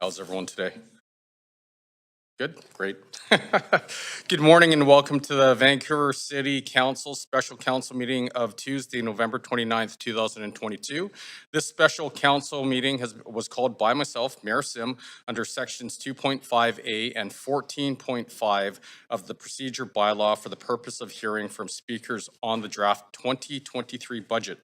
How's everyone today? Good, great. Good morning and welcome to the Vancouver City Council Special Council meeting of Tuesday, November 29th, 2022. This special council meeting was called by myself, Mayor Sim, under sections 2.5A and 14.5 of the procedure bylaw for the purpose of hearing from speakers on the draft 2023 budget.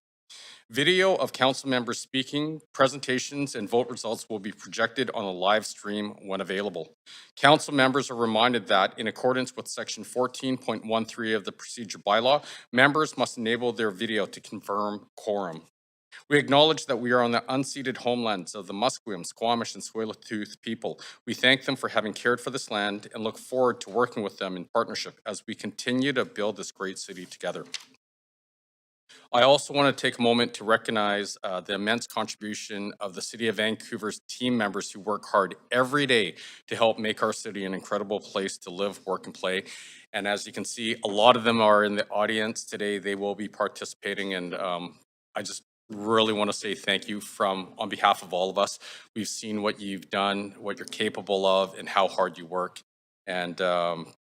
Video of council members speaking, presentations, and vote results will be projected on a live stream when available. Council members are reminded that, in accordance with Section 14.13 of the procedure bylaw, members must enable their video to confirm quorum. We acknowledge that we are on the unceded homelands of the Musqueam, Squamish, and Tsleil-Waututh people. We thank them for having cared for this land and look forward to working with them in partnership as we continue to build this great city together. I also want to take a moment to recognize the immense contribution of the City of Vancouver's team members who work hard every day to help make our city an incredible place to live, work, and play. And as you can see, a lot of them are in the audience today. They will be participating, and I just really want to say thank you on behalf of all of us. We've seen what you've done, what you're capable of, and how hard you work. And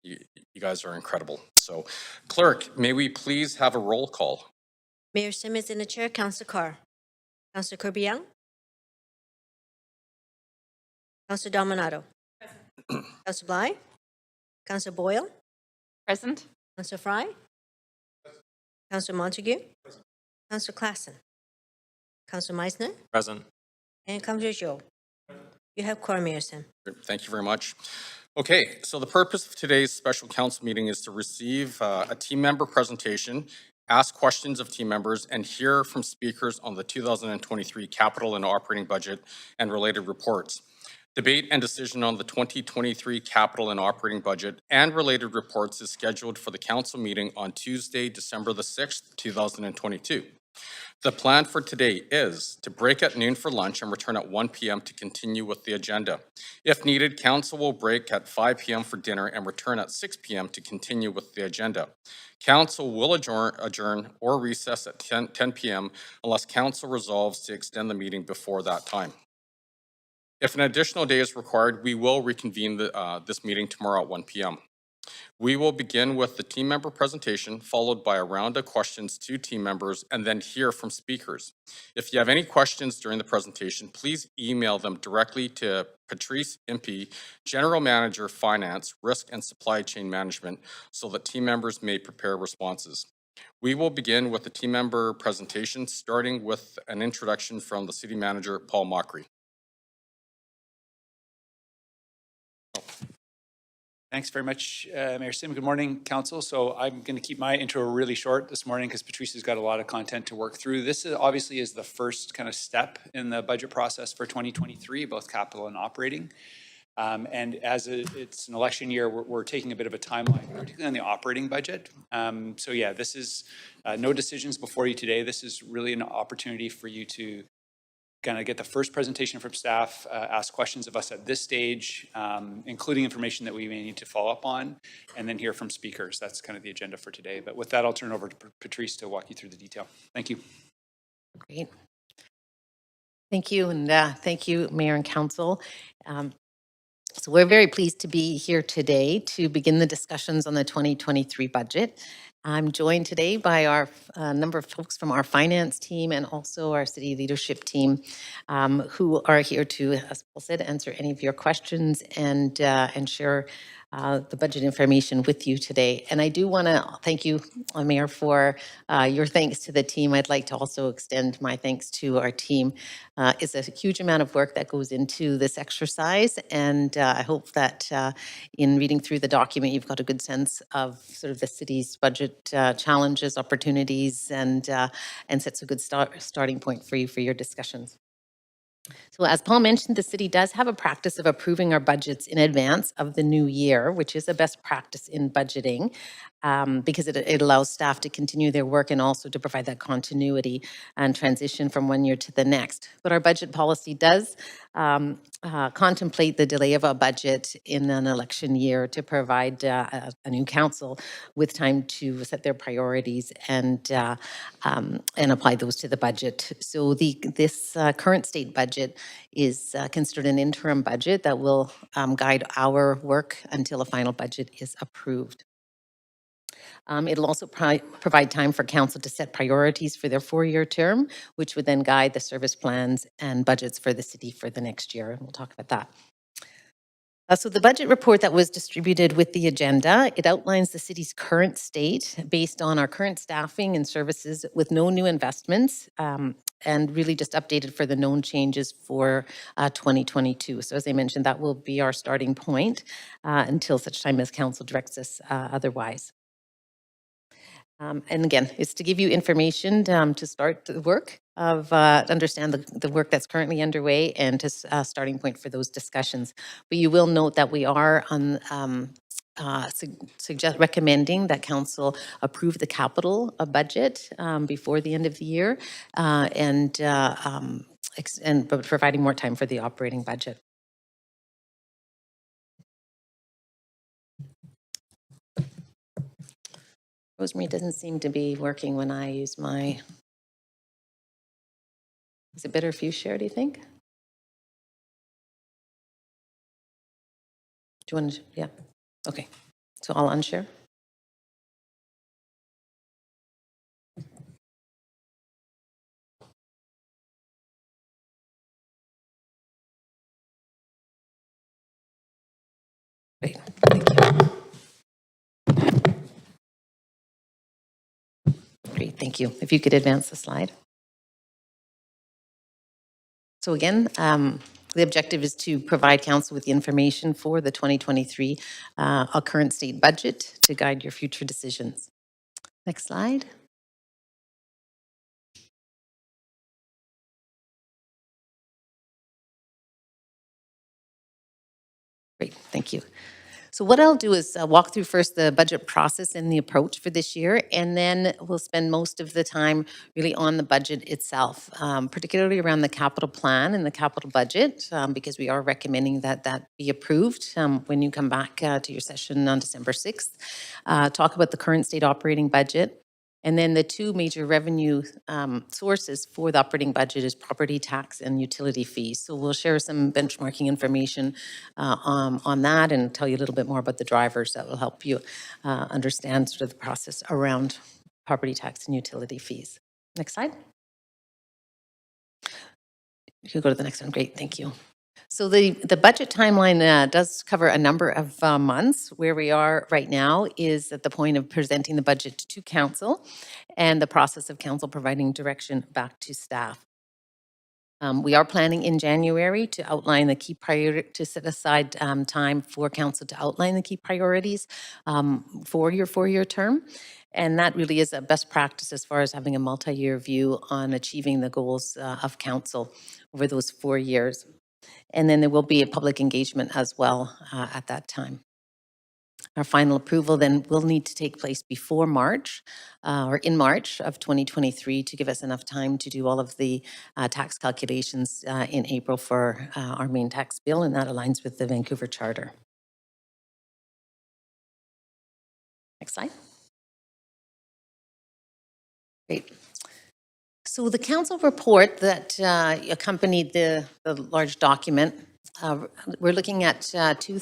you guys are incredible. So, Clerk, may we please have a roll call? Mayor Sim is in the chair. Councillor Carr. Councillor Kirby-Young. Councillor Dominato. Councillor Bly. Councillor Boyle. Present. Councillor Fry. Councillor Montague. Councillor Klassen. Councillor Meisner. Present. And Councillor Joe. You have quorum, Mayor Sim. Thank you very much. Okay, so the purpose of today's special council meeting is to receive a team member presentation, ask questions of team members, and hear from speakers on the 2023 capital and operating budget and related reports. Debate and decision on the 2023 capital and operating budget and related reports is scheduled for the council meeting on Tuesday, December the 6th, 2022. The plan for today is to break at noon for lunch and return at 1 p.m. to continue with the agenda. If needed, council will break at 5 p.m. for dinner and return at 6 p.m. to continue with the agenda. Council will adjourn or recess at 10 p.m. unless council resolves to extend the meeting before that time. If an additional day is required, we will reconvene this meeting tomorrow at 1 p.m. We will begin with the team member presentation, followed by a round of questions to team members, and then hear from speakers. If you have any questions during the presentation, please email them directly to Patrice Impey, General Manager, Finance, Risk and Supply Chain Management, so that team members may prepare responses. We will begin with the team member presentation, starting with an introduction from the City Manager, Paul Mockery. Thanks very much, Mayor Sim. Good morning, Council. So I'm going to keep my intro really short this morning because Patrice has got a lot of content to work through. This obviously is the first kind of step in the budget process for 2023, both capital and operating. And as it's an election year, we're taking a bit of a timeline, particularly on the operating budget. So yeah, this is no decisions before you today. This is really an opportunity for you to kind of get the first presentation from staff, ask questions of us at this stage, including information that we may need to follow up on, and then hear from speakers. That's kind of the agenda for today. But with that, I'll turn it over to Patrice to walk you through the detail. Thank you. Great. Thank you, and thank you, Mayor and Council. So we're very pleased to be here today to begin the discussions on the 2023 budget. I'm joined today by our number of folks from our finance team and also our city leadership team who are here to, as Paul said, answer any of your questions and share the budget information with you today. And I do want to thank you, Mayor, for your thanks to the team. I'd like to also extend my thanks to our team. It's a huge amount of work that goes into this exercise, and I hope that in reading through the document, you've got a good sense of sort of the city's budget challenges, opportunities, and sets a good starting point for you for your discussions. So as Paul mentioned, the city does have a practice of approving our budgets in advance of the new year, which is a best practice in budgeting. because it allows staff to continue their work and also to provide that continuity and transition from one year to the next. But our budget policy does contemplate the delay of a budget in an election year to provide a new council with time to set their priorities and apply those to the budget. So this current state budget is considered an interim budget that will guide our work until a final budget is approved. It'll also provide time for council to set priorities for their 4-year term, which would then guide the service plans and budgets for the city for the next year. And we'll talk about that. So the budget report that was distributed with the agenda, it outlines the city's current state based on our current staffing and services with no new investments, and really just updated for the known changes for 2022. So as I mentioned, that will be our starting point until such time as council directs us otherwise. And again, it's to give you information to start the work of understand the work that's currently underway and to starting point for those discussions. But you will note that we are on recommending that council approve the capital budget before the end of the year and providing more time for the operating budget. Rosemary doesn't seem to be working when I use my... Is it better if you share, do you think? Do you want to? Yeah. Okay. So I'll unshare. Great. Thank you. Great. Thank you. If you could advance the slide. So again, the objective is to provide council with the information for the 2023 current state budget to guide your future decisions. Next slide. Great, thank you. So what I'll do is walk through first the budget process and the approach for this year, and then we'll spend most of the time really on the budget itself, particularly around the capital plan and the capital budget, because we are recommending that that be approved when you come back to your session on December 6th. Talk about the current state operating budget. And then the two major revenue sources for the operating budget is property tax and utility fees. So we'll share some benchmarking information on that and tell you a little bit more about the drivers that will help you understand sort of the process around property tax and utility fees. Next slide. You can go to the next one. Great, thank you. So the budget timeline does cover a number of months. Where we are right now is at the point of presenting the budget to council and the process of council providing direction back to staff. We are planning in January to outline the key priority, to set aside time for council to outline the key priorities for your 4-year term. And that really is a best practice as far as having a multi-year view on achieving the goals of council over those 4 years. And then there will be a public engagement as well at that time. Our final approval then will need to take place before March or in March of 2023 to give us enough time to do all of the tax calculations in April for our main tax bill, and that aligns with the Vancouver Charter. Next slide. Great. So the council report that accompanied the large document, we're looking at two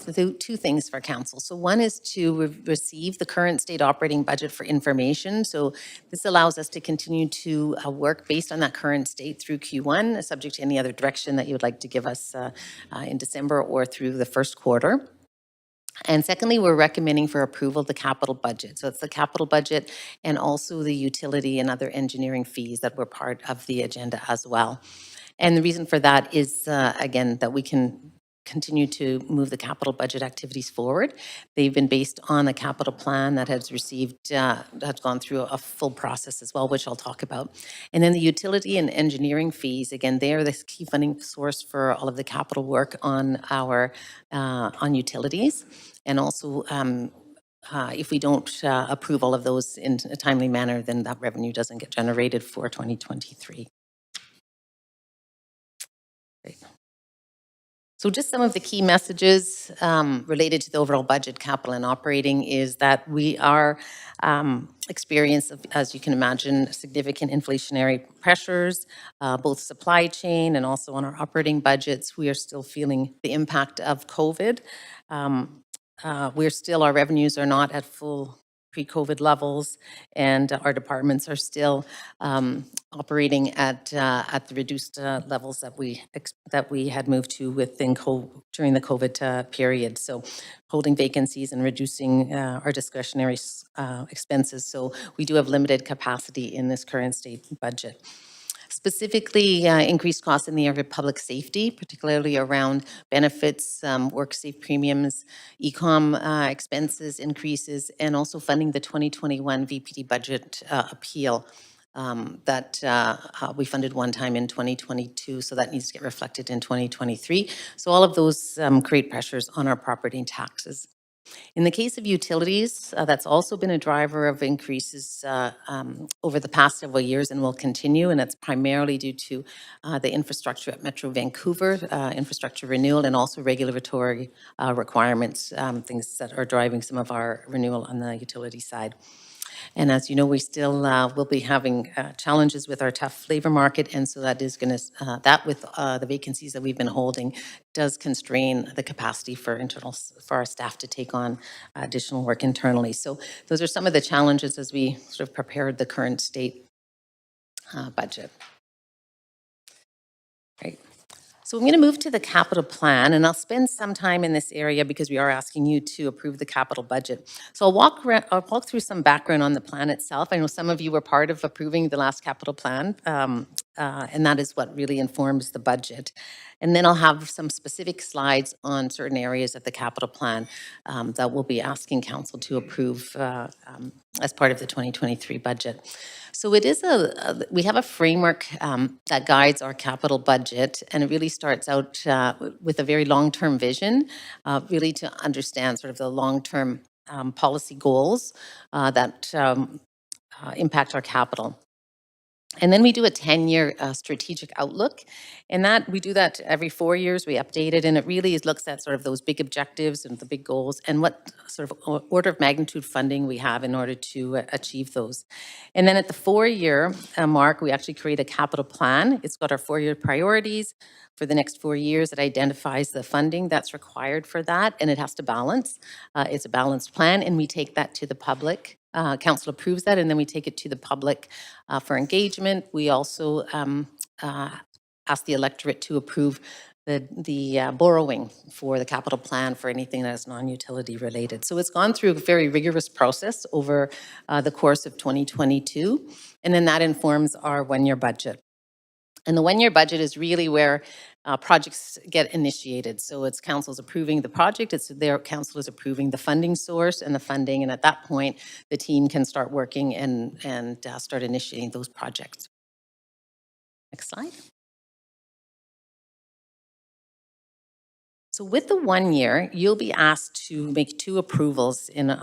things for council. So one is to receive the current state operating budget for information. So this allows us to continue to work based on that current state through Q1, subject to any other direction that you would like to give us in December or through the first quarter. And secondly, we're recommending for approval the capital budget. So it's the capital budget and also the utility and other engineering fees that were part of the agenda as well. And the reason for that is, again, that we can continue to move the capital budget activities forward. They've been based on a capital plan that has received, has gone through a full process as well, which I'll talk about. And then the utility and engineering fees, again, they are the key funding source for all of the capital work on our, on utilities, and also if we don't approve all of those in a timely manner, then that revenue doesn't get generated for 2023. Great. So just some of the key messages related to the overall budget, capital, and operating is that we are experiencing, as you can imagine, significant inflationary pressures, both supply chain and also on our operating budgets. We are still feeling the impact of COVID. Our revenues are not at full pre-COVID levels, and our departments are still operating at the reduced levels that we had moved to during the COVID period. So holding vacancies and reducing our discretionary expenses. So we do have limited capacity in this current state budget. Specifically, increased costs in the area of public safety, particularly around benefits, work safe premiums, e-com expenses increases, and also funding the 2021 VPD budget appeal that we funded one time in 2022, so that needs to get reflected in 2023. So all of those create pressures on our property taxes. In the case of utilities, that's also been a driver of increases over the past several years and will continue, and it's primarily due to the infrastructure at Metro Vancouver, infrastructure renewal, and also regulatory requirements, things that are driving some of our renewal on the utility side. And as you know, we still will be having challenges with our tough labor market, and so that is going to, that with the vacancies that we've been holding, does constrain the capacity for our staff to take on additional work internally. So those are some of the challenges as we sort of prepared the current state budget. Right. So I'm going to move to the capital plan, and I'll spend some time in this area because we are asking you to approve the capital budget. So I'll walk through some background on the plan itself. I know some of you were part of approving the last capital plan, and that is what really informs the budget. And then I'll have some specific slides on certain areas of the capital plan that we'll be asking council to approve as part of the 2023 budget. So it is we have a framework that guides our capital budget, and it really starts out with a very long-term vision, really to understand sort of the long-term policy goals that impact our capital. And then we do a 10-year strategic outlook, and that we do that every 4 years. We update it, and it really looks at sort of those big objectives and the big goals and what sort of order of magnitude funding we have in order to achieve those. And then at the 4-year mark, we actually create a capital plan. It's got our 4-year priorities for the next 4 years. It identifies the funding that's required for that, and it has to balance. It's a balanced plan, and we take that to the public. Council approves that, and then we take it to the public for engagement. We also ask the electorate to approve the borrowing for the capital plan for anything that is non-utility related. So it's gone through a very rigorous process over the course of 2022, and then that informs our one-year budget. And the one-year budget is really where projects get initiated. So it's council's approving the project, it's their council is approving the funding source and the funding, and at that point, the team can start working and start initiating those projects. Next slide. So with the 1 year, you'll be asked to make 2 approvals in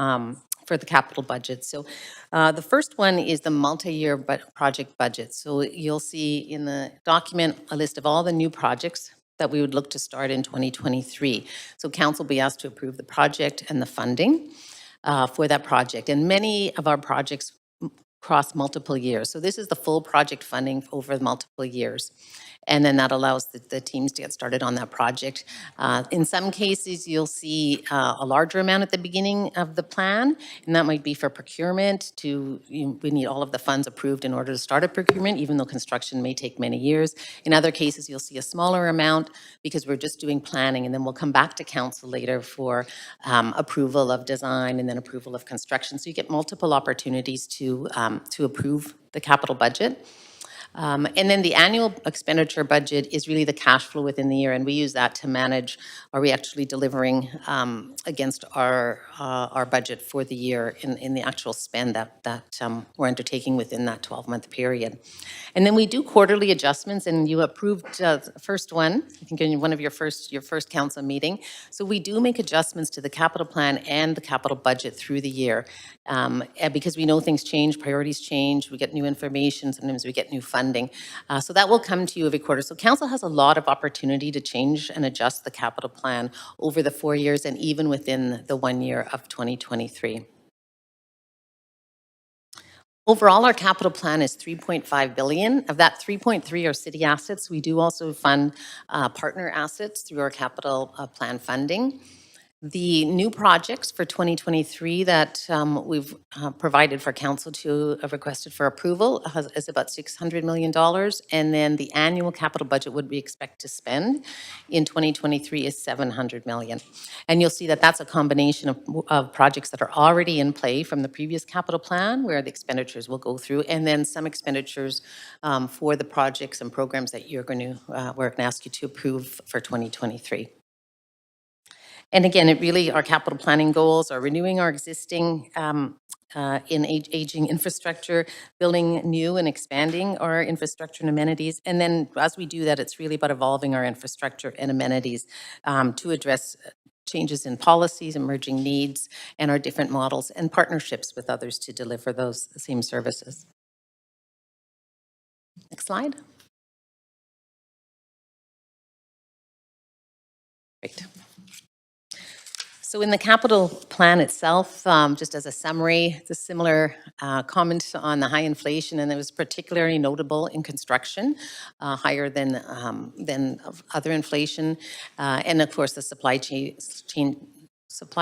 for the capital budget. So the first one is the multi-year project budget. So you'll see in the document a list of all the new projects that we would look to start in 2023. So council will be asked to approve the project and the funding for that project. And many of our projects cross multiple years. So this is the full project funding over multiple years. And then that allows the teams to get started on that project. In some cases, you'll see a larger amount at the beginning of the plan, and that might be for procurement. We need all of the funds approved in order to start a procurement, even though construction may take many years. In other cases, you'll see a smaller amount because we're just doing planning, and then we'll come back to council later for approval of design and then approval of construction. So you get multiple opportunities to approve the capital budget. And then the annual expenditure budget is really the cash flow within the year, and we use that to manage, are we actually delivering against our budget for the year in the actual spend that we're undertaking within that 12-month period. And then we do quarterly adjustments, and you approved the first one, I think in one of your first council meeting. So we do make adjustments to the capital plan and the capital budget through the year, and because we know things change, priorities change, we get new information, sometimes we get new funding. So that will come to you every quarter. So council has a lot of opportunity to change and adjust the capital plan over the 4 years and even within the 1 year of 2023. Overall, our capital plan is 3.5 billion. Of that, 3.3 are city assets. We do also fund partner assets through our capital plan funding. The new projects for 2023 that we've provided for council to requested for approval is about $600 million. And then the annual capital budget would we expect to spend in 2023 is $700 million. And you'll see that that's a combination of projects that are already in play from the previous capital plan where the expenditures will go through, and then some expenditures for the projects and programs that we're going to ask you to approve for 2023. And again, our capital planning goals are renewing our existing aging infrastructure, building new and expanding our infrastructure and amenities. And then as we do that, it's really about evolving our infrastructure and amenities to address changes in policies, emerging needs, and our different models and partnerships with others to deliver those same services. Next slide. Great. So in the capital plan itself, just as a summary, it's a similar comment on the high inflation, and it was particularly notable in construction, higher than other inflation, and of course the supply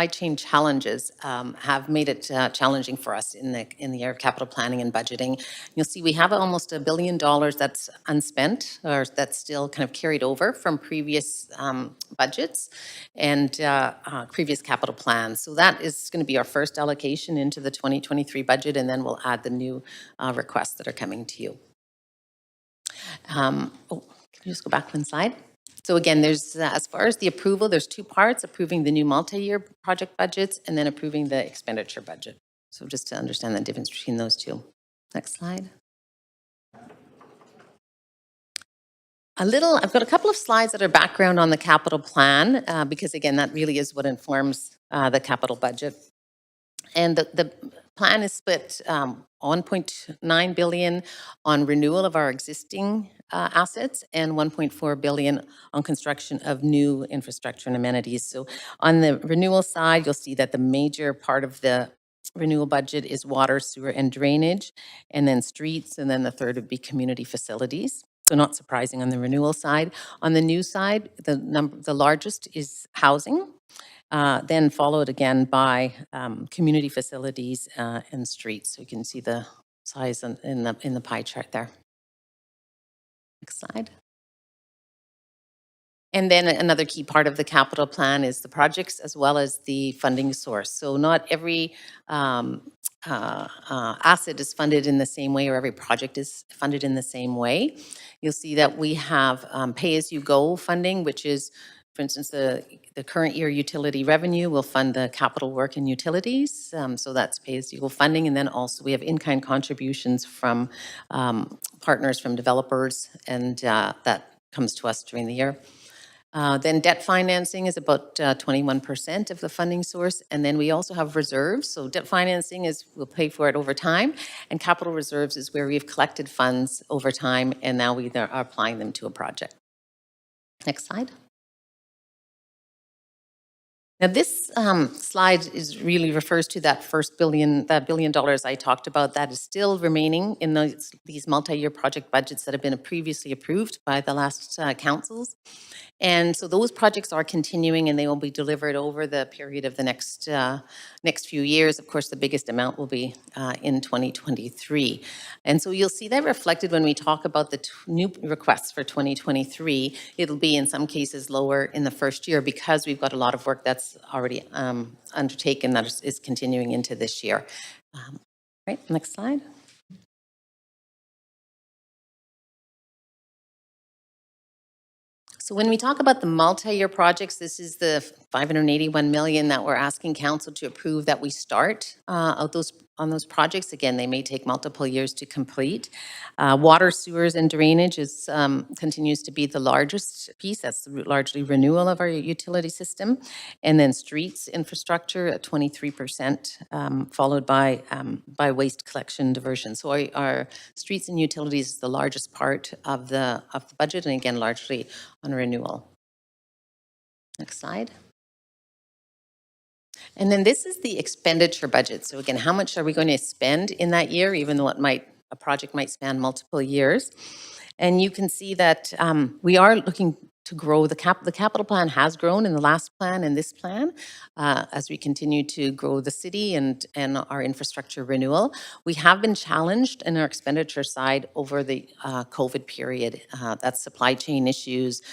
chain challenges have made it challenging for us in the area of capital planning and budgeting. You'll see we have almost $1 billion that's unspent, or that's still kind of carried over from previous budgets and previous capital plans. So that is going to be our first allocation into the 2023 budget, and then we'll add the new requests that are coming to you. Can you just go back one slide? So again, there's, as far as the approval, there's two parts: approving the new multi-year project budgets and then approving the expenditure budget. So just to understand the difference between those two. Next slide. I've got a couple of slides that are background on the capital plan, because again, that really is what informs the capital budget. And the plan is split 1.9 billion on renewal of our existing assets and 1.4 billion on construction of new infrastructure and amenities. So on the renewal side, you'll see that the major part of the renewal budget is water, sewer, and drainage, and then streets, and then the third would be community facilities. So not surprising on the renewal side. On the new side, the largest is housing, then followed again by community facilities and streets. So you can see the size in the pie chart there. Next slide. And then another key part of the capital plan is the projects as well as the funding source. So not every asset is funded in the same way, or every project is funded in the same way. You'll see that we have pay-as-you-go funding, which is, for instance, the current year utility revenue will fund the capital work in utilities. So that's pay-as-you-go funding. And then also we have in-kind contributions from partners, from developers, and that comes to us during the year. Then debt financing is about 21% of the funding source. And then we also have reserves. So debt financing is, we'll pay for it over time. And capital reserves is where we've collected funds over time, and now we are applying them to a project. Next slide. Now this slide really refers to that first $1 billion I talked about that is still remaining in these multi-year project budgets that have been previously approved by the last councils. And so those projects are continuing, and they will be delivered over the period of the next few years. Of course, the biggest amount will be in 2023. And so you'll see that reflected when we talk about the new requests for 2023. It'll be in some cases lower in the first year because we've got a lot of work that's already undertaken that is continuing into this year. Right, next slide. So when we talk about the multi-year projects, this is the 581 million that we're asking council to approve that we start on those projects. Again, they may take multiple years to complete. Water, sewers, and drainage is continues to be the largest piece. That's largely renewal of our utility system, and then streets infrastructure at 23%, followed by waste collection diversion. So our streets and utilities is the largest part of the budget, and again, largely on renewal. Next slide. And then this is the expenditure budget. So again, how much are we going to spend in that year, even though a project might span multiple years? And you can see that we are looking to grow. The capital plan has grown in the last plan and this plan as we continue to grow the city and our infrastructure renewal. We have been challenged in our expenditure side over the COVID period. That's supply chain issues,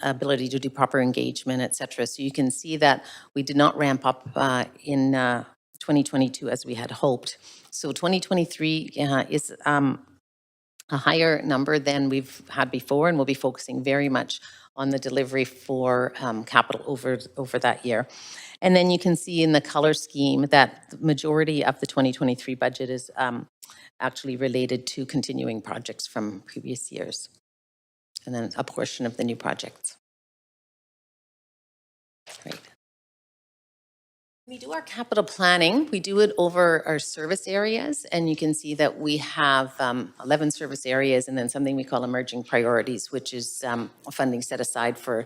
ability to do proper engagement, et cetera. So you can see that we did not ramp up in 2022 as we had hoped. So 2023 is a higher number than we've had before, and we'll be focusing very much on the delivery for capital over that year. And then you can see in the color scheme that the majority of the 2023 budget is actually related to continuing projects from previous years, and then a portion of the new projects. Great. We do our capital planning. We do it over our service areas, and you can see that we have 11 service areas and then something we call emerging priorities, which is funding set aside for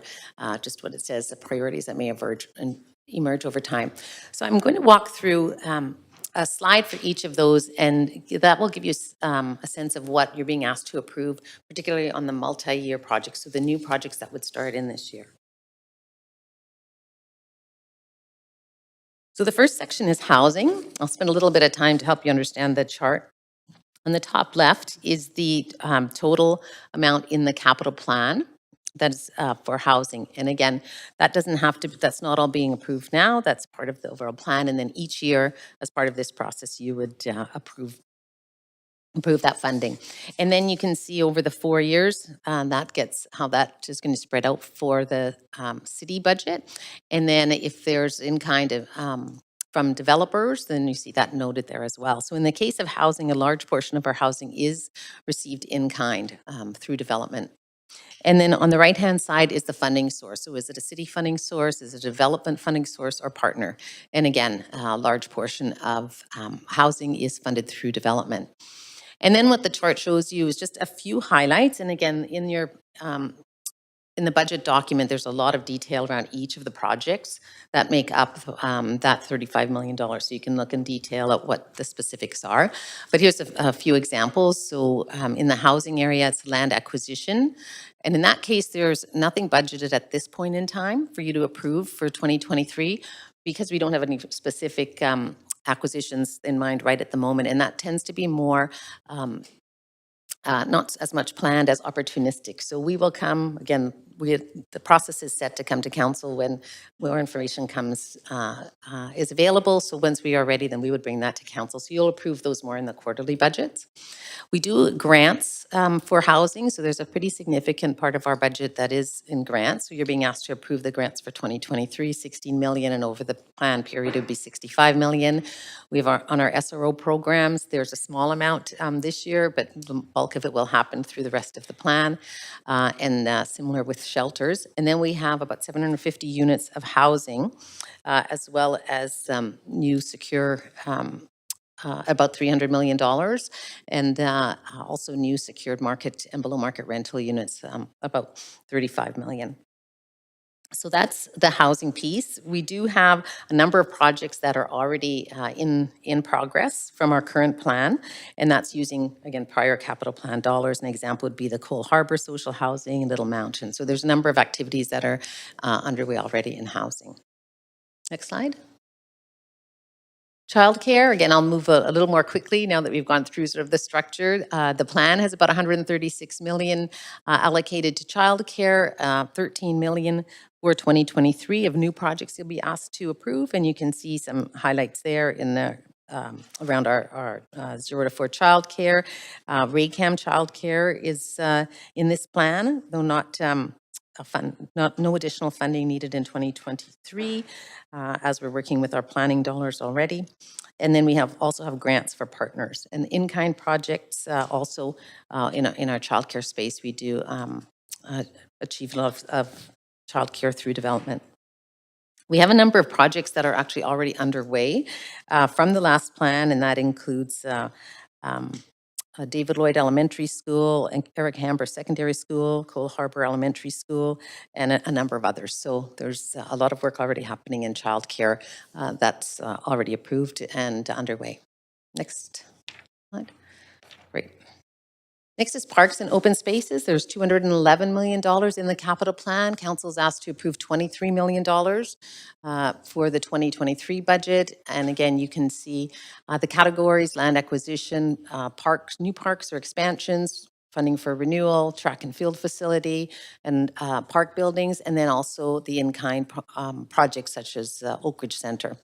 just what it says, the priorities that may emerge over time. So I'm going to walk through a slide for each of those, and that will give you a sense of what you're being asked to approve, particularly on the multi-year projects, so the new projects that would start in this year. So the first section is housing. I'll spend a little bit of time to help you understand the chart. On the top left is the total amount in the capital plan that's for housing. And again, that doesn't have to, that's not all being approved now. That's part of the overall plan. And then each year, as part of this process, you would approve that funding. And then you can see over the 4 years, that gets how that is going to spread out for the city budget. And then if there's in kind of from developers, then you see that noted there as well. So in the case of housing, a large portion of our housing is received in kind through development. And then on the right-hand side is the funding source. So is it a city funding source? Is it a development funding source or partner? And again, a large portion of housing is funded through development. And then what the chart shows you is just a few highlights. And again, in your in the budget document, there's a lot of detail around each of the projects that make up that $35 million. So you can look in detail at what the specifics are. But here's a few examples. So in the housing area, it's land acquisition. And in that case, there's nothing budgeted at this point in time for you to approve for 2023 because we don't have any specific acquisitions in mind right at the moment. And that tends to be more not as much planned as opportunistic. So we will come, again, the process is set to come to council when more information is available. So once we are ready, then we would bring that to council. So you'll approve those more in the quarterly budgets. We do grants for housing. So there's a pretty significant part of our budget that is in grants. So you're being asked to approve the grants for 2023, 16 million, and over the plan period, it would be 65 million. We have on our SRO programs, there's a small amount this year, but the bulk of it will happen through the rest of the plan, and similar with shelters. And then we have about 750 units of housing, as well as new secure about $300 million, and also new secured market and below market rental units, about 35 million. So that's the housing piece. We do have a number of projects that are already in progress from our current plan, and that's using, again, prior capital plan dollars. An example would be the Cole Harbour social housing, Little Mountain. So there's a number of activities that are underway already in housing. Next slide. Childcare, again, I'll move a little more quickly now that we've gone through sort of the structure. The plan has about 136 million allocated to childcare, 13 million for 2023 of new projects you'll be asked to approve, and you can see some highlights there in the around our 0 to 4 childcare. RACAM childcare is in this plan, though not no additional funding needed in 2023, as we're working with our planning dollars already. And then we also have grants for partners and in-kind projects. Also, in our childcare space, we do achievement of childcare through development. We have a number of projects that are actually already underway from the last plan, and that includes David Lloyd Elementary School and Eric Hamber Secondary School, Cole Harbour Elementary School, and a number of others. So there's a lot of work already happening in childcare that's already approved and underway. Next slide. Great. Next is parks and open spaces. There's $211 million in the capital plan. Council's asked to approve $23 million for the 2023 budget. And again, you can see the categories: land acquisition, parks, new parks or expansions, funding for renewal, track and field facility, and park buildings, and then also the in-kind projects such as Oak Ridge Center.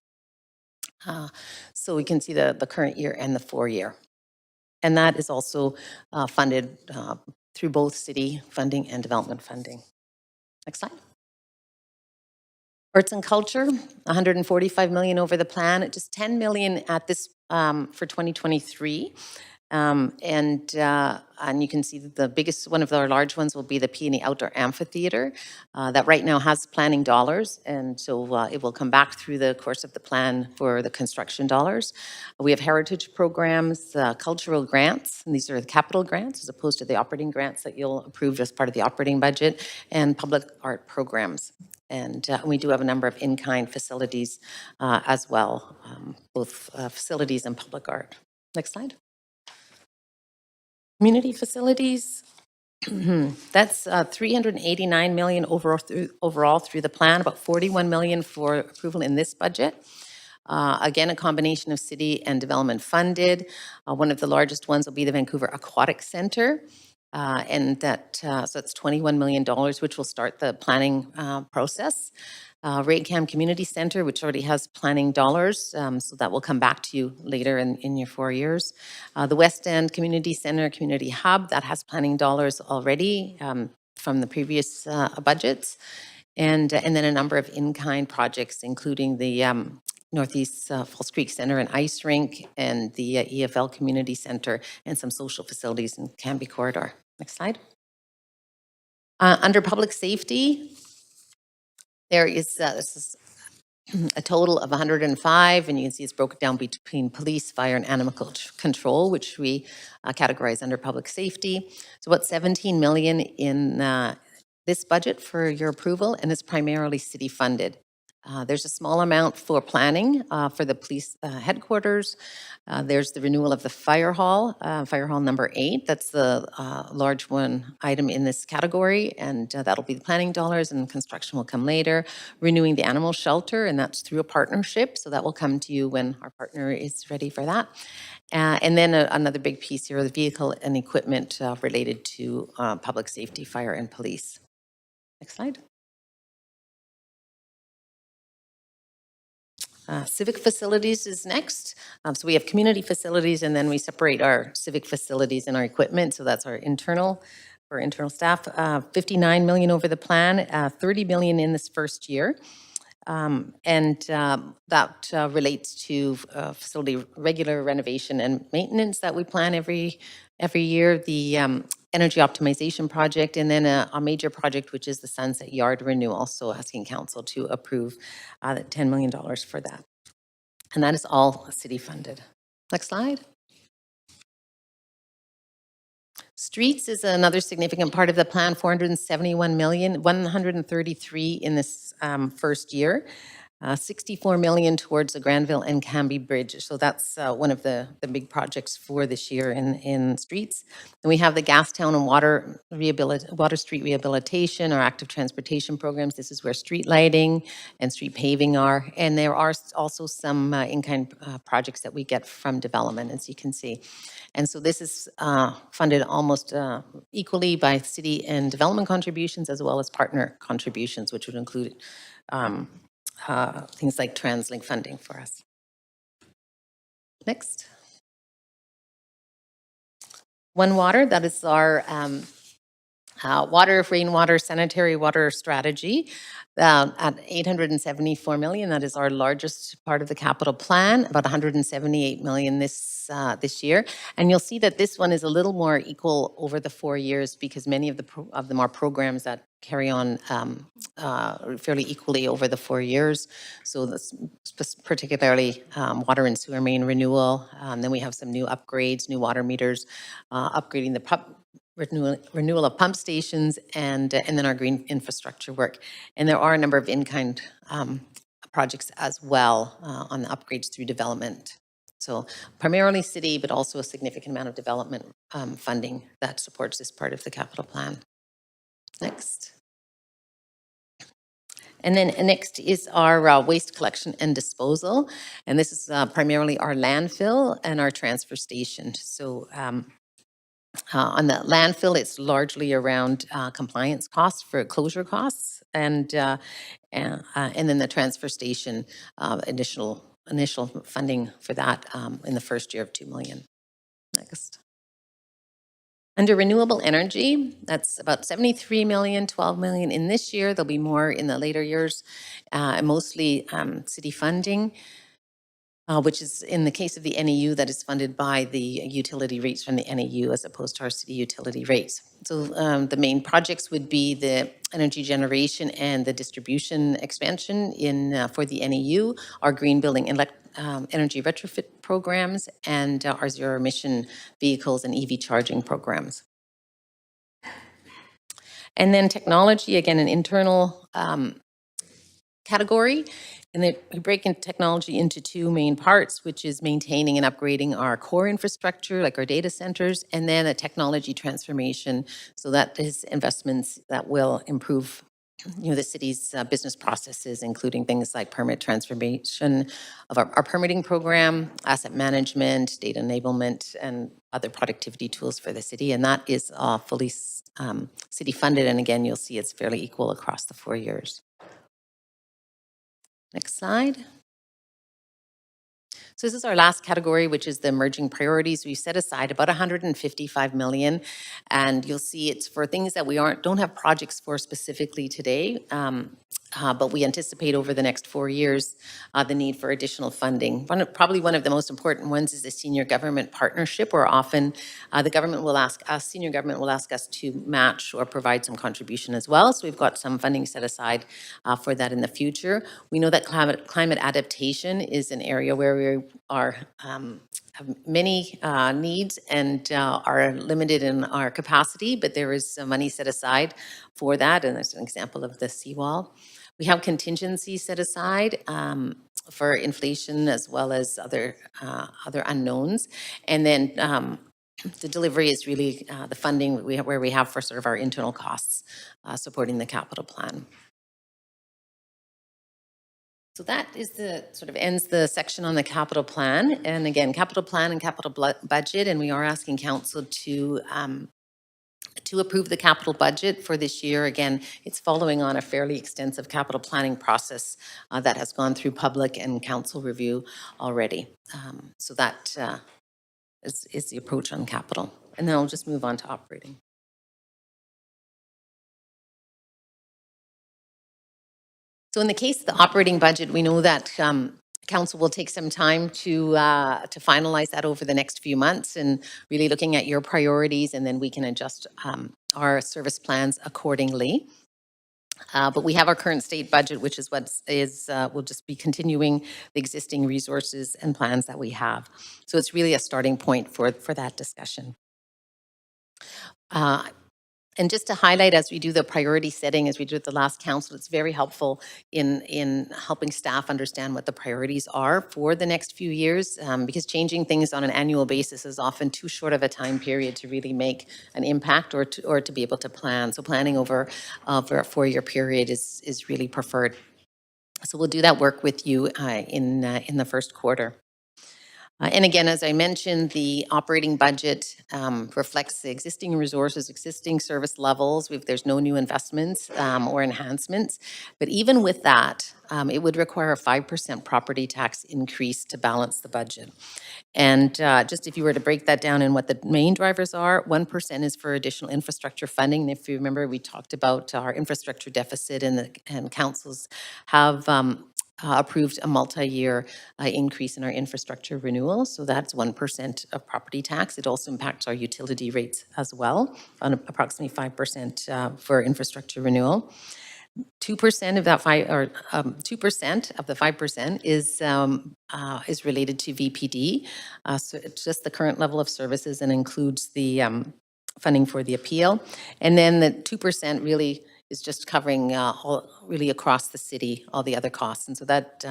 So we can see the current year and the 4-year. And that is also funded through both city funding and development funding. Next slide. Arts and culture, 145 million over the plan, just 10 million at this for 2023. And you can see that the biggest, one of our large ones will be the Peony Outdoor Amphitheater that right now has planning dollars. And so it will come back through the course of the plan for the construction dollars. We have heritage programs, cultural grants, and these are the capital grants as opposed to the operating grants that you'll approve as part of the operating budget, and public art programs. And we do have a number of in-kind facilities as well, both facilities and public art. Next slide. Community facilities, that's 389 million overall through the plan, about 41 million for approval in this budget. Again, a combination of city and development funded. One of the largest ones will be the Vancouver Aquatic Center. And that, so it's $21 million, which will start the planning process. Raycam Community Center, which already has planning dollars, so that will come back to you later in your 4 years. The West End Community Center, Community Hub, that has planning dollars already from the previous budgets. And then a number of in-kind projects, including the Northeast Falls Creek Center and Ice Rink, and the EFL Community Center, and some social facilities in Canby Corridor. Next slide. Under public safety, there is, this is a total of 105, and you can see it's broken down between police, fire, and animal control, which we categorize under public safety. So about 17 million in this budget for your approval, and it's primarily city funded. There's a small amount for planning for the police headquarters. There's the renewal of the fire hall number 8. That's the large one item in this category, and that'll be the planning dollars, and construction will come later. Renewing the animal shelter, and that's through a partnership, so that will come to you when our partner is ready for that. And then another big piece here, the vehicle and equipment related to public safety, fire, and police. Next slide. Civic facilities is next. So we have community facilities, and then we separate our civic facilities and our equipment. So that's our internal, for internal staff. 59 million over the plan, 30 million in this first year. And that relates to facility regular renovation and maintenance that we plan every year. The energy optimization project, and then a major project, which is the Sunset Yard renewal. So asking council to approve the $10 million for that. And that is all city funded. Next slide. Streets is another significant part of the plan, 471 million, 133 in this first year. 64 million towards the Granville and Canby Bridge. So that's one of the big projects for this year in streets. And we have the Gastown and Water Street rehabilitation, our active transportation programs. This is where street lighting and street paving are. And there are also some in-kind projects that we get from development, as you can see. And so this is funded almost equally by city and development contributions, as well as partner contributions, which would include things like TransLink funding for us. Next. One Water, that is our Water, rainwater, sanitary water strategy at 874 million. That is our largest part of the capital plan, about 178 million this year. And you'll see that this one is a little more equal over the 4 years because many of them are programs that carry on fairly equally over the 4 years. So that's particularly water and sewer main renewal. Then we have some new upgrades, new water meters, upgrading the renewal of pump stations, and then our green infrastructure work. And there are a number of in-kind projects as well on the upgrades through development. So primarily city, but also a significant amount of development funding that supports this part of the capital plan. Next. And then next is our waste collection and disposal. And this is primarily our landfill and our transfer station. So on the landfill, it's largely around compliance costs for closure costs, and then the transfer station, initial funding for that in the first year of 2 million. Next. Under renewable energy, that's about 73 million, 12 million in this year. There'll be more in the later years, and mostly city funding. Which is in the case of the NEU that is funded by the utility rates from the NEU as opposed to our city utility rates. So the main projects would be the energy generation and the distribution expansion for the NEU, our green building energy retrofit programs, and our zero emission vehicles and EV charging programs. And then technology, again, an internal category. And we break in technology into two main parts, which is maintaining and upgrading our core infrastructure, like our data centers, and then a technology transformation. So that is investments that will improve the city's business processes, including things like permit transformation of our permitting program, asset management, data enablement, and other productivity tools for the city. And that is fully city funded. And again, you'll see it's fairly equal across the 4 years. Next slide. So this is our last category, which is the emerging priorities. We've set aside about 155 million, and you'll see it's for things that we don't have projects for specifically today, but we anticipate over the next 4 years the need for additional funding. Probably one of the most important ones is the senior government partnership, where often the government will ask us, senior government will ask us to match or provide some contribution as well. So we've got some funding set aside for that in the future. We know that climate adaptation is an area where we are have many needs and are limited in our capacity, but there is money set aside for that, and there's an example of the seawall. We have contingency set aside for inflation as well as other unknowns, and then the delivery is really the funding where we have for sort of our internal costs supporting the capital plan. So that is sort of ends the section on the capital plan. And again, capital plan and capital budget, and we are asking council to approve the capital budget for this year. Again, it's following on a fairly extensive capital planning process that has gone through public and council review already. So that is the approach on capital. And then I'll just move on to operating. So in the case of the operating budget, we know that council will take some time to finalize that over the next few months and really looking at your priorities, and then we can adjust our service plans accordingly. But we have our current state budget, which is we'll just be continuing the existing resources and plans that we have. So it's really a starting point for that discussion. And just to highlight, as we do the priority setting, as we did at the last council, it's very helpful in helping staff understand what the priorities are for the next few years, because changing things on an annual basis is often too short of a time period to really make an impact or to be able to plan. So planning over for a 4-year period is really preferred. So we'll do that work with you in the first quarter. And again, as I mentioned, the operating budget reflects the existing resources, existing service levels. There's no new investments or enhancements. But even with that, it would require a 5% property tax increase to balance the budget. And just if you were to break that down and what the main drivers are, 1% is for additional infrastructure funding. And if you remember, we talked about our infrastructure deficit and councils have approved a multi-year increase in our infrastructure renewal. So that's 1% of property tax. It also impacts our utility rates as well, on approximately 5% for infrastructure renewal. 2% of that 2% of the 5% is related to VPD. So it's just the current level of services and includes the funding for the appeal. And then the 2% really is just covering really across the city, all the other costs. And so that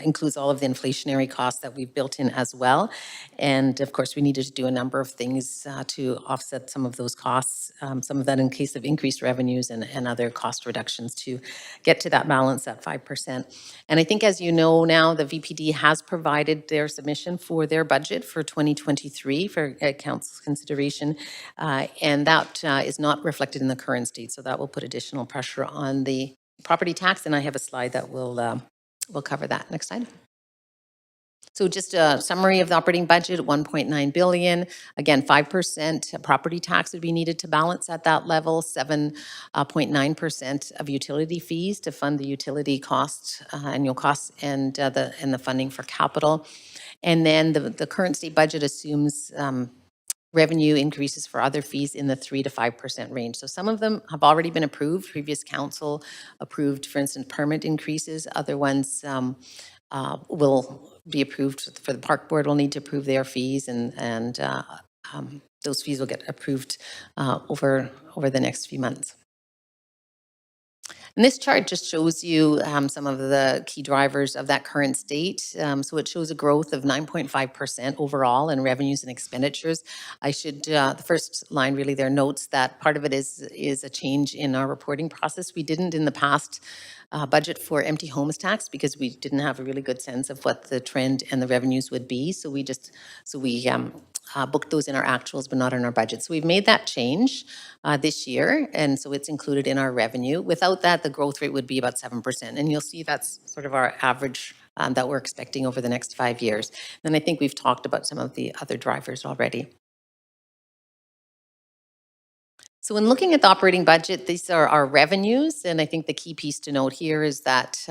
includes all of the inflationary costs that we've built in as well. And of course, we needed to do a number of things to offset some of those costs, some of that in case of increased revenues and other cost reductions to get to that balance at 5%. And I think, as you know now, the VPD has provided their submission for their budget for 2023 for council's consideration. And that is not reflected in the current state. So that will put additional pressure on the property tax. And I have a slide that will we'll cover that. Next slide. So just a summary of the operating budget, 1.9 billion. Again, 5% property tax would be needed to balance at that level, 7.9% of utility fees to fund the utility costs, annual costs, and the funding for capital. And then the current state budget assumes revenue increases for other fees in the 3 to 5% range. So some of them have already been approved. Previous council approved, for instance, permit increases. Other ones will be approved. For the park board, will need to approve their fees, and those fees will get approved over the next few months. And this chart just shows you some of the key drivers of that current state. So it shows a growth of 9.5% overall in revenues and expenditures. I should, the first line really there notes that part of it is a change in our reporting process. We didn't in the past budget for empty homes tax because we didn't have a really good sense of what the trend and the revenues would be. So we booked those in our actuals, but not in our budget. So we've made that change this year, and so it's included in our revenue. Without that, the growth rate would be about 7%, and you'll see that's sort of our average that we're expecting over the next 5 years. And I think we've talked about some of the other drivers already. So when looking at the operating budget, these are our revenues, and I think the key piece to note here is that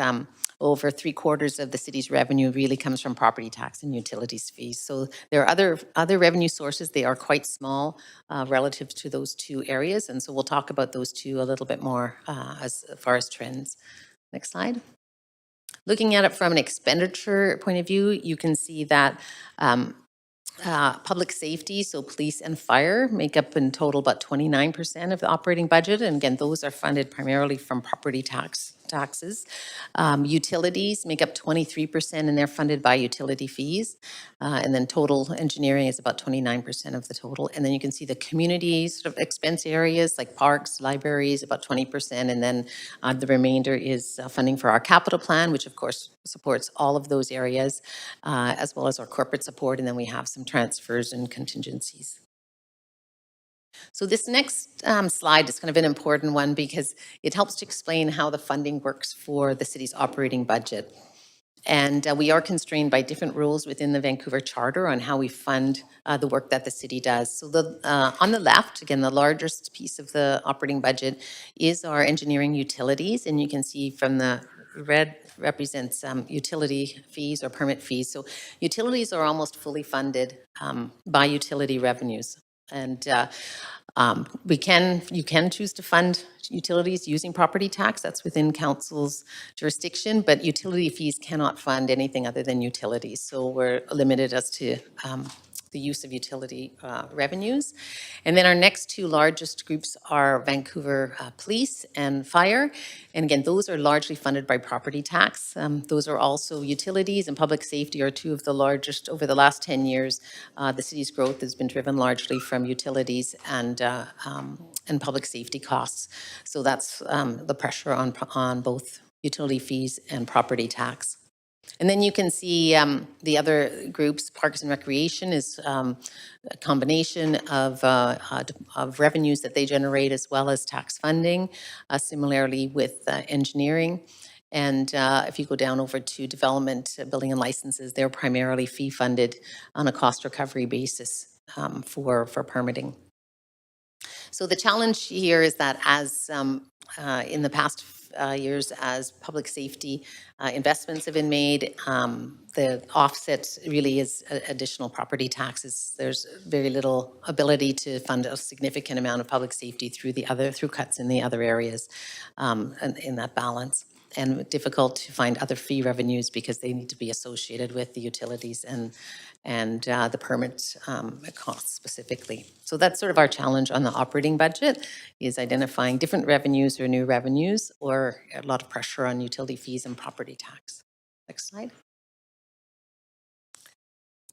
over 3/4 of the city's revenue really comes from property tax and utilities fees. So there are other revenue sources. They are quite small relative to those two areas, and so we'll talk about those two a little bit more as far as trends. Next slide. Looking at it from an expenditure point of view, you can see that public safety, so police and fire, make up in total about 29% of the operating budget. And again, those are funded primarily from property taxes. Utilities make up 23%, and they're funded by utility fees. And then total engineering is about 29% of the total. And then you can see the community sort of expense areas like parks, libraries, about 20%. And then the remainder is funding for our capital plan, which of course supports all of those areas, as well as our corporate support. And then we have some transfers and contingencies. So this next slide is kind of an important one because it helps to explain how the funding works for the city's operating budget. And we are constrained by different rules within the Vancouver Charter on how we fund the work that the city does. So on the left, again, the largest piece of the operating budget is our engineering utilities. And you can see from the red represents utility fees or permit fees. So utilities are almost fully funded by utility revenues. And you can choose to fund utilities using property tax. That's within council's jurisdiction, but utility fees cannot fund anything other than utilities. So we're limited as to the use of utility revenues. And then our next two largest groups are Vancouver Police and Fire. And again, those are largely funded by property tax. Those are also utilities, and public safety are two of the largest. Over the last 10 years, the city's growth has been driven largely from utilities and public safety costs. So that's the pressure on both utility fees and property tax. And then you can see the other groups, Parks and Recreation is a combination of revenues that they generate as well as tax funding, similarly with engineering. And if you go down over to development, building and licenses, they're primarily fee funded on a cost recovery basis for permitting. So the challenge here is that as in the past years, as public safety investments have been made, the offset really is additional property taxes. There's very little ability to fund a significant amount of public safety through cuts in the other areas and in that balance. And difficult to find other fee revenues because they need to be associated with the utilities and the permit costs specifically. So that's sort of our challenge on the operating budget, is identifying different revenues or new revenues, or a lot of pressure on utility fees and property tax. Next slide.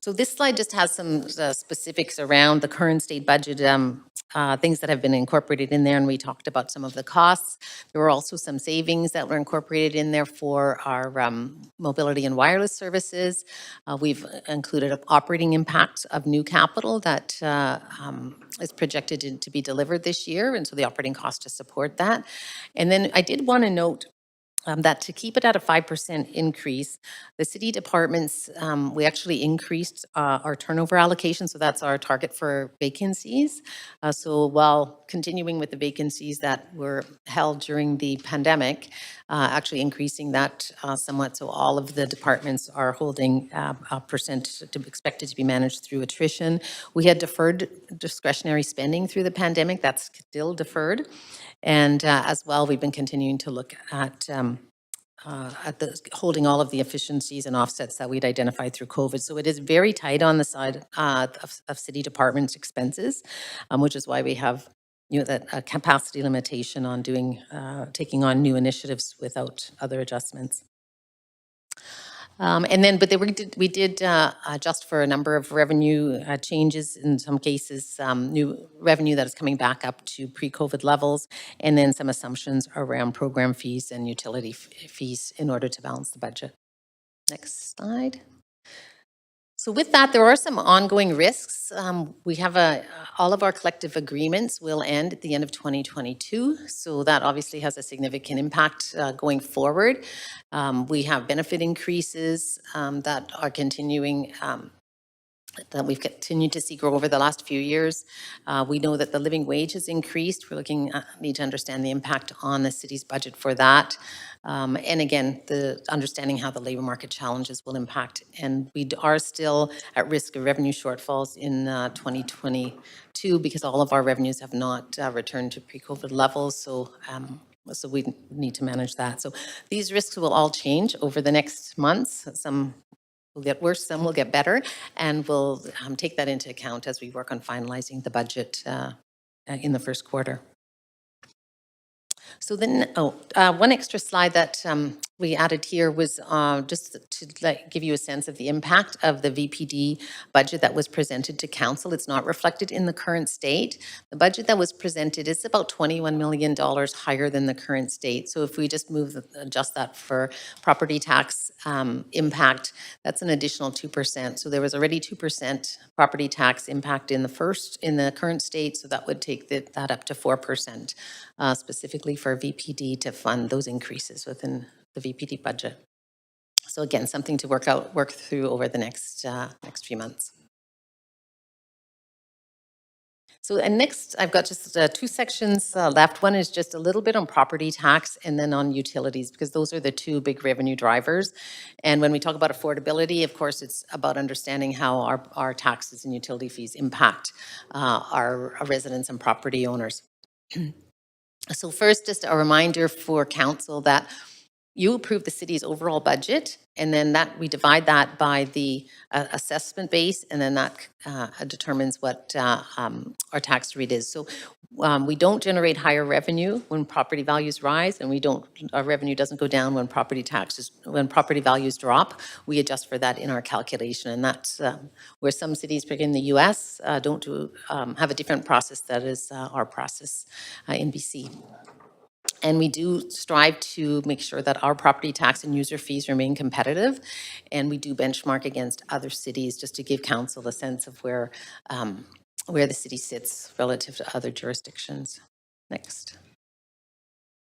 So this slide just has some specifics around the current state budget, things that have been incorporated in there, and we talked about some of the costs. There were also some savings that were incorporated in there for our mobility and wireless services. We've included an operating impact of new capital that is projected to be delivered this year, and so the operating cost to support that. And then I did want to note that to keep it at a 5% increase, the city departments, we actually increased our turnover allocation. So that's our target for vacancies. So while continuing with the vacancies that were held during the pandemic, actually increasing that somewhat. So all of the departments are holding a percent expected to be managed through attrition. We had deferred discretionary spending through the pandemic. That's still deferred. And as well, we've been continuing to look at holding all of the efficiencies and offsets that we'd identified through COVID. So it is very tight on the side of city departments' expenses, which is why we have that capacity limitation on taking on new initiatives without other adjustments. We did adjust for a number of revenue changes, in some cases, new revenue that is coming back up to pre-COVID levels, and then some assumptions around program fees and utility fees in order to balance the budget. Next slide. So with that, there are some ongoing risks. We have all of our collective agreements will end at the end of 2022. So that obviously has a significant impact going forward. We have benefit increases that are continuing, that we've continued to see grow over the last few years. We know that the living wage has increased. We're need to understand the impact on the city's budget for that. And again, the understanding how the labor market challenges will impact. And we are still at risk of revenue shortfalls in 2022 because all of our revenues have not returned to pre-COVID levels. So we need to manage that. So these risks will all change over the next months. Some will get worse, some will get better, and we'll take that into account as we work on finalizing the budget in the first quarter. So then, one extra slide that we added here was just to give you a sense of the impact of the VPD budget that was presented to council. It's not reflected in the current state. The budget that was presented is about $21 million higher than the current state. So if we just adjust that for property tax impact, that's an additional 2%. So there was already 2% property tax impact in the current state. So that would take that up to 4%, specifically for VPD to fund those increases within the VPD budget. So again, something to work through over the next few months. So, and next, I've got just two sections left. One is just a little bit on property tax and then on utilities, because those are the two big revenue drivers. And when we talk about affordability, of course, it's about understanding how our taxes and utility fees impact our residents and property owners. So first, just a reminder for council that you approve the city's overall budget, and then we divide that by the assessment base, and then that determines what our tax rate is. So we don't generate higher revenue when property values rise, and our revenue doesn't go down when property values drop. We adjust for that in our calculation, and that's where some cities, particularly in the U.S., have a different process. That is our process in BC. And we do strive to make sure that our property tax and user fees remain competitive. And we do benchmark against other cities just to give council a sense of where the city sits relative to other jurisdictions. Next.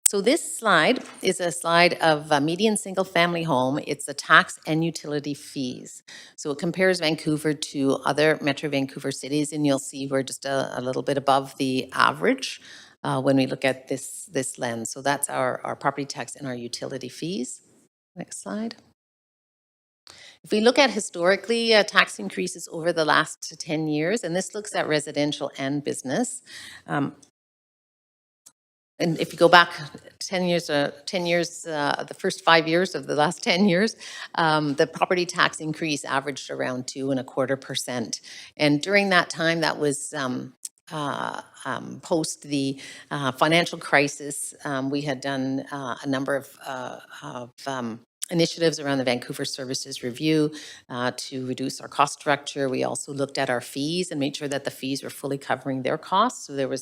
So this slide is a slide of a median single-family home. It's the tax and utility fees. So it compares Vancouver to other Metro Vancouver cities, and you'll see we're just a little bit above the average when we look at this lens. So that's our property tax and our utility fees. Next slide. If we look at historically tax increases over the last 10 years, and this looks at residential and business, and if you go back 10 years, the first 5 years of the last 10 years, the property tax increase averaged around 2.25%. And during that time, that was post the financial crisis. We had done a number of initiatives around the Vancouver Services Review to reduce our cost structure. We also looked at our fees and made sure that the fees were fully covering their costs. So we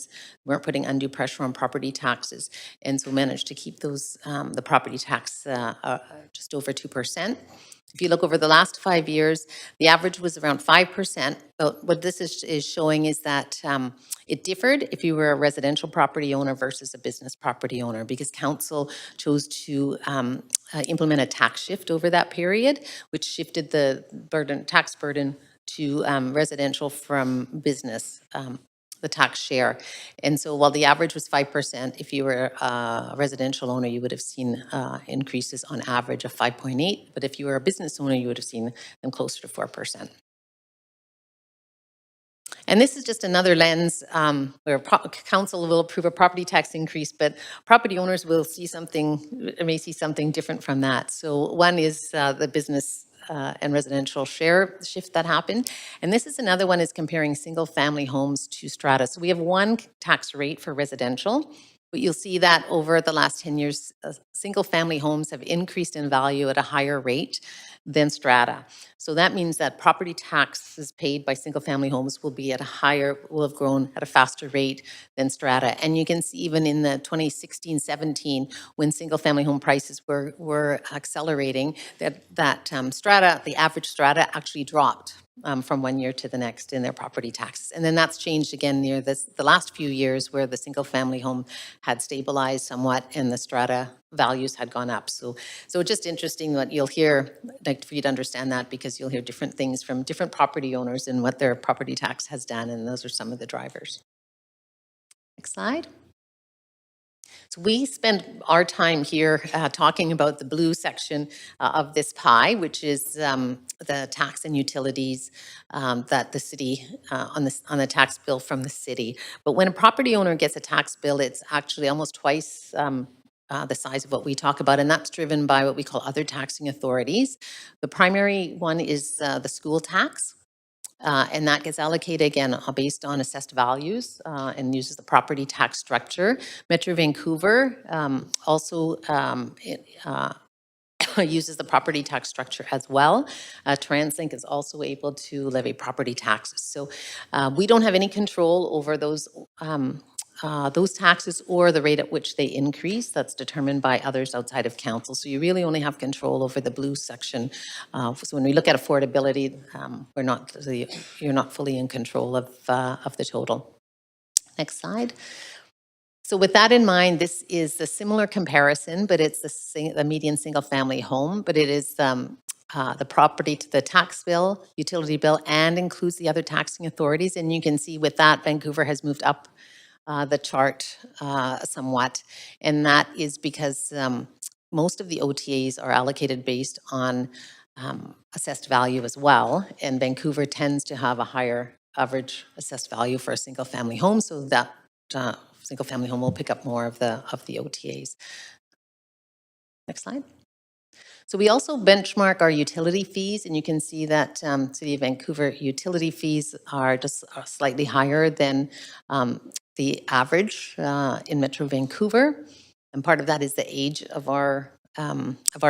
weren't putting undue pressure on property taxes. And so managed to keep those, the property tax just over 2%. If you look over the last 5 years, the average was around 5%. But what this is showing is that it differed if you were a residential property owner versus a business property owner, because council chose to implement a tax shift over that period, which shifted the tax burden to residential from business. The tax share. And so while the average was 5%, if you were a residential owner, you would have seen increases on average of 5.8. But if you were a business owner, you would have seen them closer to 4%. And this is just another lens where council will approve a property tax increase, but property owners will may see something different from that. So one is the business and residential share shift that happened. And this is another one is comparing single family homes to strata. So we have one tax rate for residential, but you'll see that over the last 10 years, single family homes have increased in value at a higher rate than strata. So that means that property taxes paid by single family homes will have grown at a faster rate than strata. And you can see even in the 2016-17, when single family home prices were accelerating, that strata, the average strata actually dropped from one year to the next in their property taxes. And then that's changed again near the last few years, where the single family home had stabilized somewhat and the strata values had gone up. So just interesting that you'll hear, like for you to understand that, because you'll hear different things from different property owners and what their property tax has done, and those are some of the drivers. Next slide. So we spend our time here talking about the blue section of this pie, which is the tax and utilities that the city, on the tax bill from the city. But when a property owner gets a tax bill, it's actually almost twice the size of what we talk about, and that's driven by what we call other taxing authorities. The primary one is the school tax. And that gets allocated again based on assessed values and uses the property tax structure. Metro Vancouver also uses the property tax structure as well. TransLink is also able to levy property taxes. So we don't have any control over those taxes or the rate at which they increase. That's determined by others outside of council. So you really only have control over the blue section. So when we look at affordability, you're not fully in control of the total. Next slide. So with that in mind, this is a similar comparison, but it's the median single family home, but it is the property to the tax bill, utility bill, and includes the other taxing authorities. And you can see with that, Vancouver has moved up the chart somewhat. And that is because most of the OTAs are allocated based on assessed value as well. And Vancouver tends to have a higher average assessed value for a single family home. So that single family home will pick up more of the OTAs. Next slide. So we also benchmark our utility fees, and you can see that City of Vancouver utility fees are just slightly higher than the average in Metro Vancouver. And part of that is the age of our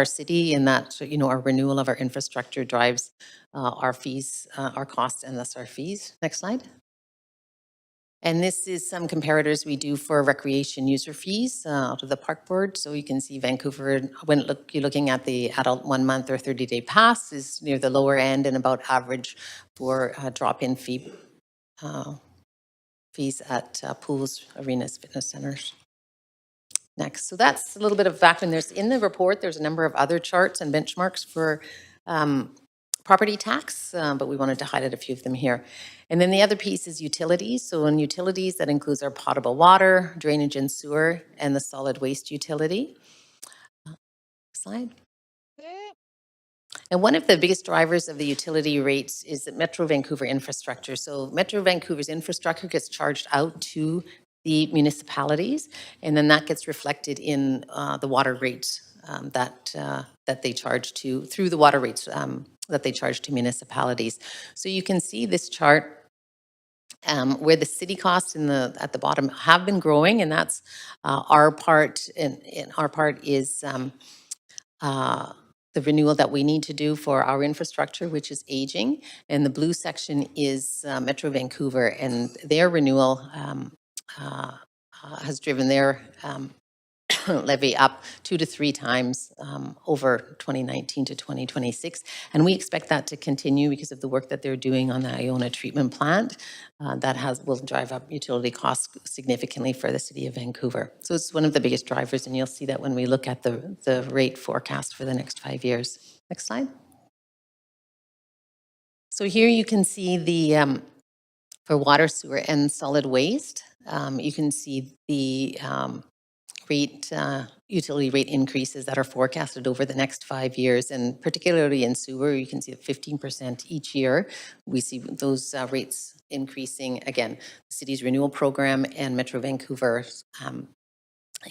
city, and that our renewal of our infrastructure drives our fees, our costs, and thus our fees. Next slide. And this is some comparators we do for recreation user fees out of the park board. So you can see Vancouver, when you're looking at the adult 1 month or 30-day pass, is near the lower end and about average for drop-in fees at pools, arenas, fitness centers. Next, so that's a little bit of background. There's in the report, there's a number of other charts and benchmarks for property tax, but we wanted to highlight a few of them here. And then the other piece is utilities. So in utilities, that includes our potable water, drainage and sewer, and the solid waste utility. Slide. And one of the biggest drivers of the utility rates is the Metro Vancouver infrastructure. So Metro Vancouver's infrastructure gets charged out to the municipalities, and then that gets reflected in the water rates that they charge to, through the water rates that they charge to municipalities. So you can see this chart where the city costs at the bottom have been growing, and that's our part. And our part is the renewal that we need to do for our infrastructure, which is aging. And the blue section is Metro Vancouver, and their renewal has driven their levy up 2 to 3 times over 2019 to 2026. And we expect that to continue because of the work that they're doing on the Iona treatment plant. Will drive up utility costs significantly for the city of Vancouver. So it's one of the biggest drivers, and you'll see that when we look at the rate forecast for the next 5 years. Next slide. So here you can see the for water, sewer, and solid waste. You can see the utility rate increases that are forecasted over the next 5 years, and particularly in sewer, you can see 15% each year. We see those rates increasing. Again, the city's renewal program and Metro Vancouver's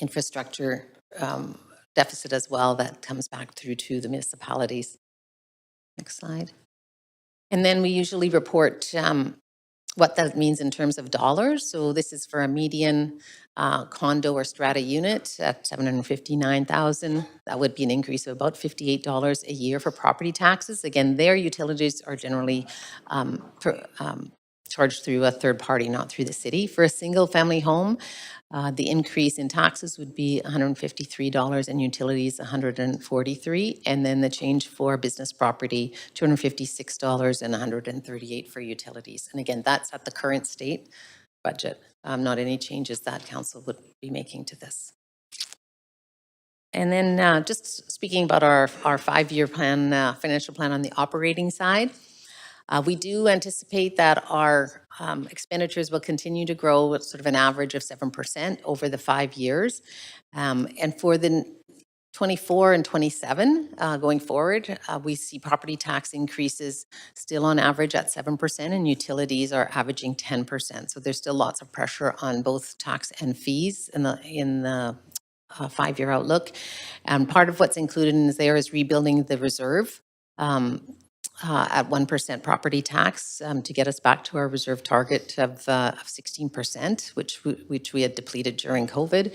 infrastructure deficit as well that comes back through to the municipalities. Next slide. And then we usually report what that means in terms of dollars. So this is for a median condo or strata unit at $759,000. That would be an increase of about $58 a year for property taxes. Again, their utilities are generally charged through a third party, not through the city. For a single family home, the increase in taxes would be $153 and utilities $143, and then the change for business property $256 and $138 for utilities. And again, that's at the current state budget, not any changes that council would be making to this. And then just speaking about our 5-year plan, financial plan on the operating side. We do anticipate that our expenditures will continue to grow at sort of an average of 7% over the 5 years. And for the 24 and 27 going forward, we see property tax increases still on average at 7%, and utilities are averaging 10%. So there's still lots of pressure on both tax and fees in the 5-year outlook. And part of what's included in there is rebuilding the reserve at 1% property tax to get us back to our reserve target of 16%, which we had depleted during COVID.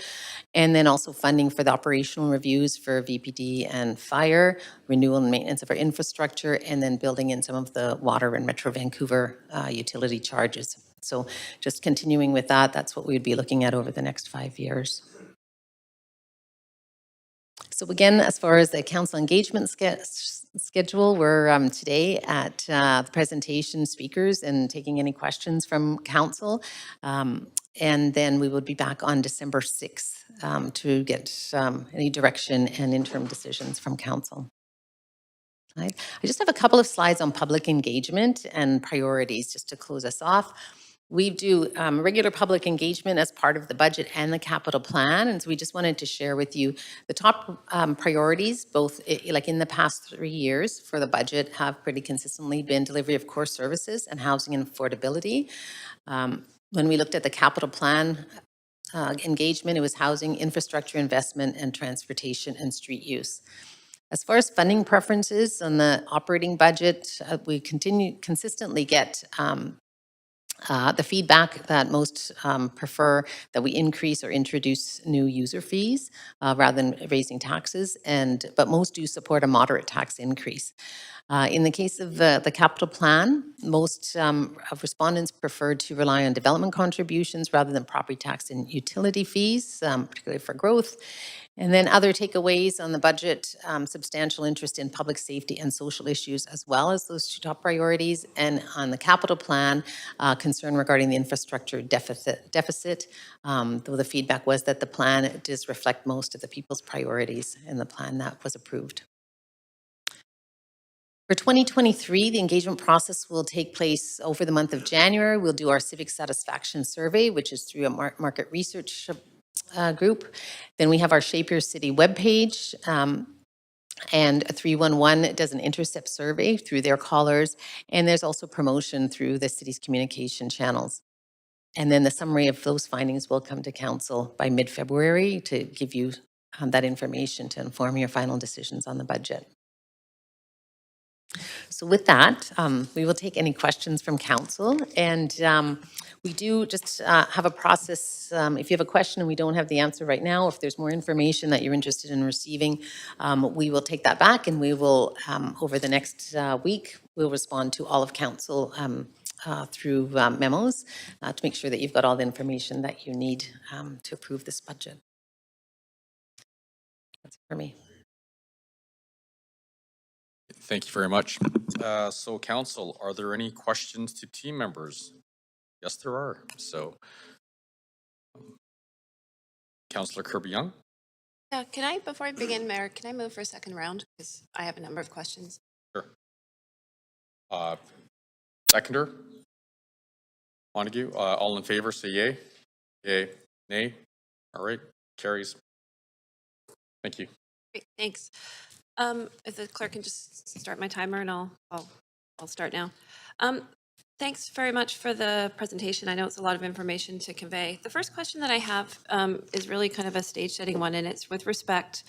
And then also funding for the operational reviews for VPD and fire, renewal and maintenance of our infrastructure, and then building in some of the water and Metro Vancouver utility charges. So just continuing with that, that's what we would be looking at over the next 5 years. So again, as far as the council engagement schedule, we're today at the presentation speakers and taking any questions from council. And then we will be back on December 6th to get any direction and interim decisions from council. I just have a couple of slides on public engagement and priorities just to close us off. We do regular public engagement as part of the budget and the capital plan. And so we just wanted to share with you the top priorities, both like in the past 3 years for the budget have pretty consistently been delivery of core services and housing and affordability. When we looked at the capital plan engagement, it was housing, infrastructure investment, and transportation and street use. As far as funding preferences on the operating budget, we consistently get The feedback that most prefer that we increase or introduce new user fees rather than raising taxes, but most do support a moderate tax increase. In the case of the capital plan, most of respondents preferred to rely on development contributions rather than property tax and utility fees, particularly for growth. And then other takeaways on the budget, substantial interest in public safety and social issues, as well as those two top priorities. And on the capital plan, concern regarding the infrastructure deficit, though the feedback was that the plan does reflect most of the people's priorities in the plan that was approved. For 2023, the engagement process will take place over the month of January. We'll do our civic satisfaction survey, which is through a market research group. Then we have our Shape Your City webpage, and 311 does an intercept survey through their callers, and there's also promotion through the city's communication channels. And then the summary of those findings will come to council by mid-February to give you that information to inform your final decisions on the budget. So with that, we will take any questions from council. And we do just have a process. If you have a question and we don't have the answer right now, if there's more information that you're interested in receiving, we will take that back and we will, over the next week, we'll respond to all of council through memos to make sure that you've got all the information that you need to approve this budget. That's it for me. Thank you very much. So council, are there any questions to team members? Yes, there are. So Councillor Kirby-Young. Yeah, can I, before I begin, Mayor, can I move for a second round? Because I have a number of questions. Sure. Seconder? Montague, all in favor, say yay. Yay. Nay? All right, carries. Thank you. Great, thanks. If the clerk can just start my timer and I'll start now. Thanks very much for the presentation. I know it's a lot of information to convey. The first question that I have is really kind of a stage setting one, and it's with respect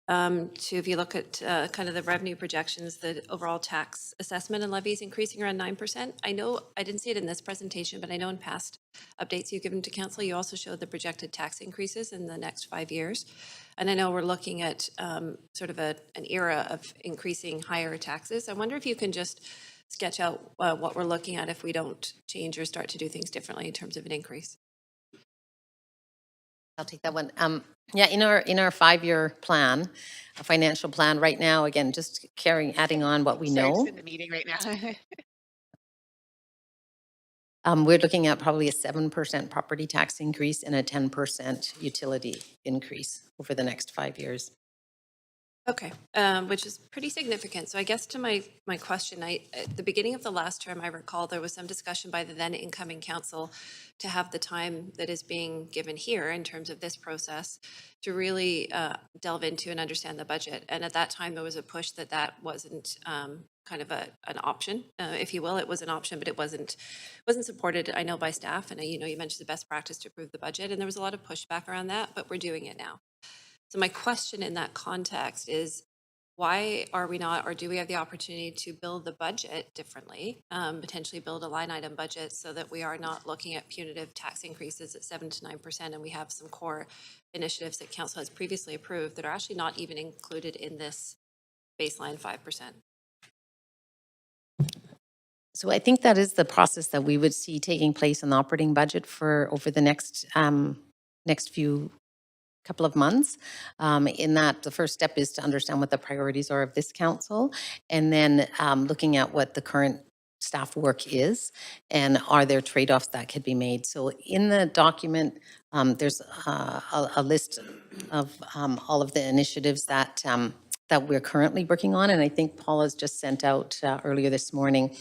to, if you look at kind of the revenue projections, the overall tax assessment and levies increasing around 9%. I know, I didn't see it in this presentation, but I know in past updates you've given to council, you also showed the projected tax increases in the next 5 years. And I know we're looking at sort of an era of increasing higher taxes. I wonder if you can just sketch out what we're looking at if we don't change or start to do things differently in terms of an increase. I'll take that one. Yeah, in our 5-year plan, a financial plan right now, again, just adding on what we know. In the meeting right now. We're looking at probably a 7% property tax increase and a 10% utility increase over the next 5 years. Okay, which is pretty significant. So I guess to my question, at the beginning of the last term, I recall there was some discussion by the then incoming council to have the time that is being given here in terms of this process to really delve into and understand the budget. And at that time, there was a push that wasn't kind of an option, if you will. It was an option, but it wasn't supported, I know, by staff. And you mentioned the best practice to approve the budget, and there was a lot of pushback around that, but we're doing it now. So my question in that context is, why are we not, or do we have the opportunity to build the budget differently, potentially build a line item budget so that we are not looking at punitive tax increases at 7 to 9%, and we have some core initiatives that council has previously approved that are actually not even included in this baseline 5%? So I think that is the process that we would see taking place in the operating budget for over the next few couple of months. In that, the first step is to understand what the priorities are of this council, and then looking at what the current staff work is, and are there trade-offs that could be made. So in the document, there's a list of all of the initiatives that we're currently working on, and I think Paul has just sent out earlier this morning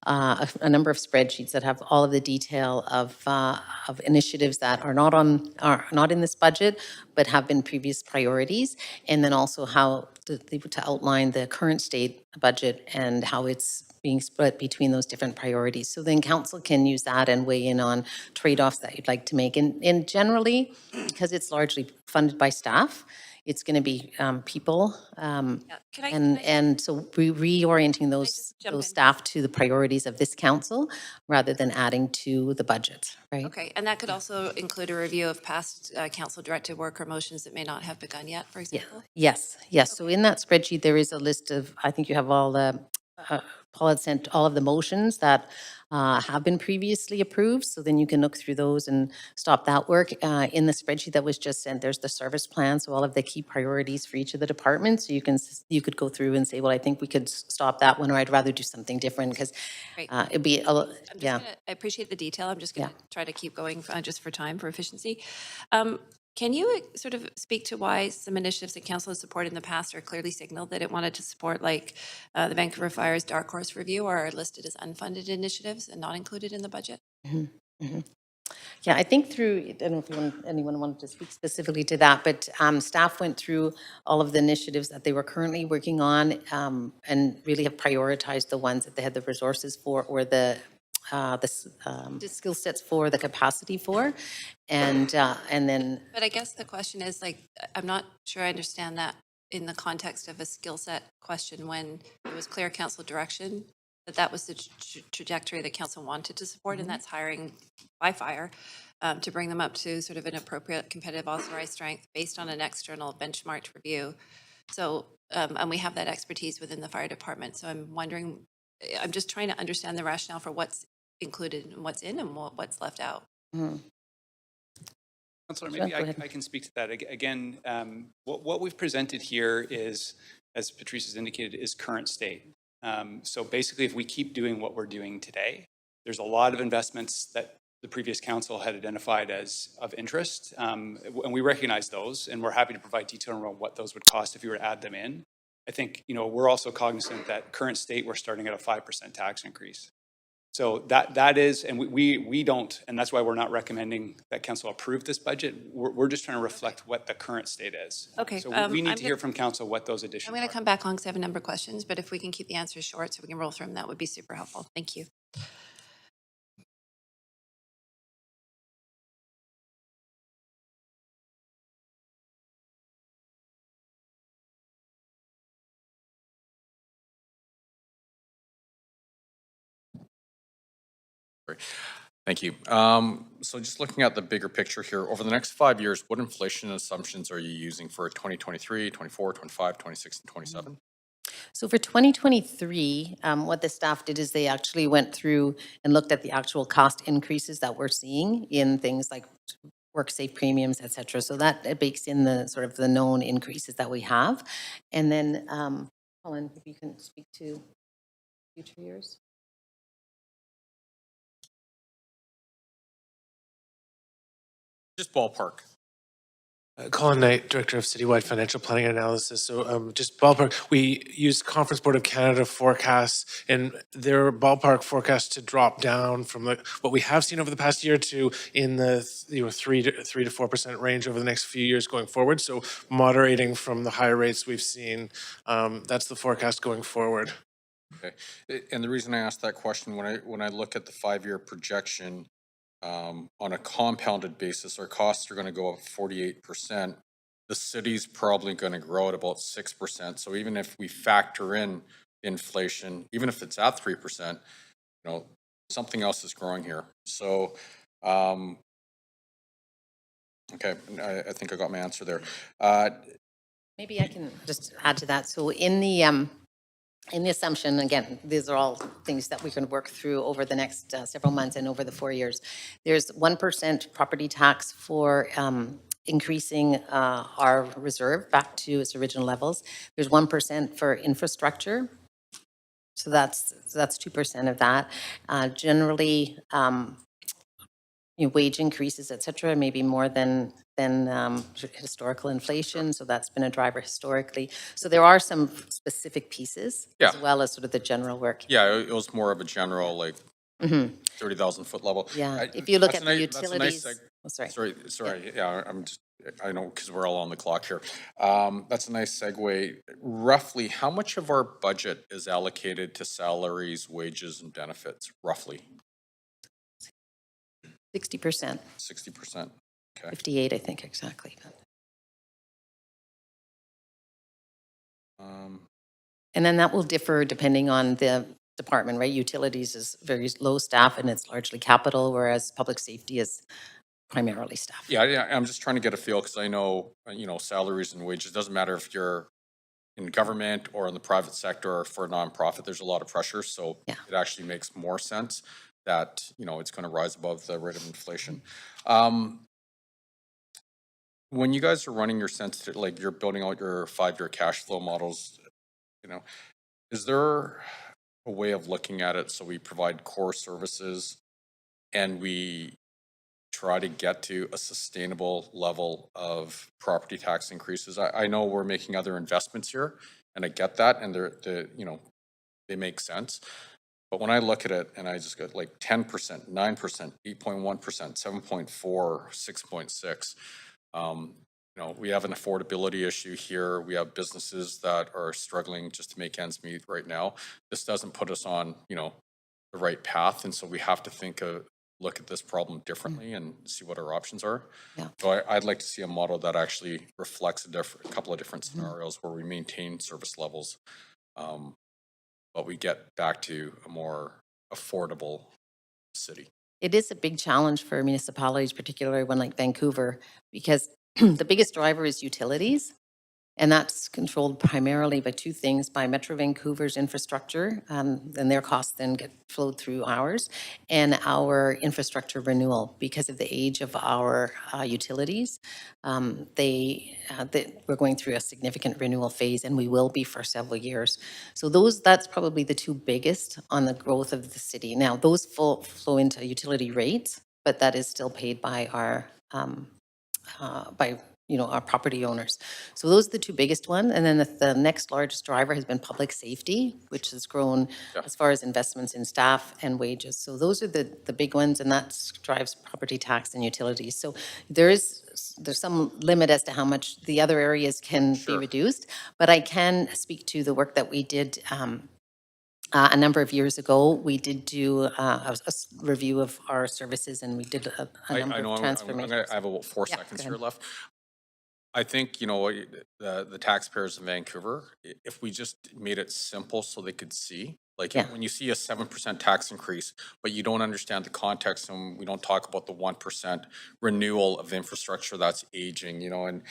a number of spreadsheets that have all of the detail of initiatives that are not in this budget, but have been previous priorities, and then also how to outline the current state budget and how it's being split between those different priorities. So then council can use that and weigh in on trade-offs that you'd like to make. And generally, because it's largely funded by staff, it's going to be people. Yeah. Can I- And so we reorienting just jump those in? staff to the priorities of this council rather than adding to the budget, right? Okay, and that could also include a review of past council-directed work or motions that may not have begun yet, for Yeah, example? yes, yes. So in that spreadsheet, there is a list of, I think you have all the, Paul had sent all of the motions that have been previously approved. So then you can look through those and stop that work. In the spreadsheet that was just sent, there's the service plan. So all of the key priorities for each of the departments. So you could go through and say, well, I think we could stop that one, or I'd rather do something different because Great. it'd be, yeah. I appreciate the detail. I'm just going to Yeah. try to keep going just for time, for efficiency. Can you sort of speak to why some initiatives that council has supported in the past are clearly signaled that it wanted to support, like the Vancouver Fire's Dark Horse Review, are listed as unfunded initiatives and not included in the budget? Yeah, I think through, I don't know if anyone wanted to speak specifically to that, but staff went through all of the initiatives that they were currently working on and really have prioritized the ones that they had the resources for or the skill sets for, the capacity for, and then, But I guess the question is, like, I'm not sure I understand that in the context of a skill set question when it was clear council direction that that was the trajectory that council wanted to support, and that's hiring by fire to bring them up to sort of an appropriate competitive authorized strength based on an external benchmarked review. So, and we have that expertise within the fire department. So I'm wondering, I'm just trying to understand the rationale for what's included and what's in and what's left out. Councillor, Sure, maybe go ahead. I can speak to that. Again, what we've presented here is, as Patrice has indicated, is current state. So basically, if we keep doing what we're doing today, there's a lot of investments that the previous council had identified as of interest, and we recognize those, and we're happy to provide detail around what those would cost if you were to add them in. I think, we're also cognizant that current state, we're starting at a 5% tax increase. So that is, and we don't, and that's why we're not recommending that council approve this budget. We're just trying to reflect what the current state is. Okay, So we need to hear from council what those I'm additions going to are. come back on because I have a number of questions, but if we can keep the answers short so we can roll through them, that would be super helpful. Thank you. Thank you. So just looking at the bigger picture here, over the next 5 years, what inflation assumptions are you using for 2023, 24, 25, 26, and 27? So for 2023, what the staff did is they actually went through and looked at the actual cost increases that we're seeing in things like work safe premiums, et cetera. So that it bakes in the sort of the known increases that we have. And then, Colin, if you can speak to future years. Just ballpark. Colin Knight, Director of Citywide Financial Planning and Analysis. So just ballpark, we use Conference Board of Canada forecasts, and their ballpark forecast to drop down from what we have seen over the past year to in the 3 to 4% range over the next few years going forward. So moderating from the higher rates we've seen. That's the forecast going forward. Okay. And the reason I asked that question, when I look at the 5-year projection, on a compounded basis, our costs are going to go up 48%. The city's probably going to grow at about 6%. So even if we factor in inflation, even if it's at 3%, something else is growing here. So, okay, I think I got my answer there. Maybe I can just add to that. So in the assumption, again, these are all things that we can work through over the next several months and over the 4 years. There's 1% property tax for increasing our reserve back to its original levels. There's 1% for infrastructure. So that's 2% of that. Generally, wage increases, et cetera, maybe more than historical inflation. So that's been a driver historically. So there are some specific pieces as Yeah. well as sort of the general work. Yeah, it was more of a general, like, 30,000 foot level. Yeah, if you look That's at a the nice- that's a nice utilities, Sorry, yeah, I know, because we're all on the clock here. That's a nice segue. Roughly, how much of our budget is allocated to salaries, wages, and benefits, roughly? 60%, 60%. Okay. 58, I think exactly. And then that will differ depending on the department, right? Utilities is very low staff and it's largely capital, whereas public safety is primarily staff. Yeah, I'm just trying to get a feel because I know, salaries and wages, doesn't matter if you're in government or in the private sector or for a nonprofit, there's a lot of pressure. So Yeah. it actually makes more sense that, it's going to rise above the rate of inflation. When you guys are running your sensitive, like you're building out your 5-year cash flow models, is there a way of looking at it so we provide core services and we try to get to a sustainable level of property tax increases? I know we're making other investments here and I get that and they make sense. But when I look at it and I just go like 10%, 9%, 8.1%, 7.4, 6.6, we have an affordability issue here. We have businesses that are struggling just to make ends meet right now. This doesn't put us on, the right path. And so we have to look at this problem differently and see what our options are. Yeah. So I'd like to see a model that actually reflects a couple of different scenarios where we maintain service levels, but we get back to a more affordable city. It is a big challenge for municipalities, particularly one like Vancouver, because the biggest driver is utilities. And that's controlled primarily by two things, by Metro Vancouver's infrastructure, and their costs then get flowed through ours, and our infrastructure renewal. Because of the age of our utilities, we're going through a significant renewal phase, and we will be for several years. So that's probably the two biggest on the growth of the city. Now, those flow into utility rates, but that is still paid by our our property owners. So those are the two biggest ones. And then the next largest driver has been public safety, which has grown as far as investments in staff and wages. So those are the big ones, and that drives property tax and utilities. So there's some limit as to how much the other areas can be reduced. But I can speak to the work that we did a number of years ago. We did do a review of our services, and we did a number I know of transformations. I have about 4 Yeah, seconds go here ahead. left. I think, the taxpayers in Vancouver, if we just made it simple so they could see, like Yeah. when you see a 7% tax increase, but you don't understand the context and we don't talk about the 1% renewal of infrastructure that's aging, building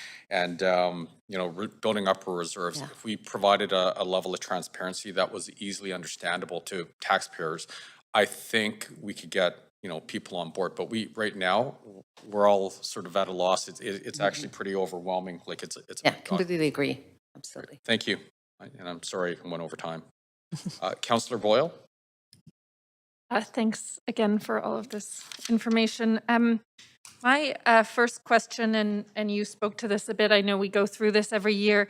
up our reserves. Yeah. If we provided a level of transparency that was easily understandable to taxpayers, I think we could get people on board, but right now, we're all sort of at a loss. It's actually pretty overwhelming. Like it's a Yeah, big document. completely agree. Absolutely. Thank you. And I'm sorry I went over time. Councillor Boyle? Thanks again for all of this information. My first question, and you spoke to this a bit, I know we go through this every year,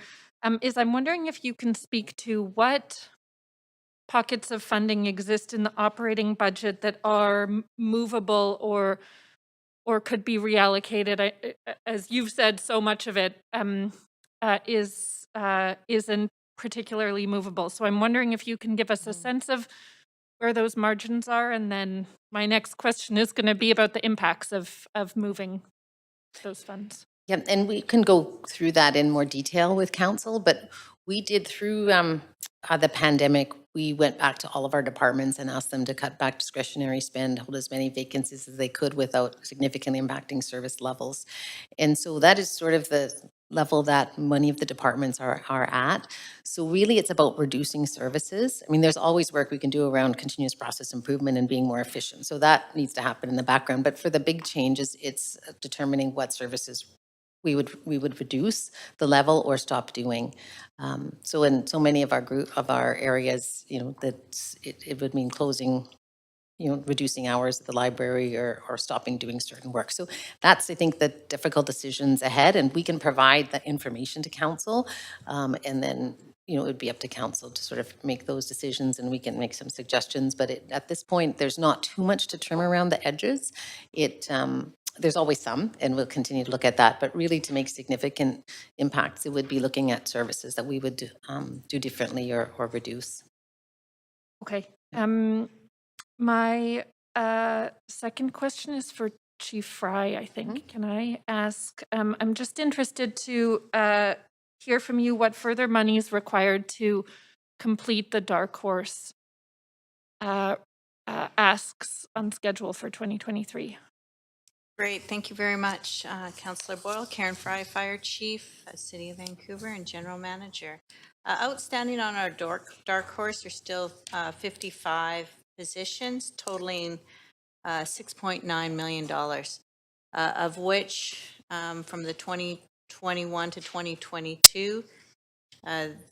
is I'm wondering if you can speak to what pockets of funding exist in the operating budget that are movable or could be reallocated. As you've said, so much of it isn't particularly movable. So I'm wondering if you can give us a sense of where those margins are, and then my next question is going to be about the impacts of moving those funds. Yeah, and we can go through that in more detail with council, but we did through the pandemic, we went back to all of our departments and asked them to cut back discretionary spend, hold as many vacancies as they could without significantly impacting service levels. And so that is sort of the level that many of the departments are at. So really it's about reducing services. I mean, there's always work we can do around continuous process improvement and being more efficient. So that needs to happen in the background. But for the big changes, it's determining what services we would reduce the level or stop doing. So in so many of our areas, that it would mean closing, reducing hours at the library or stopping doing certain work. So that's, I think, the difficult decisions ahead, and we can provide that information to council, and then, it would be up to council to sort of make those decisions, and we can make some suggestions. But at this point, there's not too much to trim around the edges. There's always some, and we'll continue to look at that. But really, to make significant impacts, it would be looking at services that we would do differently or reduce. Okay. My second question is for Chief Fry, I think. Can I ask? I'm just interested to hear from you what further money is required to complete the Dark Horse asks on schedule for 2023. Great, thank you very much, Councillor Boyle. Karen Fry, Fire Chief, City of Vancouver, and General Manager. Outstanding on our dark horse are still 55 positions, totaling $6.9 million, of which from the 2021 to 2022,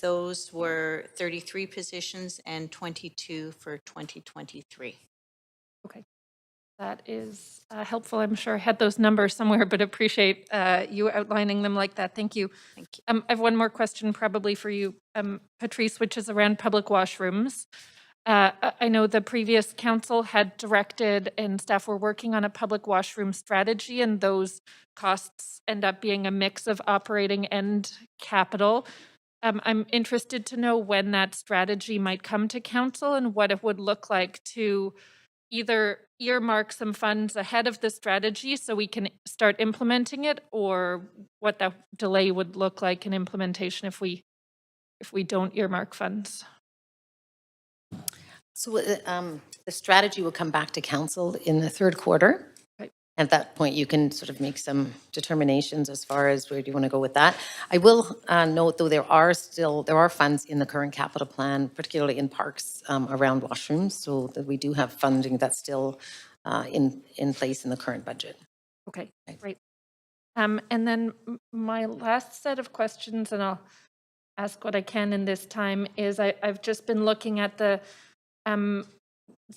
those were 33 positions and 22 for 2023. Okay. That is helpful. I'm sure I had those numbers somewhere, but appreciate you outlining them like that. Thank you. Thank you. I have one more question probably for you, Patrice, which is around public washrooms. I know the previous council had directed and staff were working on a public washroom strategy, and those costs end up being a mix of operating and capital. I'm interested to know when that strategy might come to council and what it would look like to either earmark some funds ahead of the strategy so we can start implementing it, or what that delay would look like in implementation if we don't earmark funds. So the strategy will come back to council in the third quarter. Right. At that point, you can sort of make some determinations as far as where do you want to go with that. I will note, though, there are funds in the current capital plan, particularly in parks around washrooms, so that we do have funding that's still in place in the current budget. Okay, great. And then my last set of questions, and I'll ask what I can in this time, is I've just been looking at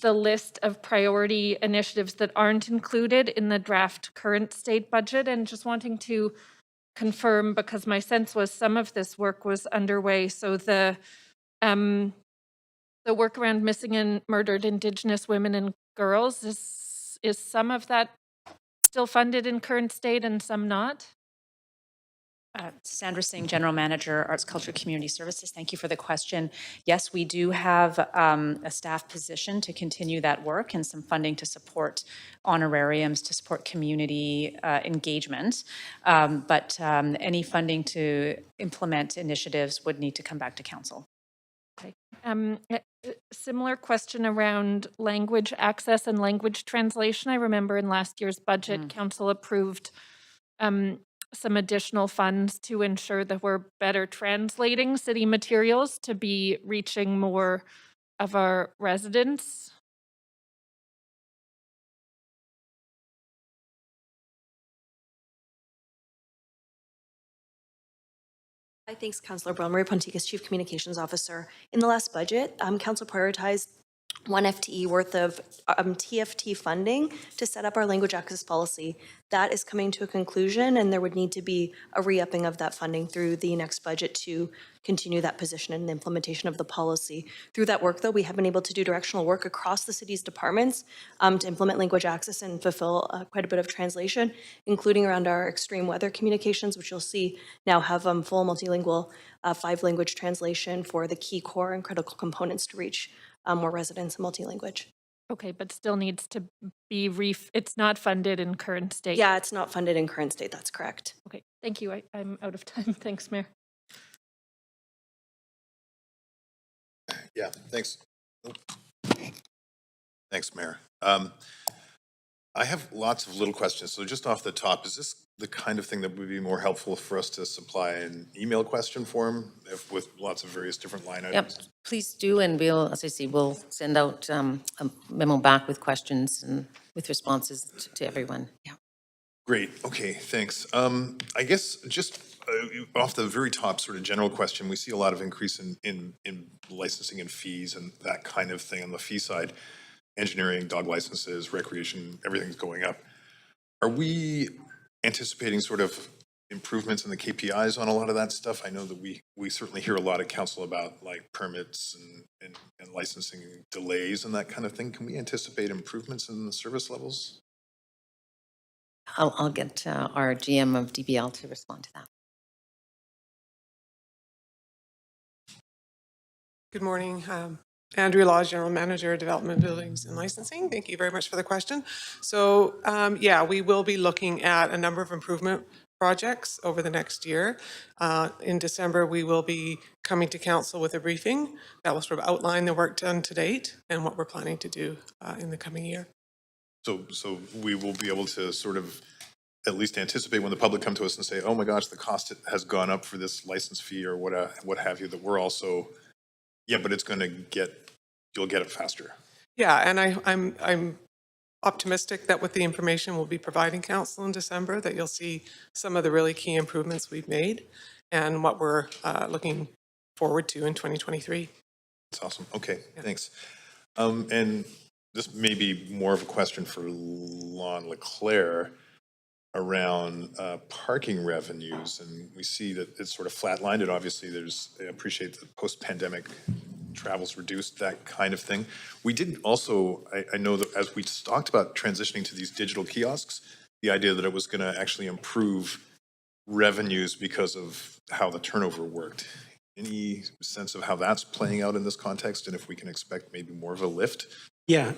the list of priority initiatives that aren't included in the draft current state budget, and just wanting to confirm, because my sense was some of this work was underway. So the work around missing and murdered Indigenous women and girls, is some of that still funded in current state and some not? Sandra Singh, General Manager, Arts, Culture, Community Services. Thank you for the question. Yes, we do have a staff position to continue that work and some funding to support honorariums, to support community engagement. But any funding to implement initiatives would need to come back to council. Okay. Similar question around language access and language translation. I remember in last year's budget, council approved some additional funds to ensure that we're better translating city materials to be reaching more of our residents. Hi, thanks, Councillor Brown. Maria Ponticus, Chief Communications Officer. In the last budget, Council prioritized 1 FTE worth of TFT funding to set up our language access policy. That is coming to a conclusion, and there would need to be a re-upping of that funding through the next budget to continue that position and the implementation of the policy. Through that work, though, we have been able to do directional work across the city's departments to implement language access and fulfill quite a bit of translation, including around our extreme weather communications, which you'll see now have full multilingual 5-language translation for the key core and critical components to reach more residents in multi-language. Okay, but still needs to be it's not funded in current state. Yeah, it's not funded in current state, that's correct. Okay, thank you. I'm out of time. Thanks, Mayor. Yeah, thanks. Thanks, Mayor. I have lots of little questions. So just off the top, is this the kind of thing that would be more helpful for us to supply an email question form with lots of various different line items? Yep, please do, and we'll, as I say, we'll send out a memo back with questions and with responses to everyone. Yeah. Great, okay, thanks. I guess just off the very top sort of general question, we see a lot of increase in licensing and fees and that kind of thing on the fee side. Engineering, dog licenses, recreation, everything's going up. Are we anticipating sort of improvements in the KPIs on a lot of that stuff? I know that we certainly hear a lot at council about like permits and licensing delays and that kind of thing. Can we anticipate improvements in the service levels? I'll get our GM of DBL to respond to that. Good morning. Andrea Laws, General Manager, Development, Buildings and Licensing. Thank you very much for the question. So yeah, we will be looking at a number of improvement projects over the next year. In December, we will be coming to council with a briefing that will sort of outline the work done to date and what we're planning to do in the coming year. So we will be able to sort of at least anticipate when the public come to us and say, oh my gosh, the cost has gone up for this license fee or what have you, that we're also, yeah, but it's gonna you'll get it faster. Yeah, and I'm optimistic that with the information we'll be providing council in December, that you'll see some of the really key improvements we've made and what we're looking forward to in 2023. That's awesome. Okay, thanks. And this may be more of a question for Lon Leclerc around parking revenues, and we see that it's sort of flatlined, and obviously I appreciate the post-pandemic travel's reduced, that kind of thing. We did also, I know that as we talked about transitioning to these digital kiosks, the idea that it was gonna actually improve revenues because of how the turnover worked. Any sense of how that's playing out in this context, and if we can expect maybe more of a lift? Yeah.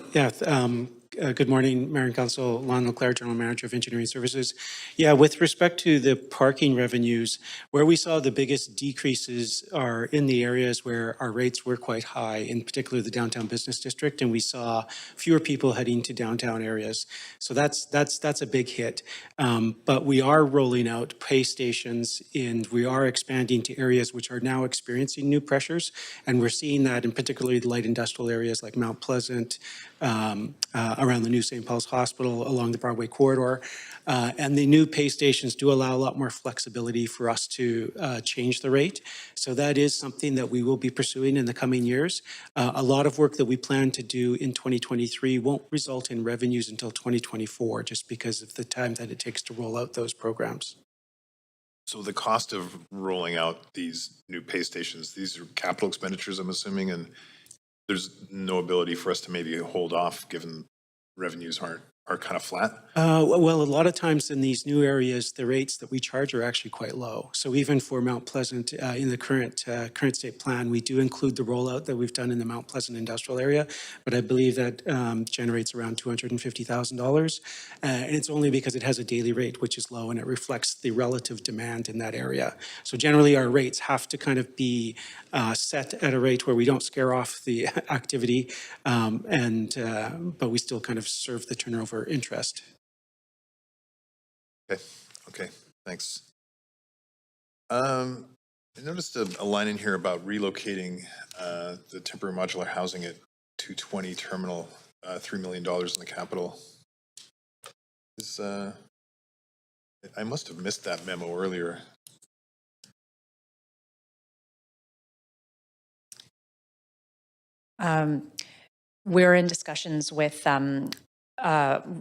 Good morning, Mayor and Council. Lon Leclerc, General Manager of Engineering Services. Yeah, with respect to the parking revenues, where we saw the biggest decreases are in the areas where our rates were quite high, in particular the downtown business district, and we saw fewer people heading to downtown areas. So that's a big hit. But we are rolling out pay stations, and we are expanding to areas which are now experiencing new pressures, and we're seeing that in particularly the light industrial areas like Mount Pleasant, around the new St. Paul's Hospital, along the Broadway corridor. And the new pay stations do allow a lot more flexibility for us to change the rate. So that is something that we will be pursuing in the coming years. A lot of work that we plan to do in 2023 won't result in revenues until 2024, just because of the time that it takes to roll out those programs. So the cost of rolling out these new pay stations, these are capital expenditures, I'm assuming, and there's no ability for us to maybe hold off given revenues are kind of flat? Well, a lot of times in these new areas, the rates that we charge are actually quite low. So even for Mount Pleasant, in the current state plan, we do include the rollout that we've done in the Mount Pleasant industrial area, but I believe that generates around $250,000. And it's only because it has a daily rate, which is low, and it reflects the relative demand in that area. So generally, our rates have to kind of be set at a rate where we don't scare off the activity, but we still kind of serve the turnover interest. Okay, thanks. I noticed a line in here about relocating the temporary modular housing at 220 Terminal, $3 million in the capital. I must have missed that memo earlier. We're in discussions with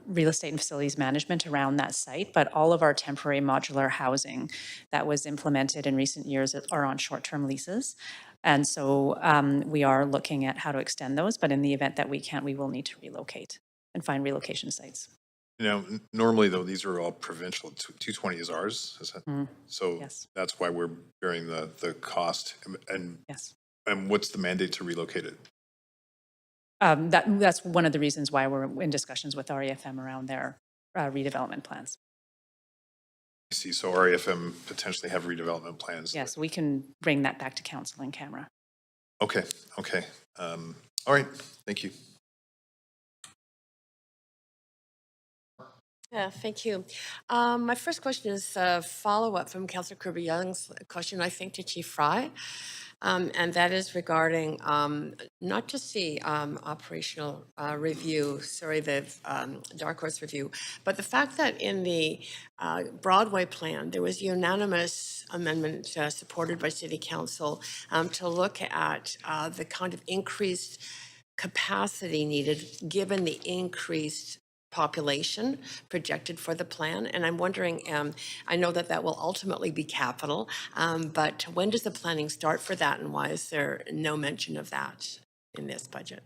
real estate and facilities management around that site, but all of our temporary modular housing that was implemented in recent years are on short-term leases. And so we are looking at how to extend those, but in the event that we can't, we will need to relocate and find relocation sites. You know, normally though, these are all provincial. 220 is ours, is that? So Yes. that's why we're bearing the cost. Yes. And what's the mandate to relocate it? That's one of the reasons why we're in discussions with REFM around their redevelopment plans. I see, so REFM potentially have redevelopment plans. Yes, we can bring that back to council in camera. Okay. All right, thank you. Yeah, thank you. My first question is a follow-up from Councillor Kirby-Young's question, I think, to Chief Fry. And that is regarding not just the operational review, the Dark Horse review, but the fact that in the Broadway plan, there was unanimous amendment supported by City Council to look at the kind of increased capacity needed given the increased population projected for the plan. And I'm wondering, I know that that will ultimately be capital, but when does the planning start for that, and why is there no mention of that in this budget?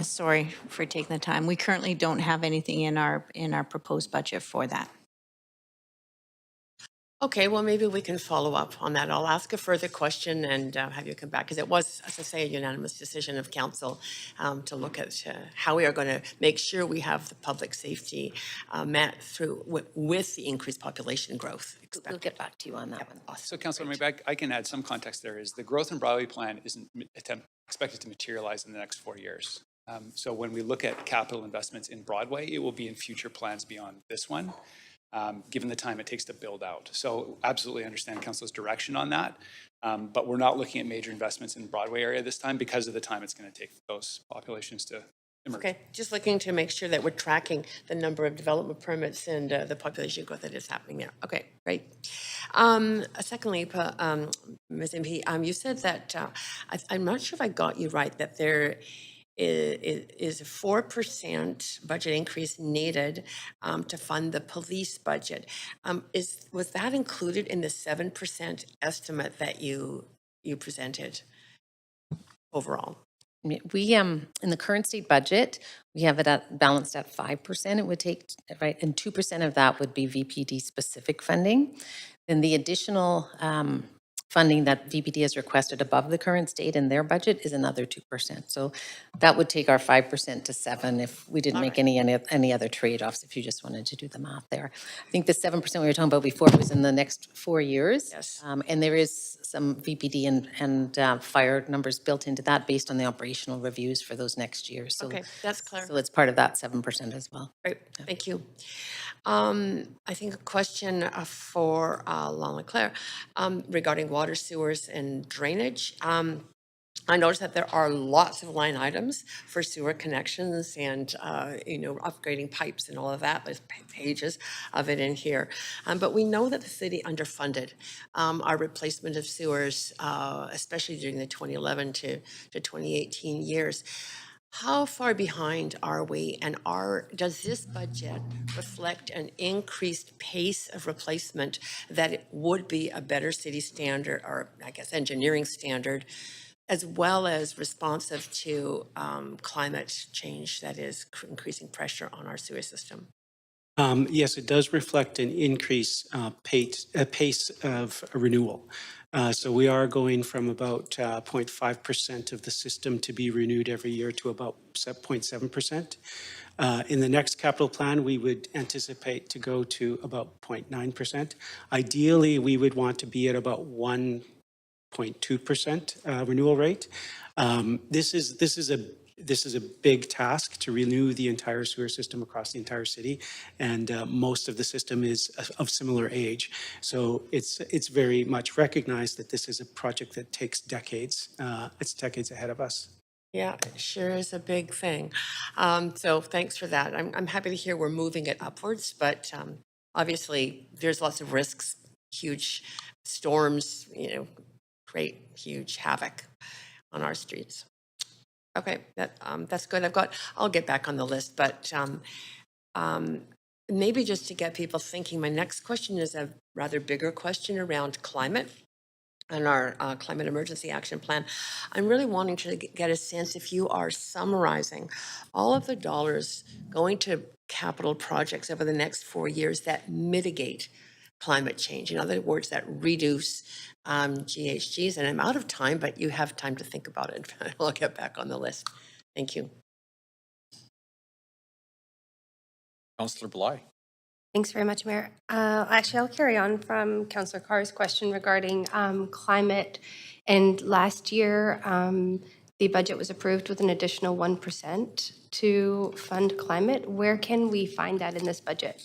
Sorry for taking the time. We currently don't have anything in our proposed budget for that. Okay, well, maybe we can follow up on that. I'll ask a further question and have you come back, because it was, as I say, a unanimous decision of council to look at how we are going to make sure we have the public safety met through with the increased population growth We'll expected. get back to you on that one. So Councillor, maybe I can add some context there is the growth in Broadway plan isn't expected to materialize in the next 4 years. So when we look at capital investments in Broadway, it will be in future plans beyond this one, given the time it takes to build out. So absolutely understand Council's direction on that. But we're not looking at major investments in the Broadway area this time because of the time it's going to take for those populations to emerge. Okay, just looking to make sure that we're tracking the number of development permits and the population growth that is happening there. Okay, great. Secondly, Ms. MP, you said that, I'm not sure if I got you right, that there is a 4% budget increase needed to fund the police budget. Was that included in the 7% estimate that you presented overall? We, in the current state budget, we have it balanced at 5%. It would take, right, and 2% of that would be VPD specific funding. Then the additional funding that VPD has requested above the current state in their budget is another 2%. So that would take our 5% to 7% if we didn't make any other trade-offs, if you just wanted to do the math there. I think the 7% we were talking about before was in the next 4 years. Yes. And there is some VPD and fire numbers built into that based on the operational reviews for those next years. So, Okay, that's clear. so it's part of that 7% as well. Great, thank you. I think a question for Lon Leclerc regarding water, sewers, and drainage. I noticed that there are lots of line items for sewer connections and, upgrading pipes and all of that. There's pages of it in here. But we know that the city underfunded our replacement of sewers, especially during the 2011 to 2018 years. How far behind are we, and does this budget reflect an increased pace of replacement that it would be a better city standard, or I guess engineering standard, as well as responsive to climate change that is increasing pressure on our sewer system? Yes, it does reflect an increase pace of renewal. So we are going from about 0.5% of the system to be renewed every year to about 0.7%. In the next capital plan, we would anticipate to go to about 0.9%. Ideally, we would want to be at about 1.2% renewal rate. This is a big task to renew the entire sewer system across the entire city, and most of the system is of similar age. So it's very much recognized that this is a project that takes decades. It's decades ahead of us. Yeah, it sure is a big thing. So thanks for that. I'm happy to hear we're moving it upwards, but obviously there's lots of risks. Huge storms, create huge havoc on our streets. Okay, that's good. I'll get back on the list, but maybe just to get people thinking, my next question is a rather bigger question around climate and our climate emergency action plan. I'm really wanting to get a sense if you are summarizing all of the dollars going to capital projects over the next 4 years that mitigate climate change. In other words, that reduce GHGs. And I'm out of time, but you have time to think about it. I'll get back on the list. Thank you. Councillor Bly. Thanks very much, Mayor. Actually, I'll carry on from Councillor Carr's question regarding climate. And last year, the budget was approved with an additional 1% to fund climate. Where can we find that in this budget?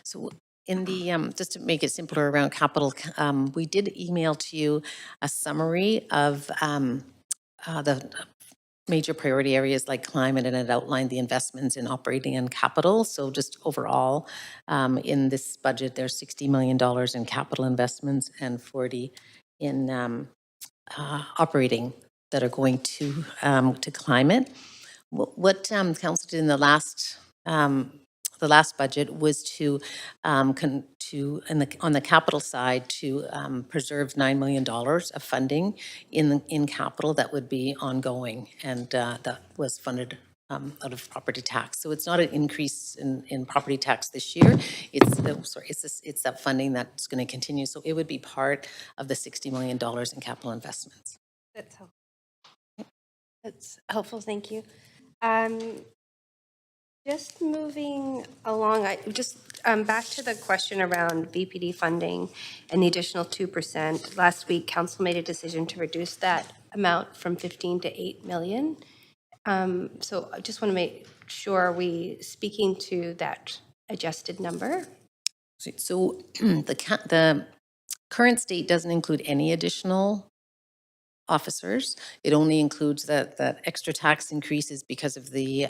So in the, just to make it simpler around capital, we did email to you a summary of the major priority areas like climate, and it outlined the investments in operating and capital. So just overall, in this budget, there's $60 million in capital investments and 40 in operating that are going to climate. What council did in the last budget was to on the capital side to preserve $9 million of funding in capital that would be ongoing, and that was funded out of property tax. So it's not an increase in property tax this year. It's that funding that's going to continue. So it would be part of the $60 million in capital investments. That's helpful. That's helpful, thank you. Just moving along, back to the question around VPD funding and the additional 2%. Last week, council made a decision to reduce that amount from 15 to 8 million. So I just want to make sure, are we speaking to that adjusted number? So the current state doesn't include any additional officers. It only includes that extra tax increases because of the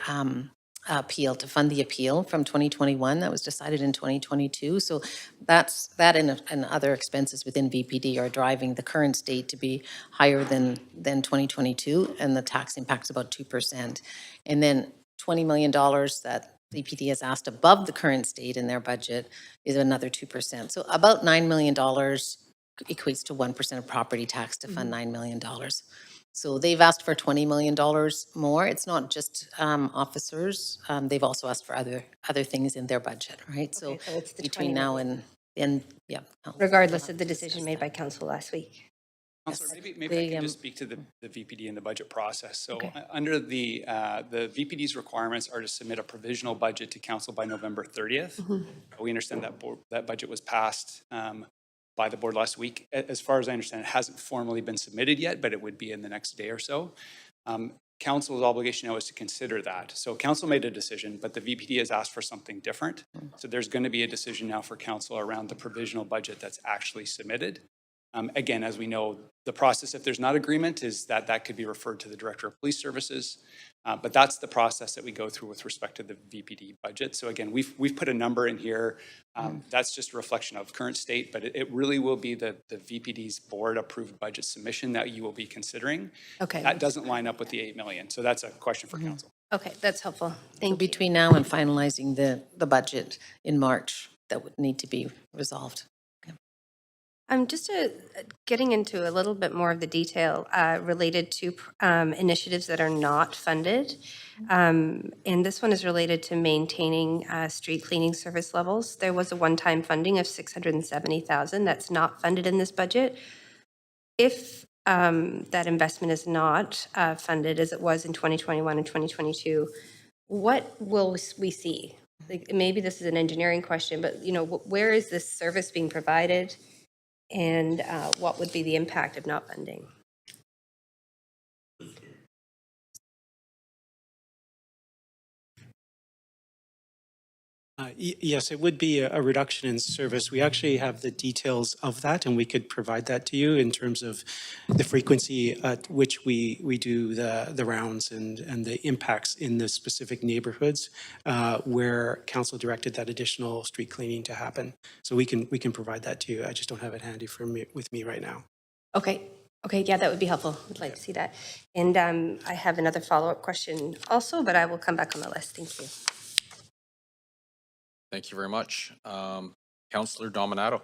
appeal, to fund the appeal from 2021 that was decided in 2022. So that and other expenses within VPD are driving the current state to be higher than 2022, and the tax impact's about 2%. And then $20 million that VPD has asked above the current state in their budget is another 2%. So about $9 million equates to 1% of property tax to fund $9 million. So they've asked for $20 million more. It's not just officers. They've also asked for other things in their budget, right? So Okay, so it's the between 20 now million. and yeah. Regardless of the decision made by council last week. Counselor, maybe I can just speak to the VPD and the budget process. So under the VPD's requirements are to submit a provisional budget to council by November 30th. We understand that that budget was passed by the board last week. As far as I understand, it hasn't formally been submitted yet, but it would be in the next day or so. Council's obligation now is to consider that. So council made a decision, but the VPD has asked for something different. So there's going to be a decision now for council around the provisional budget that's actually submitted. Again, as we know, the process, if there's not agreement, is that could be referred to the Director of Police Services. But that's the process that we go through with respect to the VPD budget. So again, we've put a number in here. That's just a reflection of current state, but it really will be the VPD's board-approved budget submission that you will be considering. Okay. That doesn't line up with the 8 million. So that's a question for council. Okay, that's helpful. Thank you. Between now and finalizing the budget in March, that would need to be resolved. Just getting into a little bit more of the detail related to initiatives that are not funded. And this one is related to maintaining street cleaning service levels. There was a one-time funding of $670,000 that's not funded in this budget. If that investment is not funded as it was in 2021 and 2022, what will we see? Like, maybe this is an engineering question, but where is this service being provided? And what would be the impact of not funding? Yes, it would be a reduction in service. We actually have the details of that, and we could provide that to you in terms of the frequency at which we do the rounds and the impacts in the specific neighborhoods where council directed that additional street cleaning to happen. So we can provide that to you. I just don't have it handy with me right now. Okay, yeah, that would be helpful. I'd like to see that. And I have another follow-up question also, but I will come back on the list. Thank you. Thank you very much. Councillor Dominato.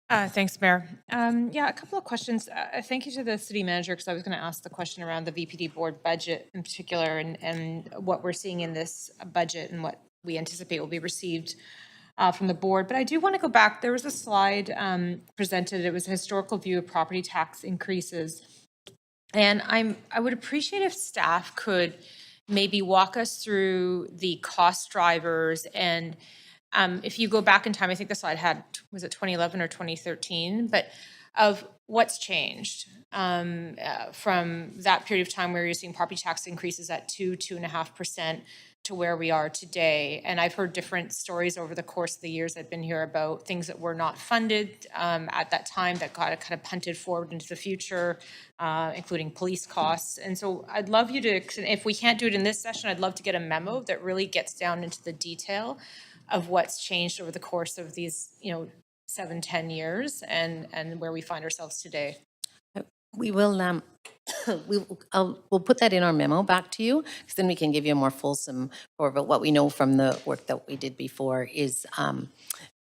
Thanks, Mayor. Yeah, a couple of questions. Thank you to the city manager, because I was going to ask the question around the VPD board budget in particular, and what we're seeing in this budget and what we anticipate will be received from the board. But I do want to go back. There was a slide presented. It was a historical view of property tax increases. And I would appreciate if staff could maybe walk us through the cost drivers. And if you go back in time, I think the slide had, was it 2011 or 2013? But of what's changed from that period of time where you're seeing property tax increases at 2.5%, to where we are today. And I've heard different stories over the course of the years I've been here about things that were not funded at that time that got kind of punted forward into the future, including police costs. And so I'd love you to, if we can't do it in this session, I'd love to get a memo that really gets down into the detail of what's changed over the course of these, 7-10 years and where we find ourselves today. We will, we'll put that in our memo back to you, because then we can give you a more fulsome, but what we know from the work that we did before is,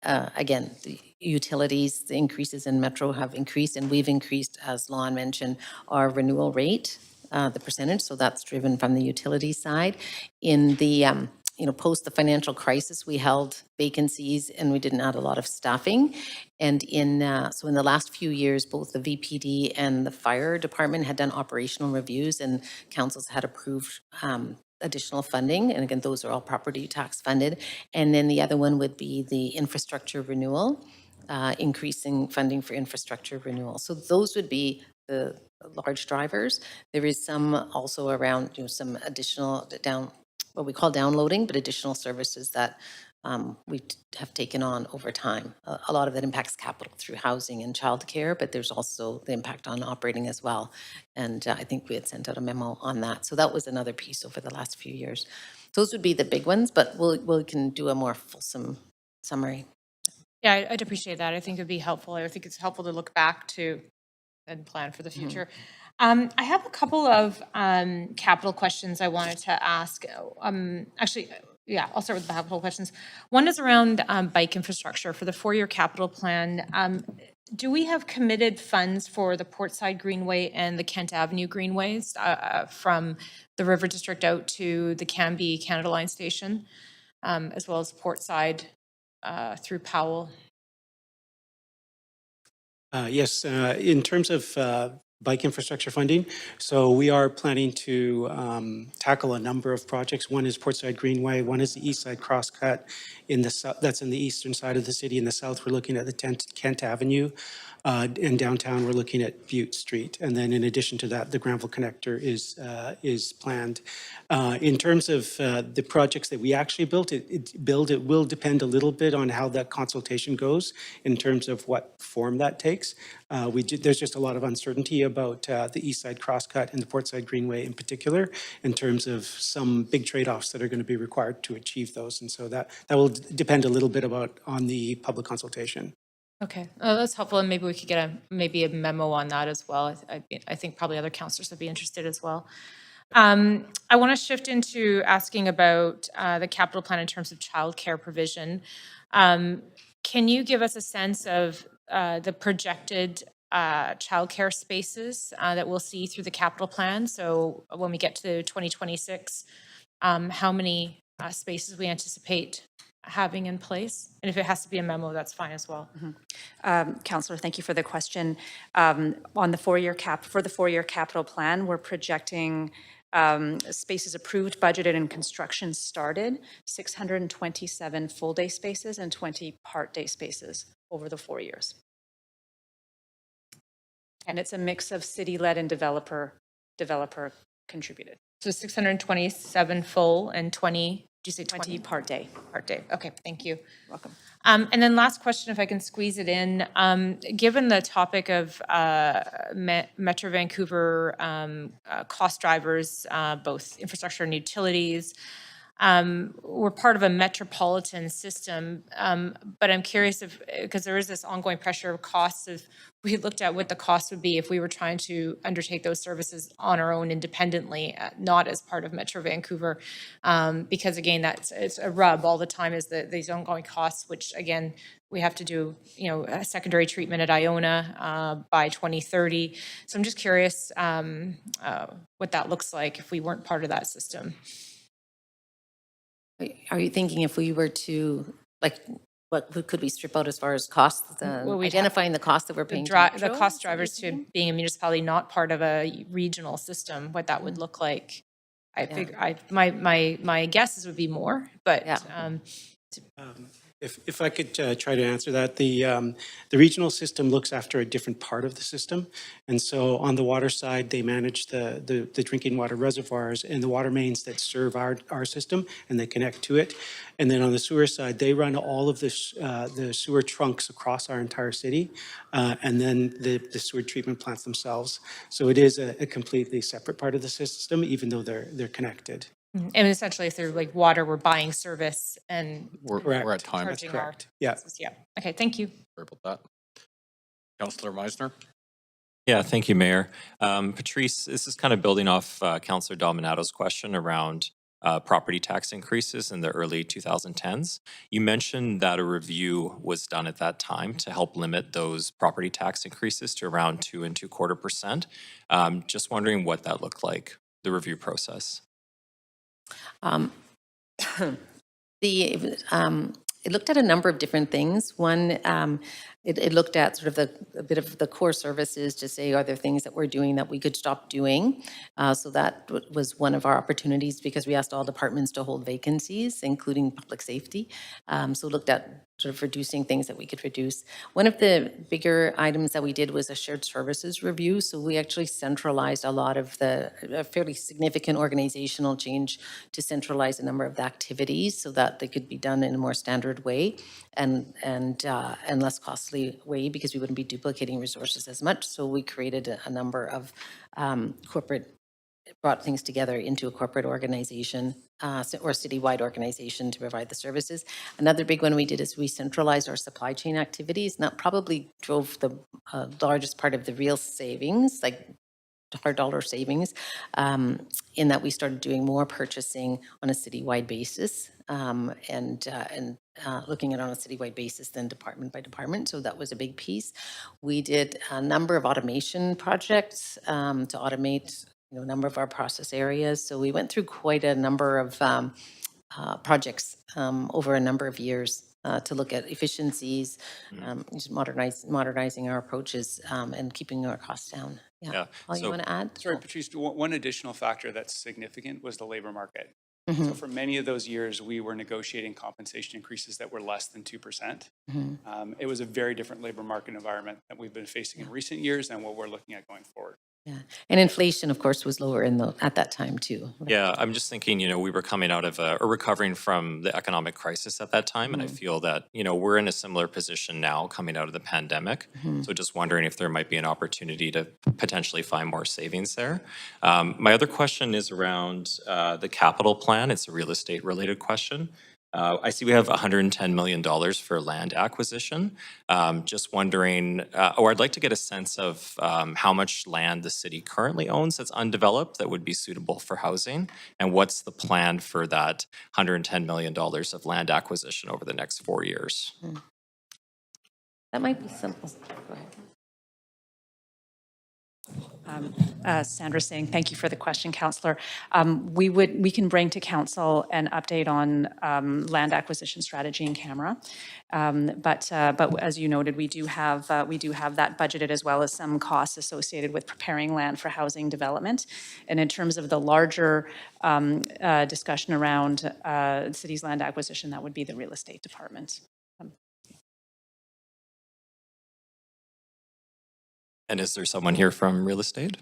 again, the utilities, the increases in Metro have increased, and we've increased, as Lon mentioned, our renewal rate, the percentage, so that's driven from the utility side. In the, post the financial crisis, we held vacancies and we didn't add a lot of staffing. And so in the last few years, both the VPD and the fire department had done operational reviews, and councils had approved additional funding. And again, those are all property tax funded. And then the other one would be the infrastructure renewal, increasing funding for infrastructure renewal. So those would be the large drivers. There is some also around, some additional what we call downloading, but additional services that we have taken on over time. A lot of that impacts capital through housing and childcare, but there's also the impact on operating as well. And I think we had sent out a memo on that. So that was another piece over the last few years. Those would be the big ones, but we can do a more fulsome summary. Yeah, I'd appreciate that. I think it'd be helpful. I think it's helpful to look back to and plan for the future. I have a couple of capital questions I wanted to ask. Actually, yeah, I'll start with the capital questions. One is around bike infrastructure for the 4-year capital plan. Do we have committed funds for the Portside Greenway and the Kent Avenue Greenways from the River District out to the Canby Canada Line Station, as well as Portside through Powell? Yes, in terms of bike infrastructure funding, so we are planning to tackle a number of projects. One is Portside Greenway, one is the East Side Crosscut in the south, that's in the eastern side of the city. In the south, we're looking at the Kent Avenue. In downtown, we're looking at Butte Street. And then in addition to that, the Granville Connector is planned. In terms of the projects that we actually it will depend a little bit on how that consultation goes in terms of what form that takes. There's just a lot of uncertainty about the East Side Crosscut and the Portside Greenway in particular, in terms of some big trade-offs that are going to be required to achieve those. And so that will depend a little bit on the public consultation. Okay, that's helpful, and maybe we could get maybe a memo on that as well. I think probably other councillors would be interested as well. I want to shift into asking about the capital plan in terms of childcare provision. Can you give us a sense of the projected childcare spaces that we'll see through the capital plan? So when we get to 2026, how many spaces we anticipate having in place? And if it has to be a memo, that's fine as well. Councillor, thank you for the question. On the 4-year for the 4-year capital plan, we're projecting spaces approved, budgeted, and construction started, 627 full-day spaces and 20 part-day spaces over the 4 years. And it's a mix of city-led and developer contributed. So 627 full and 20, did you say 20? 20 part day. Part day, okay, thank you. Welcome. And then last question, if I can squeeze it in. Given the topic of Metro Vancouver cost drivers, both infrastructure and utilities, we're part of a metropolitan system, but I'm curious because there is this ongoing pressure of costs, if we looked at what the cost would be if we were trying to undertake those services on our own independently, not as part of Metro Vancouver, because again, it's a rub all the time is these ongoing costs, which again, we have to do, a secondary treatment at Iona by 2030. So I'm just curious what that looks like if we weren't part of that system. Are you thinking if we were to, what could we strip out as far as costs? Identifying the cost that we're paying to Metro? The cost drivers to being a municipality not part of a regional system, what that would look like. I figure my guesses would be more, but If I could try to answer that, the regional system looks after a different part of the system. And so on the water side, they manage the drinking water reservoirs and the water mains that serve our system, and they connect to it. And then on the sewer side, they run all of the sewer trunks across our entire city, and then the sewer treatment plants themselves. So it is a completely separate part of the system, even though they're connected. And essentially, if they're like water, we're buying service and We're at time. That's charging our. correct. Yeah. Yeah. Okay, thank you. Sorry about that. Councillor Meisner? Yeah, thank you, Mayor. Patrice, this is kind of building off Councillor Dominato's question around property tax increases in the early 2010s. You mentioned that a review was done at that time to help limit those property tax increases to around 2.25%. Just wondering what that looked like, the review process. It looked at a number of different things. One, it looked at sort of a bit of the core services to say, are there things that we're doing that we could stop doing? So that was one of our opportunities because we asked all departments to hold vacancies, including public safety. So looked at sort of reducing things that we could reduce. One of the bigger items that we did was a shared services review. So we actually centralized a lot of a fairly significant organizational change to centralize a number of the activities so that they could be done in a more standard way and less costly way because we wouldn't be duplicating resources as much. So we created a number of brought things together into a corporate organization or citywide organization to provide the services. Another big one we did is we centralized our supply chain activities, and that probably drove the largest part of the real savings, like hard dollar savings, in that we started doing more purchasing on a citywide basis and looking at it on a citywide basis than department by department. So that was a big piece. We did a number of automation projects to automate a number of our process areas. So we went through quite a number of projects over a number of years to look at efficiencies, just modernizing our approaches and keeping our costs down. Yeah. Paul, you want to add? Sorry, Patrice, one additional factor that's significant was the labor market. So for many of those years, we were negotiating compensation increases that were less than 2%. It was a very different labor market environment that we've been facing in recent years and what we're looking at going forward. Yeah, and inflation, of course, was lower at that time too. Right? Yeah, I'm just thinking, we were coming out of or recovering from the economic crisis at that time. And I feel that, we're in a similar position now coming out of the pandemic. So just wondering if there might be an opportunity to potentially find more savings there. My other question is around the capital plan. It's a real estate related question. I see we have $110 million for land acquisition. Just wondering, or I'd like to get a sense of how much land the city currently owns that's undeveloped that would be suitable for housing, and what's the plan for that $110 million of land acquisition over the next 4 years? That might be simple. Go ahead. Sandra Singh, thank you for the question, Councillor. We can bring to Council an update on land acquisition strategy in camera, but as you noted, we do have that budgeted as well as some costs associated with preparing land for housing development. And in terms of the larger discussion around the city's land acquisition, that would be the real estate department. And is there someone here from real estate?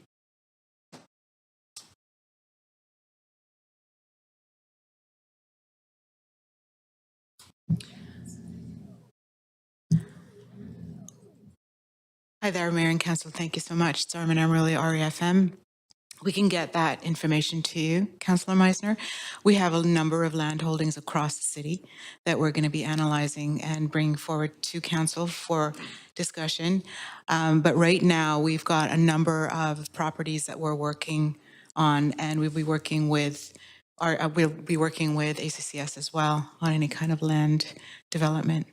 Hi there, Mayor and Council. Thank you so much. It's Armin Emerly, REFM. We can get that information to you, Councillor Meisner. We have a number of land holdings across the city that we're going to be analyzing and bringing forward to Council for discussion. But right now, we've got a number of properties that we're working on, and we'll be working with ACCS as well on any kind of land development.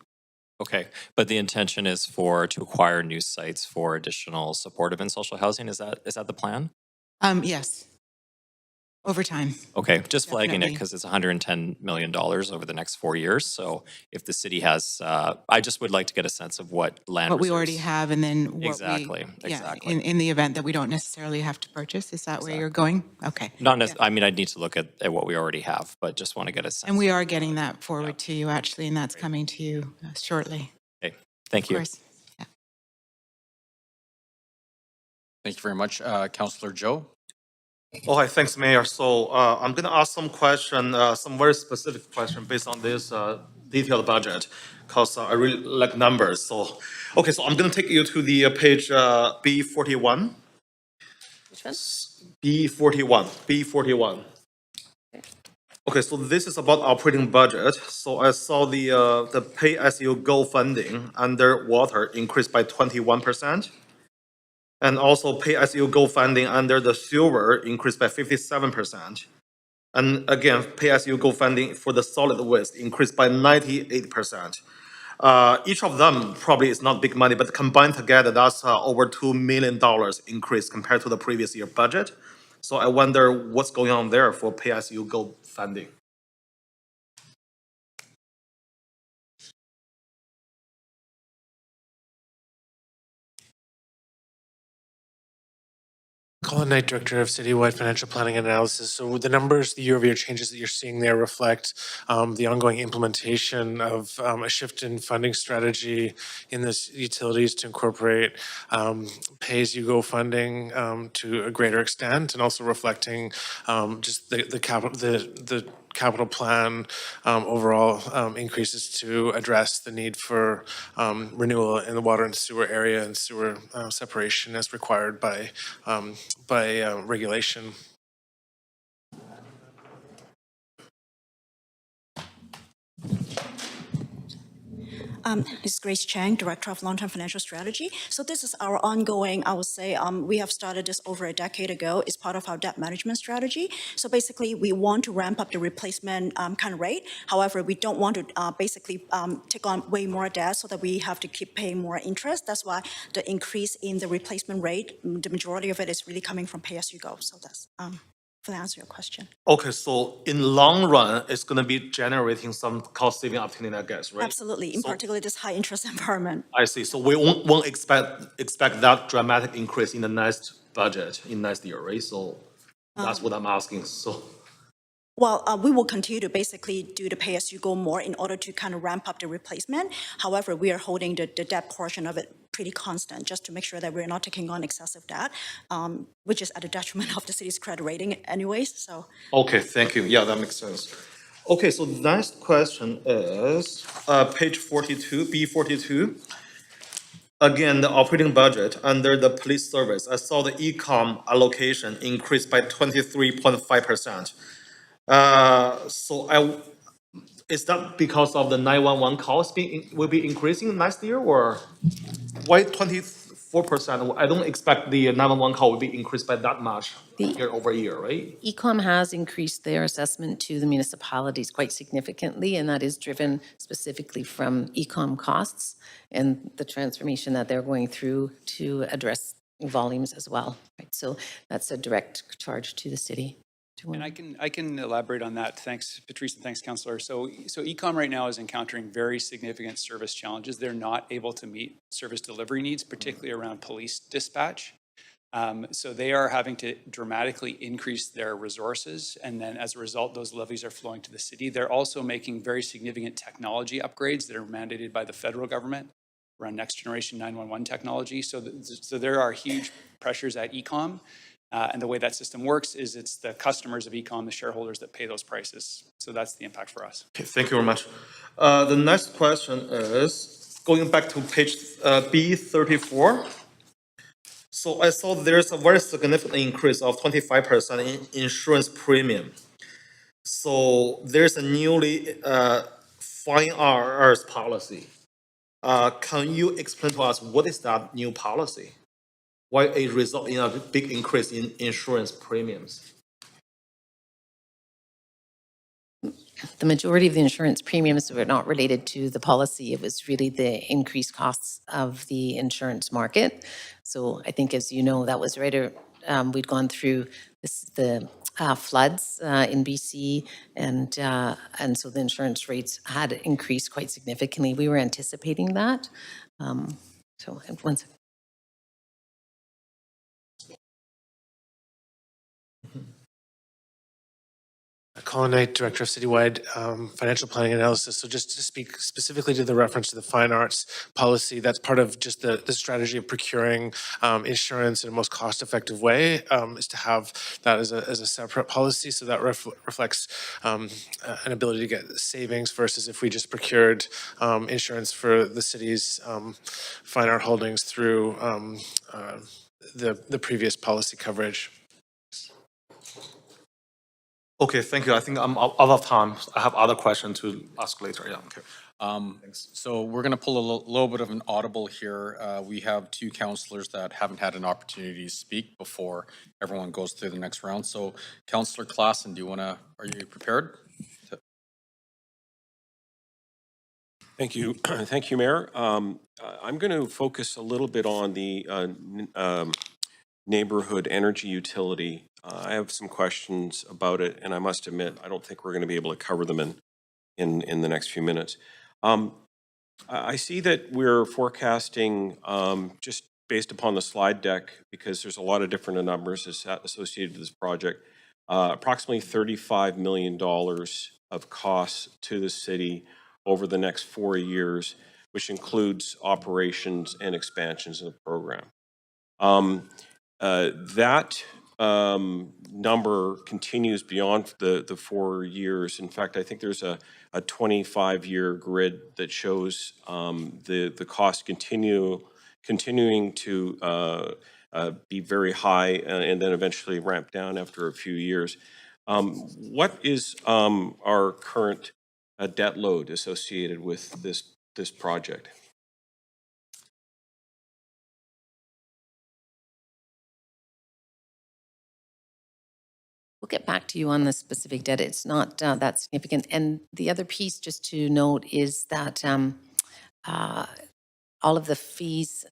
Okay, but the intention is to acquire new sites for additional supportive and social housing. Is that the plan? Yes. Over time. Okay, just flagging it Definitely. because it's $110 million over the next 4 years. So if the city has, I just would like to get a sense of what land What we already reserves- have and then what Exactly, we, yeah, exactly. in the event that we don't necessarily have to purchase. Is that where you're going? Okay. Not necessarily, I mean, I'd need to look at what we already have, but just want to get a sense. And we are getting that forward to you, actually, and that's coming to you shortly. Okay, thank you. Of course. Thank you very much. Councillor Joe? Oh, hi, thanks, Mayor. So I'm going to ask some question, some very specific question based on this detailed budget, because I really like numbers. So, okay, so I'm going to take you to the page B41. Which one? B41. Okay, so this is about operating budget. So I saw the pay-as-you-go funding under water increased by 21%. And also pay-as-you-go funding under the sewer increased by 57%. And again, pay-as-you-go funding for the solid waste increased by 98%. Each of them probably is not big money, but combined together, that's over $2 million increase compared to the previous year budget. So I wonder what's going on there for pay-as-you-go funding. Colin Knight, Director of Citywide Financial Planning and Analysis. So the numbers, the year-over-year changes that you're seeing there reflect the ongoing implementation of a shift in funding strategy in this utilities to incorporate pay-as-you-go funding to a greater extent, and also reflecting just the capital plan overall increases to address the need for renewal in the water and sewer area and sewer separation as required by regulation. This is Grace Chang, Director of Long-Term Financial Strategy. So this is our ongoing, I would say, we have started this over a decade ago. It's part of our debt management strategy. So basically, we want to ramp up the replacement kind of rate. However, we don't want to basically take on way more debt so that we have to keep paying more interest. That's why the increase in the replacement rate, the majority of it is really coming from pay-as-you-go. So that's for the answer to your question. Okay, so in long run, it's going to be generating some cost saving opportunity, I guess, right? Absolutely, in particular this high interest environment. I see. So we won't expect that dramatic increase in the next budget in next year, right? So that's what I'm asking. So Well, we will continue to basically do the pay-as-you-go more in order to kind of ramp up the replacement. However, we are holding the debt portion of it pretty constant, just to make sure that we're not taking on excessive debt, which is at the detriment of the city's credit rating anyways, so. okay, thank you. Yeah, that makes sense. Okay, so the next question is page 42, B42. Again, the operating budget under the police service. I saw the e-com allocation increased by 23.5%. Is that because of the 911 calls will be increasing next year, or why 24%? I don't expect the 911 call will be increased by that much year over year, right? Ecom has increased their assessment to the municipalities quite significantly, and that is driven specifically from ecom costs and the transformation that they're going through to address volumes as well. Right? So that's a direct charge to the city. And I can elaborate on that. Thanks, Patrice, and thanks, Councillor. So Ecom right now is encountering very significant service challenges. They're not able to meet service delivery needs, particularly around police dispatch. So they are having to dramatically increase their resources, and then as a result, those levies are flowing to the city. They're also making very significant technology upgrades that are mandated by the federal government around next generation 911 technology. So there are huge pressures at Ecom. And the way that system works is it's the customers of Ecom, the shareholders, that pay those prices. So that's the impact for us. Okay, thank you very much. The next question is going back to page B34. So I saw there's a very significant increase of 25% in insurance premium. So there's a newly fine arts policy. Can you explain to us what is that new policy? Why it result in a big increase in insurance premiums? The majority of the insurance premiums were not related to the policy. It was really the increased costs of the insurance market. So I think, as you know, that was right. We'd gone through the floods in BC, and so the insurance rates had increased quite significantly. We were anticipating that. So one second. Colin Knight, Director of Citywide Financial Planning Analysis. So just to speak specifically to the reference to the fine arts policy, that's part of just the strategy of procuring insurance in a most cost-effective way, is to have that as a separate policy. So that reflects an ability to get savings versus if we just procured insurance for the city's fine art holdings through the previous policy coverage. Okay, thank you. I think I'm out of time. I have other questions to ask later. Yeah, okay. So we're going to pull a little bit of an audible here. We have two councillors that haven't had an opportunity to speak before everyone goes through the next round. So Councillor Klassen, are you prepared? Thank you. Thank you, Mayor. I'm going to focus a little bit on the neighborhood energy utility. I have some questions about it, and I must admit, I don't think we're going to be able to cover them in the next few minutes. I see that we're forecasting, just based upon the slide deck, because there's a lot of different numbers associated with this project, approximately $35 million of costs to the city over the next 4 years, which includes operations and expansions of the program. That number continues beyond the 4 years. In fact, I think there's a 25-year grid that shows the cost continuing to be very high and then eventually ramp down after a few years. What is our current debt load associated with this project? We'll get back to you on the specific debt. It's not that significant. And the other piece, just to note, is that all of the fees,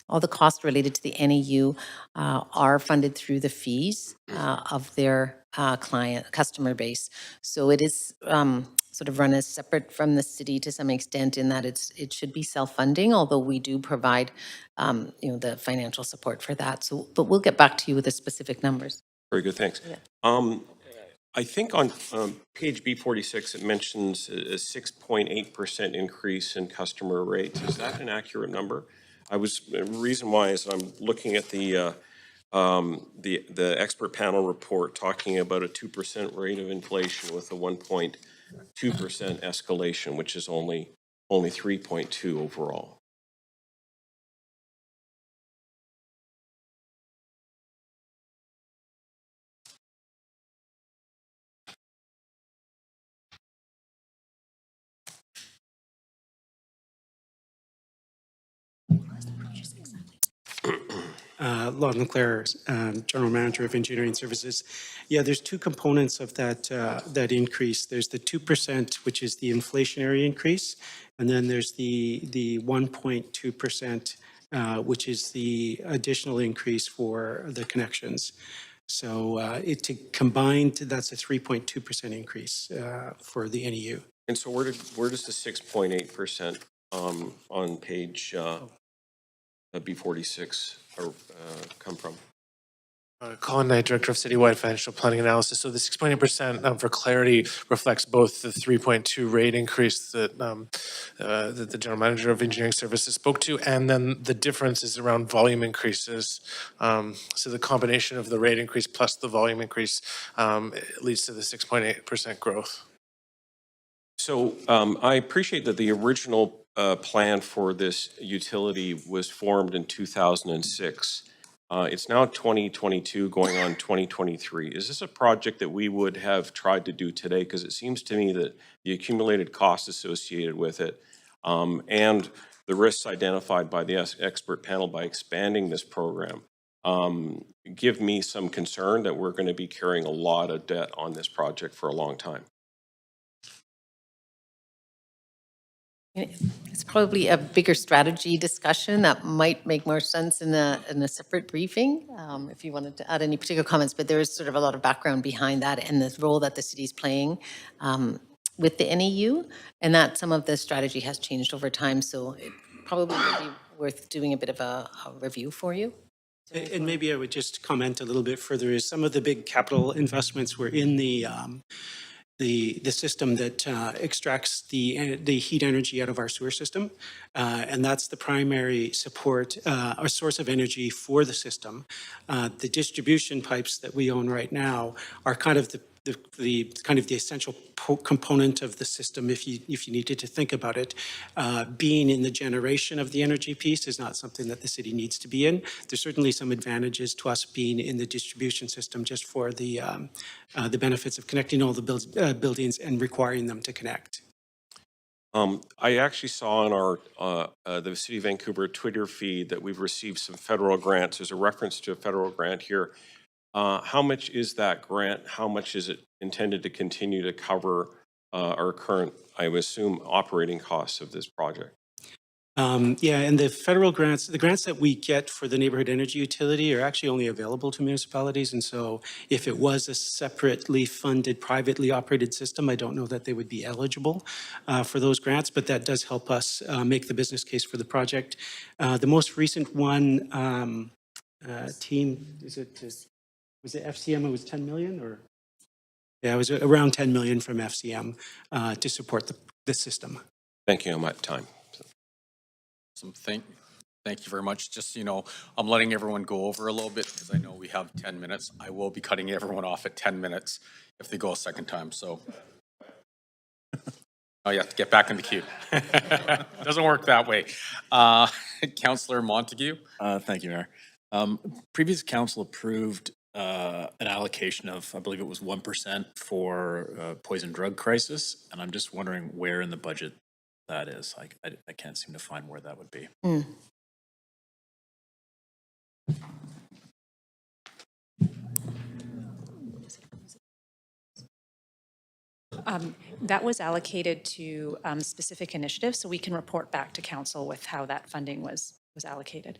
all the costs related to the NEU are funded through the fees of their customer base. So it is sort of run as separate from the city to some extent in that it should be self-funding, although we do provide the financial support for that. So, but we'll get back to you with the specific numbers. Very good, thanks. Yeah. I think on page B46, it mentions a 6.8% increase in customer rates. Is that an accurate number? The reason why is I'm looking at the expert panel report talking about a 2% rate of inflation with a 1.2% escalation, which is only 3.2 overall. Lon Leclerc, General Manager of Engineering Services. Yeah, there's two components of that increase. There's the 2%, which is the inflationary increase, and then there's the 1.2%, which is the additional increase for the connections. So combined, that's a 3.2% increase for the NEU. And so where does the 6.8% on page B46 come from? Colin Knight, Director of Citywide Financial Planning Analysis. So the 6.8%, for clarity, reflects both the 3.2 rate increase that the General Manager of Engineering Services spoke to, and then the difference is around volume increases. So the combination of the rate increase plus the volume increase leads to the 6.8% growth. So I appreciate that the original plan for this utility was formed in 2006. It's now 2022 going on 2023. Is this a project that we would have tried to do today? Because it seems to me that the accumulated costs associated with it and the risks identified by the expert panel by expanding this program give me some concern that we're going to be carrying a lot of debt on this project for a long time. It's probably a bigger strategy discussion that might make more sense in a separate briefing, if you wanted to add any particular comments, but there is sort of a lot of background behind that and the role that the city's playing with the NEU, and that some of the strategy has changed over time, so it probably would be worth doing a bit of a review for you. And maybe I would just comment a little bit further, is some of the big capital investments were in the system that extracts the heat energy out of our sewer system. And that's the primary support or source of energy for the system. The distribution pipes that we own right now are kind of the essential component of the system, if you needed to think about it. Being in the generation of the energy piece is not something that the city needs to be in. There's certainly some advantages to us being in the distribution system, just for the benefits of connecting all the buildings and requiring them to connect. I actually saw on our the City of Vancouver Twitter feed that we've received some federal grants. There's a reference to a federal grant here. How much is that grant? How much is it intended to continue to cover our current, I would assume, operating costs of this project? Yeah, and the federal grants, the grants that we get for the neighborhood energy utility are actually only available to municipalities. And so if it was a separately funded, privately operated system, I don't know that they would be eligible for those grants, but that does help us make the business case for the project. The most recent one, was it FCM? It was 10 million, or? Yeah, it was around 10 million from FCM to support the system. Thank you. I'm at time. Thank you very much. Just, I'm letting everyone go over a little bit because I know we have 10 minutes. I will be cutting everyone off at 10 minutes if they go a second time, so. Oh, you have to get back in the queue. Doesn't work that way. Councillor Montague? Thank you, Mayor. Previous council approved an allocation of, I believe it was 1% for poison drug crisis, and I'm just wondering where in the budget that is. I can't seem to find where that would be. That was allocated to specific initiatives, so we can report back to council with how that funding was allocated.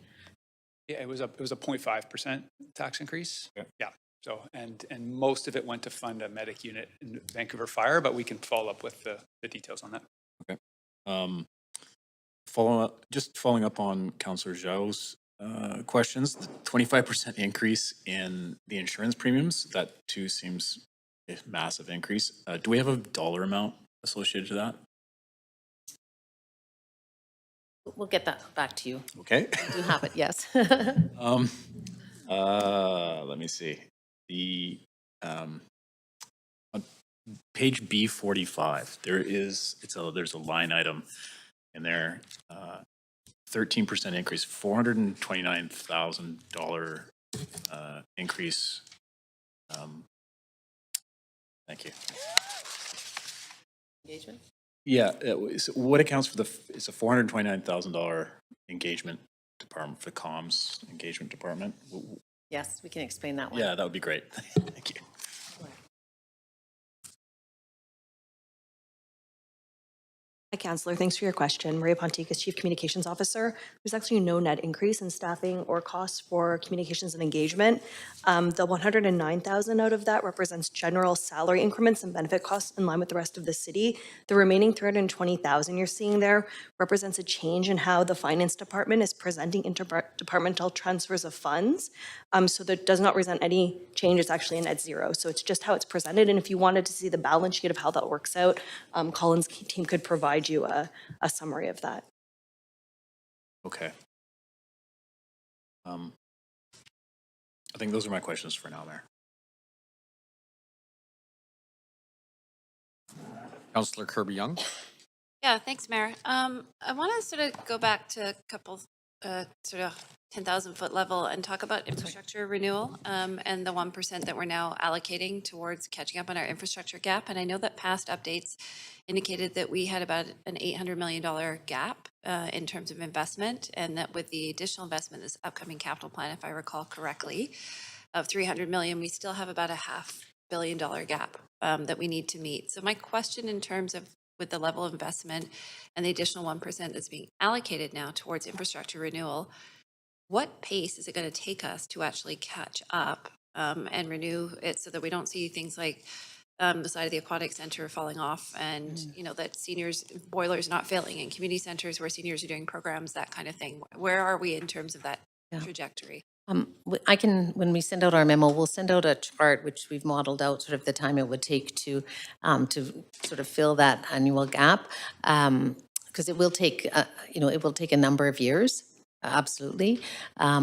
Yeah, it was a 0.5% tax increase. Yeah. So, and most of it went to fund a medic unit in Vancouver Fire, but we can follow up with the details on that. Okay. Following up on Councillor Zhao's questions, the 25% increase in the insurance premiums, that too seems a massive increase. Do we have a dollar amount associated to that? We'll get that back to you. Okay. We do have it, yes. Let me see. The on page B45, there's a line item in there, 13% increase, $429,000 increase. Thank you. Engagement? Yeah, so what accounts for it's a $429,000 engagement department for the comms engagement department. Yes, we can explain that one. Yeah, that would be great. Thank you. Hi, Councillor. Thanks for your question. Maria Ponticus, Chief Communications Officer. There's actually no net increase in staffing or costs for communications and engagement. The 109,000 out of that represents general salary increments and benefit costs in line with the rest of the city. The remaining 320,000 you're seeing there represents a change in how the finance department is presenting interdepartmental transfers of funds. So that does not present any change. It's actually a net zero. So it's just how it's presented. And if you wanted to see the balance sheet of how that works out, Colin's team could provide you a summary of that. Okay. I think those are my questions for now, Mayor. Councillor Kirby-Young? Yeah, thanks, Mayor. I want to sort of go back to a couple sort of 10,000-foot level and talk about infrastructure renewal and the 1% that we're now allocating towards catching up on our infrastructure gap. And I know that past updates indicated that we had about an $800 million gap in terms of investment, and that with the additional investment in this upcoming capital plan, if I recall correctly, of $300 million, we still have about a $500 million gap that we need to meet. So my question in terms of with the level of investment and the additional 1% that's being allocated now towards infrastructure renewal, what pace is it going to take us to actually catch up and renew it so that we don't see things like the side of the aquatic center falling off and, you know, that seniors, boilers not failing in community centers where seniors are doing programs, that kind of thing? Where are we in terms of that trajectory? I can, when we send out our memo, we'll send out a chart which we've modeled out sort of the time it would take to sort of fill that annual gap. Because it will take, it will take a number of years. Absolutely.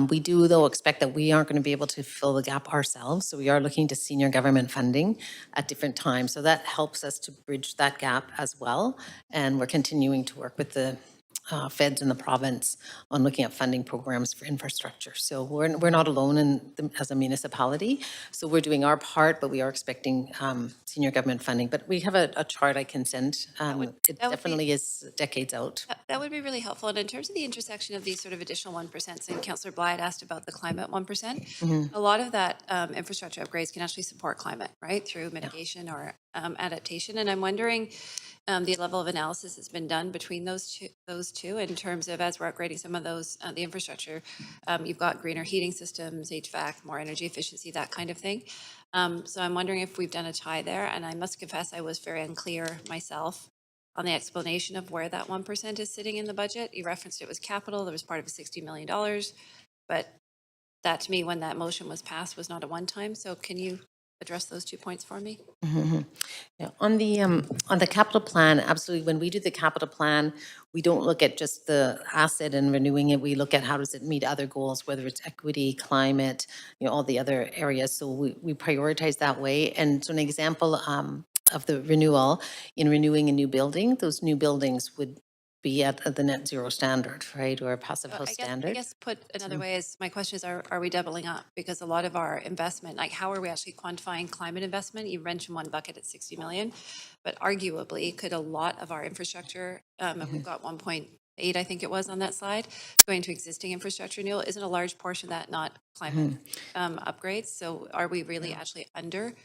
We do, though, expect that we aren't going to be able to fill the gap ourselves. So we are looking to senior government funding at different times. So that helps us to bridge that gap as well. And we're continuing to work with the feds in the province on looking at funding programs for infrastructure. So we're not alone as a municipality. So we're doing our part, but we are expecting senior government funding. But we have a chart I can send. It definitely is decades out. That would be really helpful. And in terms of the intersection of these sort of additional 1%, and Councillor Bly had asked about the climate 1%, a lot of that infrastructure upgrades can actually support climate, right, through mitigation or adaptation. And I'm wondering the level of analysis that's been done between those two in terms of, as we're upgrading some of those, the infrastructure, you've got greener heating systems, HVAC, more energy efficiency, that kind of thing. So I'm wondering if we've done a tie there. And I must confess, I was very unclear myself on the explanation of where that 1% is sitting in the budget. You referenced it was capital, there was part of $60 million, but that to me, when that motion was passed, was not a one-time. So can you address those 2 points for me? Yeah, on the capital plan, absolutely. When we do the capital plan, we don't look at just the asset and renewing it. We look at how does it meet other goals, whether it's equity, climate, all the other areas. So we prioritize that way. And so an example of the renewal, in renewing a new building, those new buildings would be at the net zero standard, right, or a passive house standard. I guess put another way is, my question is, are we doubling up? Because a lot of our investment, like how are we actually quantifying climate investment? You mentioned one bucket at 60 million, but arguably could a lot of our infrastructure, and we've got 1.8, I think it was on that slide, going to existing infrastructure renewal, isn't a large portion of that not climate upgrades? So are we really actually under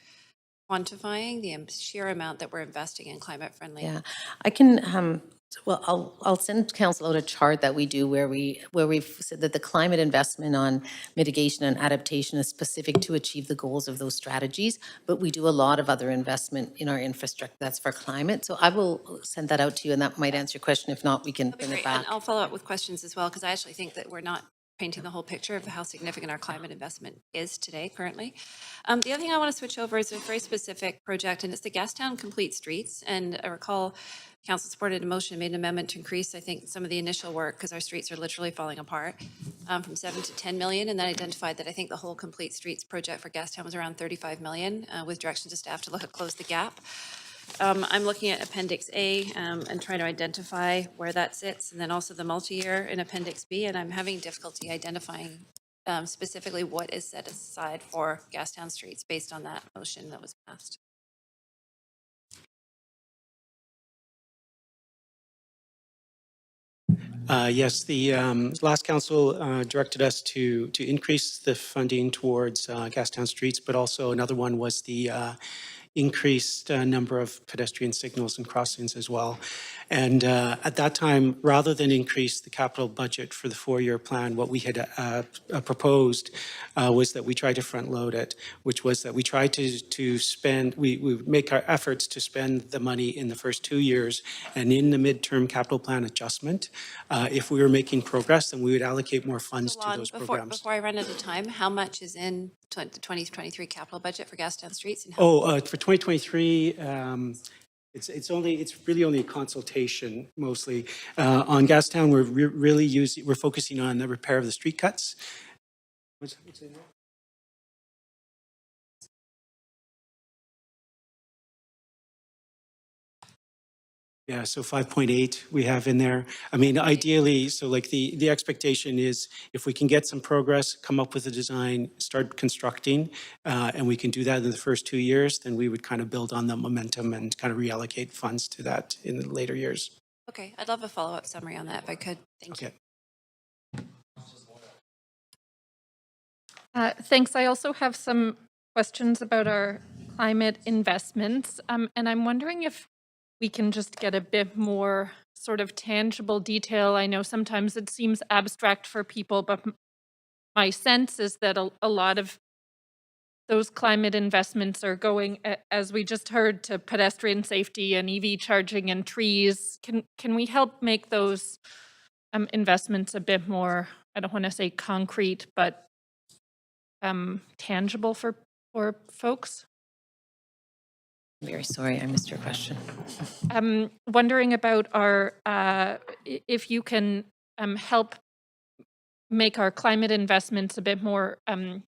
quantifying the sheer amount that we're investing in climate friendly? Yeah, I can, well, I'll send council out a chart that we do where we've said that the climate investment on mitigation and adaptation is specific to achieve the goals of those strategies, but we do a lot of other investment in our infrastructure that's for climate. So I will send that out to you, and that might answer your question. If not, we can bring it back. And I'll follow up with questions as well, because I actually think that we're not painting the whole picture of how significant our climate investment is today, currently. The other thing I want to switch over is a very specific project, and it's the Gastown Complete Streets. And I recall council supported a motion, made an amendment to increase, I think, some of the initial work, because our streets are literally falling apart, from 7 to 10 million, and then identified that I think the whole Complete Streets project for Gastown was around 35 million, with direction to staff to look at close the gap. I'm looking at Appendix A and trying to identify where that sits, and then also the multi-year in Appendix B, and I'm having difficulty identifying specifically what is set aside for Gastown Streets based on that motion that was passed. Yes, the last council directed us to increase the funding towards Gastown Streets, but also another one was the increased number of pedestrian signals and crossings as well. And at that time, rather than increase the capital budget for the 4-year plan, what we had proposed was that we try to front load it, which was that we try to spend, we would make our efforts to spend the money in the first 2 years, and in the midterm capital plan adjustment, if we were making progress, then we would allocate more funds to those programs. Before I run out of time, how much is in the 2023 capital budget for Gastown Streets? And For 2023, it's really only a consultation mostly. On Gastown, we're focusing on the repair of the street cuts. What's it there? Yeah, so 5.8 we have in there. I mean, ideally, so like the expectation is if we can get some progress, come up with a design, start constructing, and we can do that in the first 2 years, then we would kind of build on the momentum and kind of reallocate funds to that in the later years. Okay, I'd love a follow-up summary on that if I could. Thank you. Thanks. I also have some questions about our climate investments. And I'm wondering if we can just get a bit more sort of tangible detail. I know sometimes it seems abstract for people, but my sense is that a lot of those climate investments are going, as we just heard, to pedestrian safety and EV charging and trees. Can we help make those investments a bit more, I don't want to say concrete, but tangible for folks? I'm very sorry, I missed your question. I'm wondering about our, if you can help make our climate investments a bit more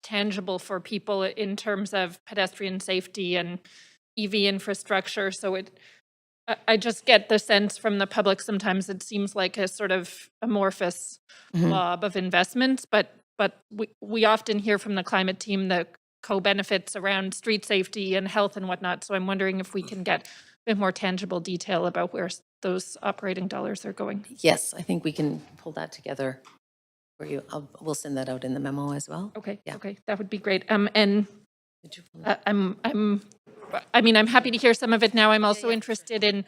tangible for people in terms of pedestrian safety and EV infrastructure. So I just get the sense from the public sometimes it seems like a sort of amorphous blob of investments, but we often hear from the climate team the co-benefits around street safety and health and whatnot. So I'm wondering if we can get a bit more tangible detail about where those operating dollars are going. Yes, I think we can pull that together for you. We'll send that out in the memo as well. Okay, Yeah. okay, that would be great. And I mean, I'm happy to hear some of it now. I'm also interested in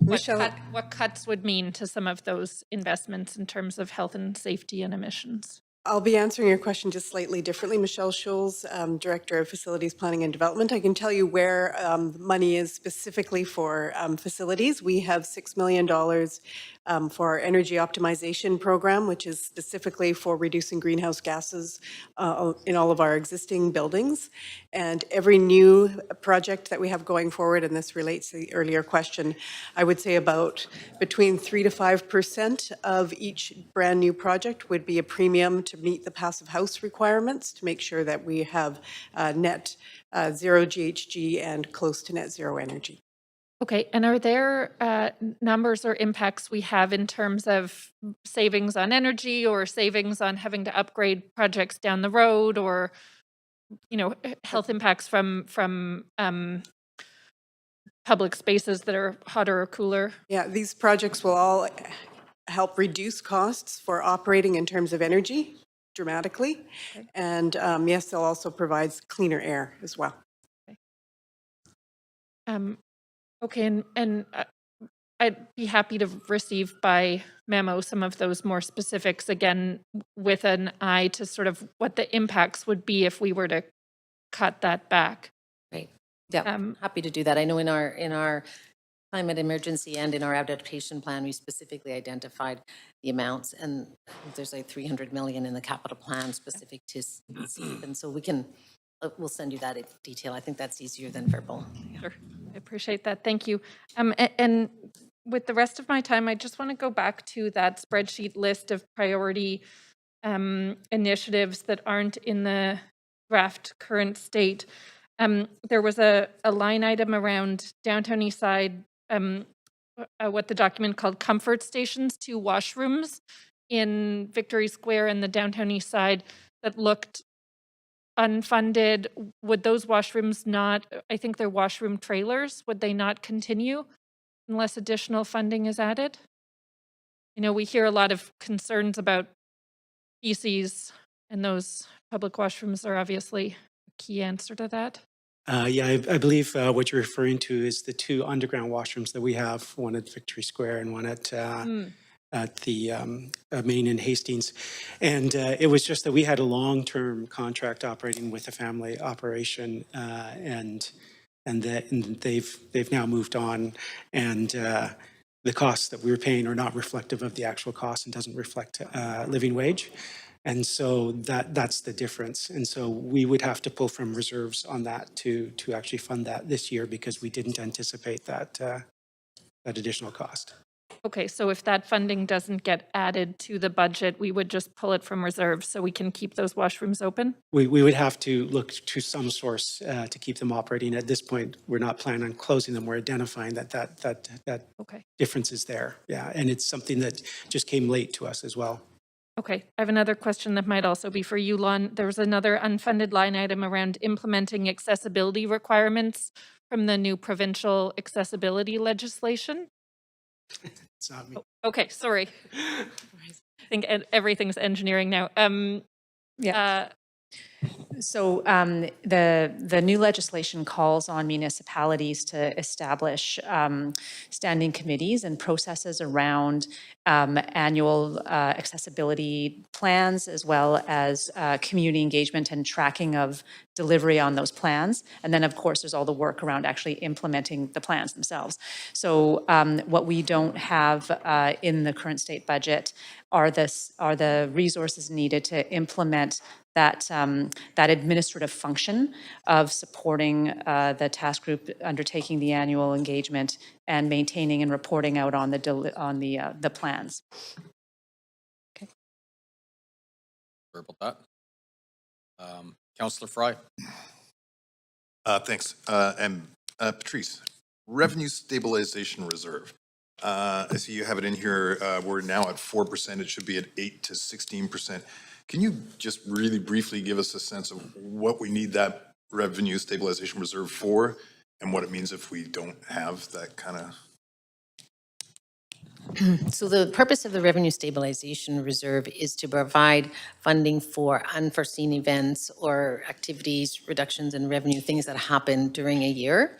what cuts would mean to some of those investments in terms of health and safety and emissions. I'll be answering your question just slightly differently. Michelle Schulz, Director of Facilities Planning and Development. I can tell you where money is specifically for facilities. We have $6 million for our energy optimization program, which is specifically for reducing greenhouse gases in all of our existing buildings. And every new project that we have going forward, and this relates to the earlier question, I would say about between 3 to 5% of each brand new project would be a premium to meet the passive house requirements to make sure that we have net zero GHG and close to net zero energy. Okay, and are there numbers or impacts we have in terms of savings on energy or savings on having to upgrade projects down the road, or health impacts from public spaces that are hotter or cooler? Yeah, these projects will all help reduce costs for operating in terms of energy dramatically. Okay. And yes, they'll also provide cleaner air as well. Okay, and I'd be happy to receive by memo some of those more specifics, again, with an eye to sort of what the impacts would be if we were to cut that back. Right. Yeah, happy to do that. I know in our climate emergency and in our adaptation plan, we specifically identified the amounts, and there's like 300 million in the capital plan specific to SEEP, and so we'll send you that in detail. I think that's easier than verbal. Sure, I appreciate that. Thank you. And with the rest of my time, I just want to go back to that spreadsheet list of priority initiatives that aren't in the draft current state. There was a line item around downtown Eastside, what the document called comfort stations, 2 washrooms in Victory Square and the downtown Eastside that looked unfunded. Would those washrooms not, I think they're washroom trailers, would they not continue unless additional funding is added? We hear a lot of concerns about feces, and those public washrooms are obviously a key answer to that. Yeah, I believe what you're referring to is the 2 underground washrooms that we have, one at Victory Square and one at the Main and Hastings. And it was just that we had a long-term contract operating with a family operation, and they've now moved on, and the costs that we were paying are not reflective of the actual cost and doesn't reflect living wage. And so that's the difference. And so we would have to pull from reserves on that to actually fund that this year because we didn't anticipate that additional cost. Okay, so if that funding doesn't get added to the budget, we would just pull it from reserves so we can keep those washrooms open? We would have to look to some source to keep them operating. At this point, we're not planning on closing them. We're identifying that okay. difference is there. Yeah, and it's something that just came late to us as well. Okay, I have another question that might also be for you, Lon. There was another unfunded line item around implementing accessibility requirements from the new provincial accessibility legislation. It's not me. Oh, okay, sorry. I think everything's engineering now. Yeah. So the new legislation calls on municipalities to establish standing committees and processes around annual accessibility plans, as well as community engagement and tracking of delivery on those plans. And then, of course, there's all the work around actually implementing the plans themselves. So what we don't have in the current state budget are the resources needed to implement that administrative function of supporting the task group undertaking the annual engagement and maintaining and reporting out on the plans. Sorry about that. Councillor Fry. Thanks. And Patrice, revenue stabilization reserve. I see you have it in here. We're now at 4%. It should be at 8 to 16%. Can you just really briefly give us a sense of what we need that revenue stabilization reserve for and what it means if we don't have that kind of? So the purpose of the Revenue Stabilization Reserve is to provide funding for unforeseen events or activities, reductions in revenue, things that happen during a year,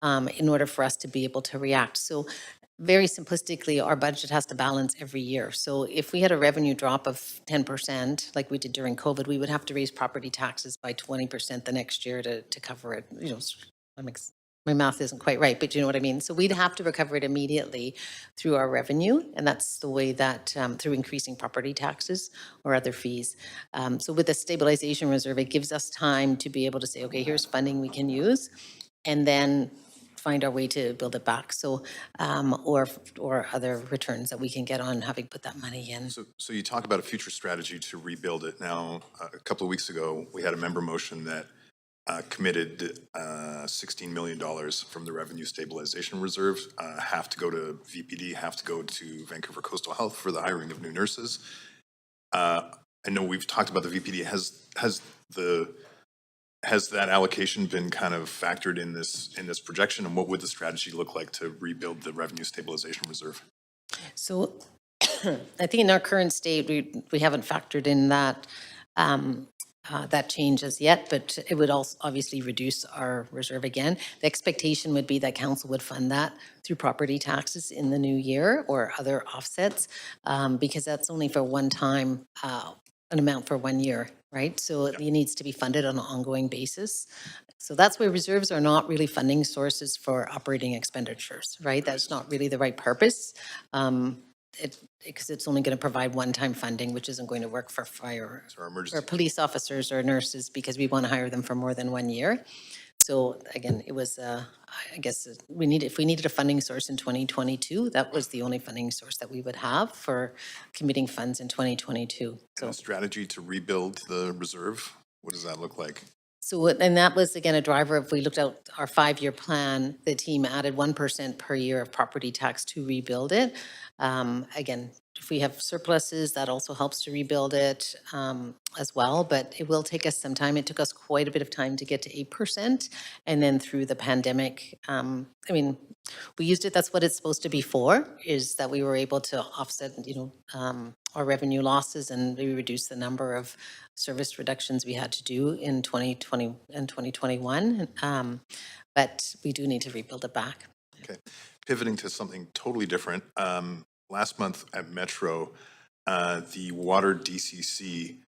in order for us to be able to react. So very simplistically, our budget has to balance every year. So if we had a revenue drop of 10%, like we did during COVID, we would have to raise property taxes by 20% the next year to cover it. You know, my math isn't quite right, but you know what I mean? So we'd have to recover it immediately through our revenue, and that's the way that, through increasing property taxes or other fees. So with the stabilization reserve, it gives us time to be able to say, okay, here's funding we can use, and then find our way to build it back. So, or other returns that we can get on having put that money in. So you talk about a future strategy to rebuild it. Now, a couple of weeks ago, we had a member motion that committed $16 million from the Revenue Stabilization Reserve, half to go to VPD, half to go to Vancouver Coastal Health for the hiring of new nurses. I know we've talked about the VPD. Has that allocation been kind of factored in this projection, and what would the strategy look like to rebuild the Revenue Stabilization Reserve? So I think in our current state, we haven't factored in that that change as yet, but it would also obviously reduce our reserve again. The expectation would be that council would fund that through property taxes in the new year or other offsets, because that's only for one time, an amount for 1 year, right? So it needs to be funded on an ongoing basis. So that's where reserves are not really funding sources for operating expenditures, right? That's not really the right purpose. Because it's only going to provide one-time funding, which isn't going to work for fire or police officers or nurses, because we want to hire them for more than 1 year. So again, it was, I guess, if we needed a funding source in 2022, that was the only funding source that we would have for committing funds in 2022. And a strategy to rebuild the reserve, what does that look like? So, and that was, again, a driver. If we looked at our 5-year plan, the team added 1% per year of property tax to rebuild it. Again, if we have surpluses, that also helps to rebuild it as well, but it will take us some time. It took us quite a bit of time to get to 8%. And then through the pandemic, I mean, we used it, that's what it's supposed to be for, is that we were able to offset, our revenue losses, and maybe reduce the number of service reductions we had to do in 2020 and 2021. But we do need to rebuild it back. Okay, pivoting to something totally different. Last month at Metro, the water DCC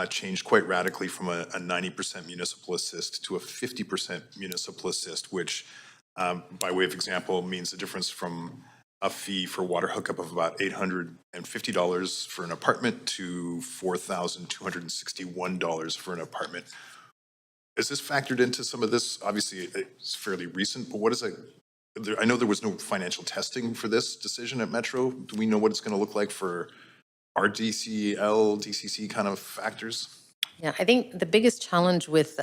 changed quite radically from a 90% municipal assist to a 50% municipal assist, which, by way of example, means the difference from a fee for water hookup of about $850 for an apartment to $4,261 for an apartment. Is this factored into some of this? Obviously, it's fairly recent, but what is it? I know there was no financial testing for this decision at Metro. Do we know what it's going to look like for RDCL, DCC kind of factors? Yeah, I think the biggest challenge with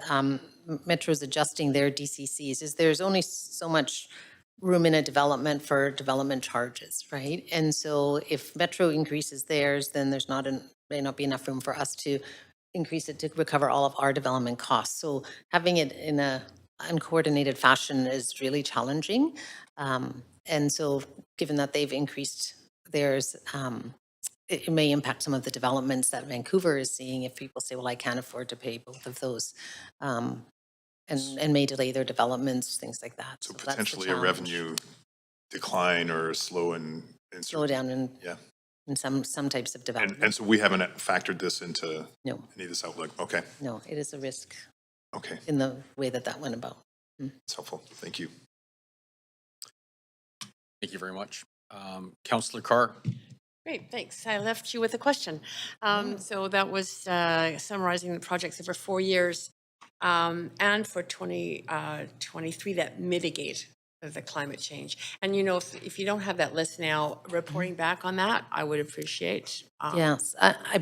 Metro's adjusting their DCCs is there's only so much room in a development for development charges, right? And so if Metro increases theirs, then there's may not be enough room for us to increase it to recover all of our development costs. So having it in a uncoordinated fashion is really challenging. And so given that they've increased theirs, it may impact some of the developments that Vancouver is seeing if people say, well, I can't afford to pay both of those. And may delay their developments, things like that. So that's the potentially a challenge. revenue decline or a slow Slow down yeah. in some types of development. And so we haven't factored this into No. any of this outlook. Okay. No, it is a risk. Okay. In the way that went about. It's helpful. Thank you. Thank you very much. Councillor Carr. Great, thanks. I left you with a question. So that was summarizing the projects over 4 years and for 2023 that mitigate the climate change. And if you don't have that list now, reporting back on that, I would appreciate. Yes,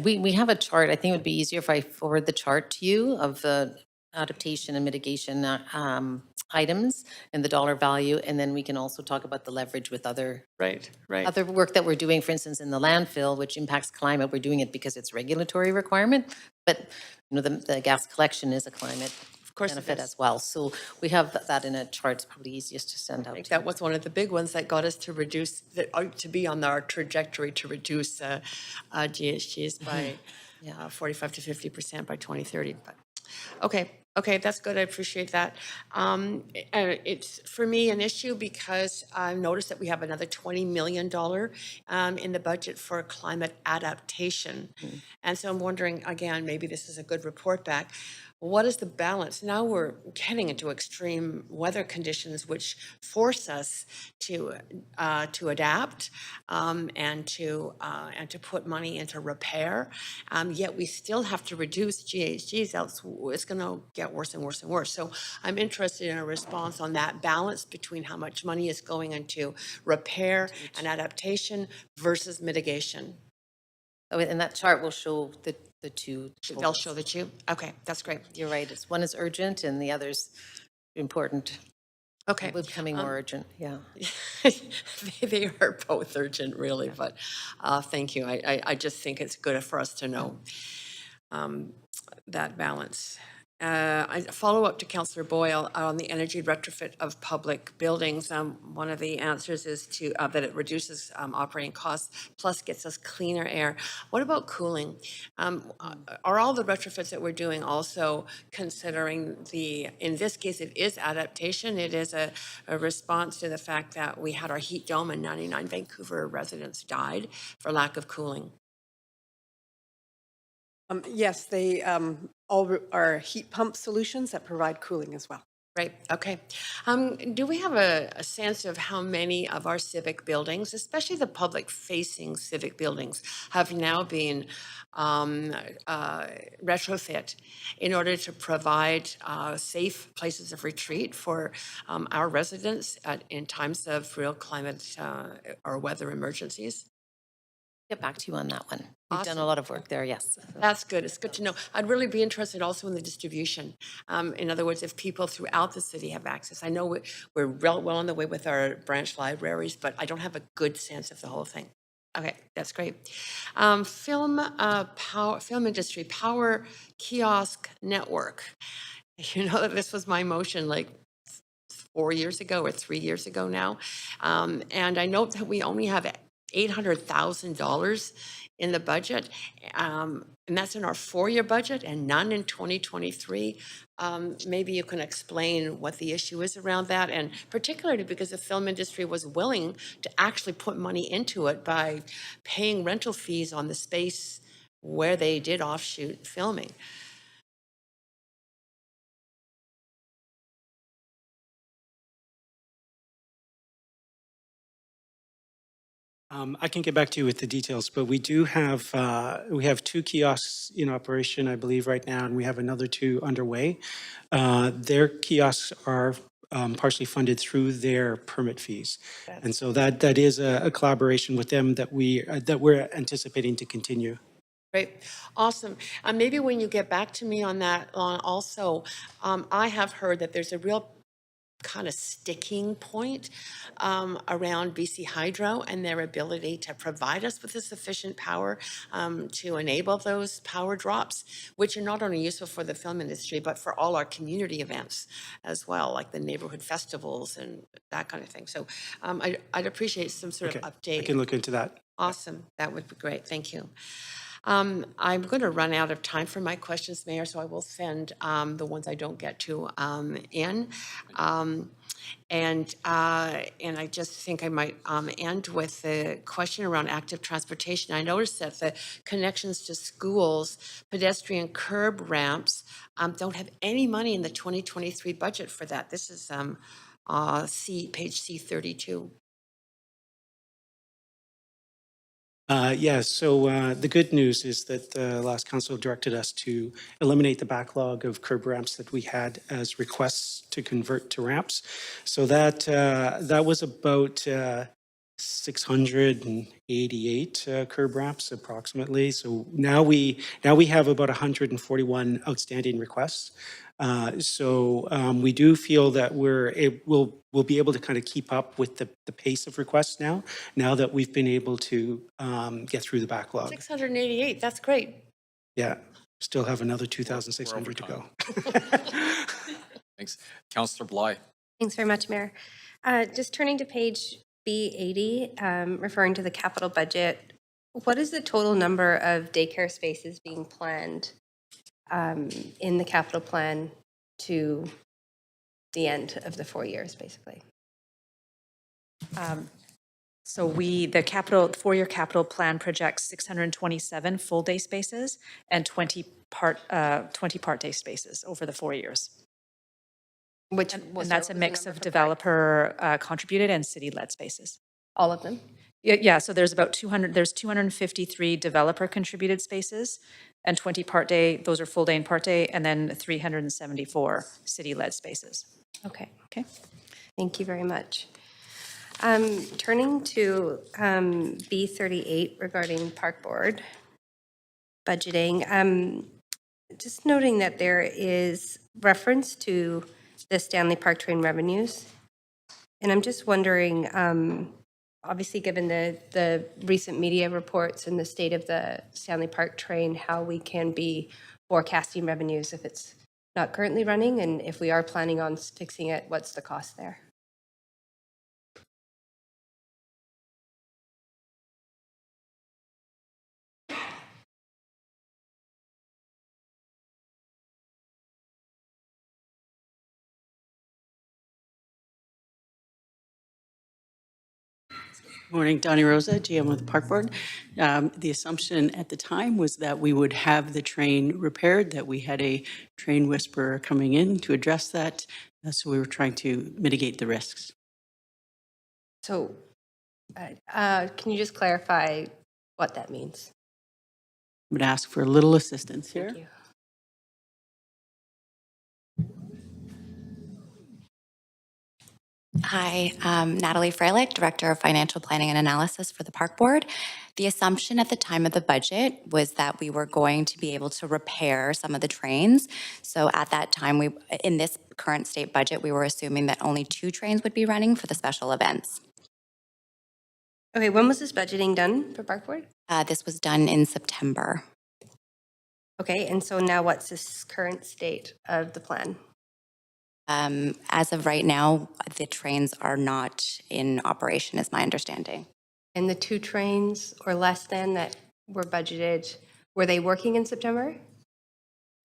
we have a chart. I think it would be easier if I forward the chart to you of the adaptation and mitigation items and the dollar value, and then we can also talk about the leverage with other other work that we're doing. For instance, in the landfill, which impacts climate, we're doing it because it's regulatory requirement, but the gas collection is a climate benefit as well. So we have that in a chart. It's probably easiest to send out. I think that was one of the big ones that got us to reduce, to be on our trajectory to reduce GHGs by 45 to 50% by 2030. But okay, that's good. I appreciate that. It's for me an issue because I've noticed that we have another $20 million in the budget for climate adaptation. And so I'm wondering, again, maybe this is a good report back. What is the balance? Now we're getting into extreme weather conditions, which force us to adapt and to put money into repair. Yet we still have to reduce GHGs, else it's going to get worse and worse and worse. So I'm interested in a response on that balance between how much money is going into repair and adaptation versus mitigation. Oh, and that chart will show the two. They'll show the two? Okay, that's great. You're right. One is urgent and the other's important. Okay. Becoming more urgent, yeah. They are both urgent, really, but thank you. I just think it's good for us to know that balance. I follow up to Councillor Boyle on the energy retrofit of public buildings. One of the answers is to that it reduces operating costs, plus gets us cleaner air. What about cooling? Are all the retrofits that we're doing also considering in this case, it is adaptation. It is a response to the fact that we had our heat dome and 99 Vancouver residents died for lack of cooling. Yes, they all are heat pump solutions that provide cooling as well. Right, okay. Do we have a sense of how many of our civic buildings, especially the public-facing civic buildings, have now been retrofit in order to provide safe places of retreat for our residents in times of real climate or weather emergencies? Get back to you on that one. We've done a lot of work there, yes. That's good. It's good to know. I'd really be interested also in the distribution. In other words, if people throughout the city have access. I know we're well on the way with our branch libraries, but I don't have a good sense of the whole thing. Okay, that's great. Film industry, power kiosk network. You know that this was my motion like 4 years ago or 3 years ago now. And I note that we only have $800,000 in the budget, and that's in our 4-year budget and none in 2023. Maybe you can explain what the issue is around that, and particularly because the film industry was willing to actually put money into it by paying rental fees on the space where they did offshoot filming. I can get back to you with the details, but we do have, we have 2 kiosks in operation, I believe, right now, and we have another 2 underway. Their kiosks are partially funded through their permit fees. And so that is a collaboration with them that we're anticipating to continue. Great, awesome. Maybe when you get back to me on that, also, I have heard that there's a real kind of sticking point around BC Hydro and their ability to provide us with the sufficient power to enable those power drops, which are not only useful for the film industry, but for all our community events as well, like the neighborhood festivals and that kind of thing. So I'd appreciate some sort of update. I can look into that. Awesome. That would be great. Thank you. I'm going to run out of time for my questions, Mayor, so I will send the ones I don't get to in. And I just think I might end with the question around active transportation. I noticed that the connections to schools, pedestrian curb ramps, don't have any money in the 2023 budget for that. This is page C32. The good news is that the last council directed us to eliminate the backlog of curb ramps that we had as requests to convert to ramps. So that was about 688 curb ramps approximately. So now we have about 141 outstanding requests. We do feel that we'll be able to kind of keep up with the pace of requests now that we've been able to get through the backlog. 688, that's great. Yeah, still have another 2,600 to go. Thanks. Councillor Bly. Thanks very much, Mayor. Just turning to page B80, referring to the capital budget, what is the total number of daycare spaces being planned in the capital plan to the end of the 4 years, basically? The four-year capital plan projects 627 full-day spaces and 20 part-day spaces over the 4 years. And that's a mix of developer contributed and city-led spaces. All of them? Yeah, so there's about 253 developer contributed spaces and 20 part-day, those are full-day and part-day, and then 374 city-led spaces. Okay. Okay. Thank you very much. Turning to B38 regarding park board budgeting, just noting that there is reference to the Stanley Park train revenues. And I'm just wondering, obviously given the recent media reports and the state of the Stanley Park train, how we can be forecasting revenues if it's not currently running, and if we are planning on fixing it, what's the cost there? Morning, Donnie Rosa, GM of the Park Board. The assumption at the time was that we would have the train repaired, that we had a train whisperer coming in to address that. So we were trying to mitigate the risks. So can you just clarify what that means? I'm going to ask for a little assistance here. Thank you. Hi, Natalie Freilich, Director of Financial Planning and Analysis for the Park Board. The assumption at the time of the budget was that we were going to be able to repair some of the trains. So at that time, in this current state budget, we were assuming that only 2 trains would be running for the special events. Okay, when was this budgeting done for Park Board? This was done in September. Okay, and so now what's this current state of the plan? As of right now, the trains are not in operation, is my understanding. And the 2 trains or less than that were budgeted, were they working in September?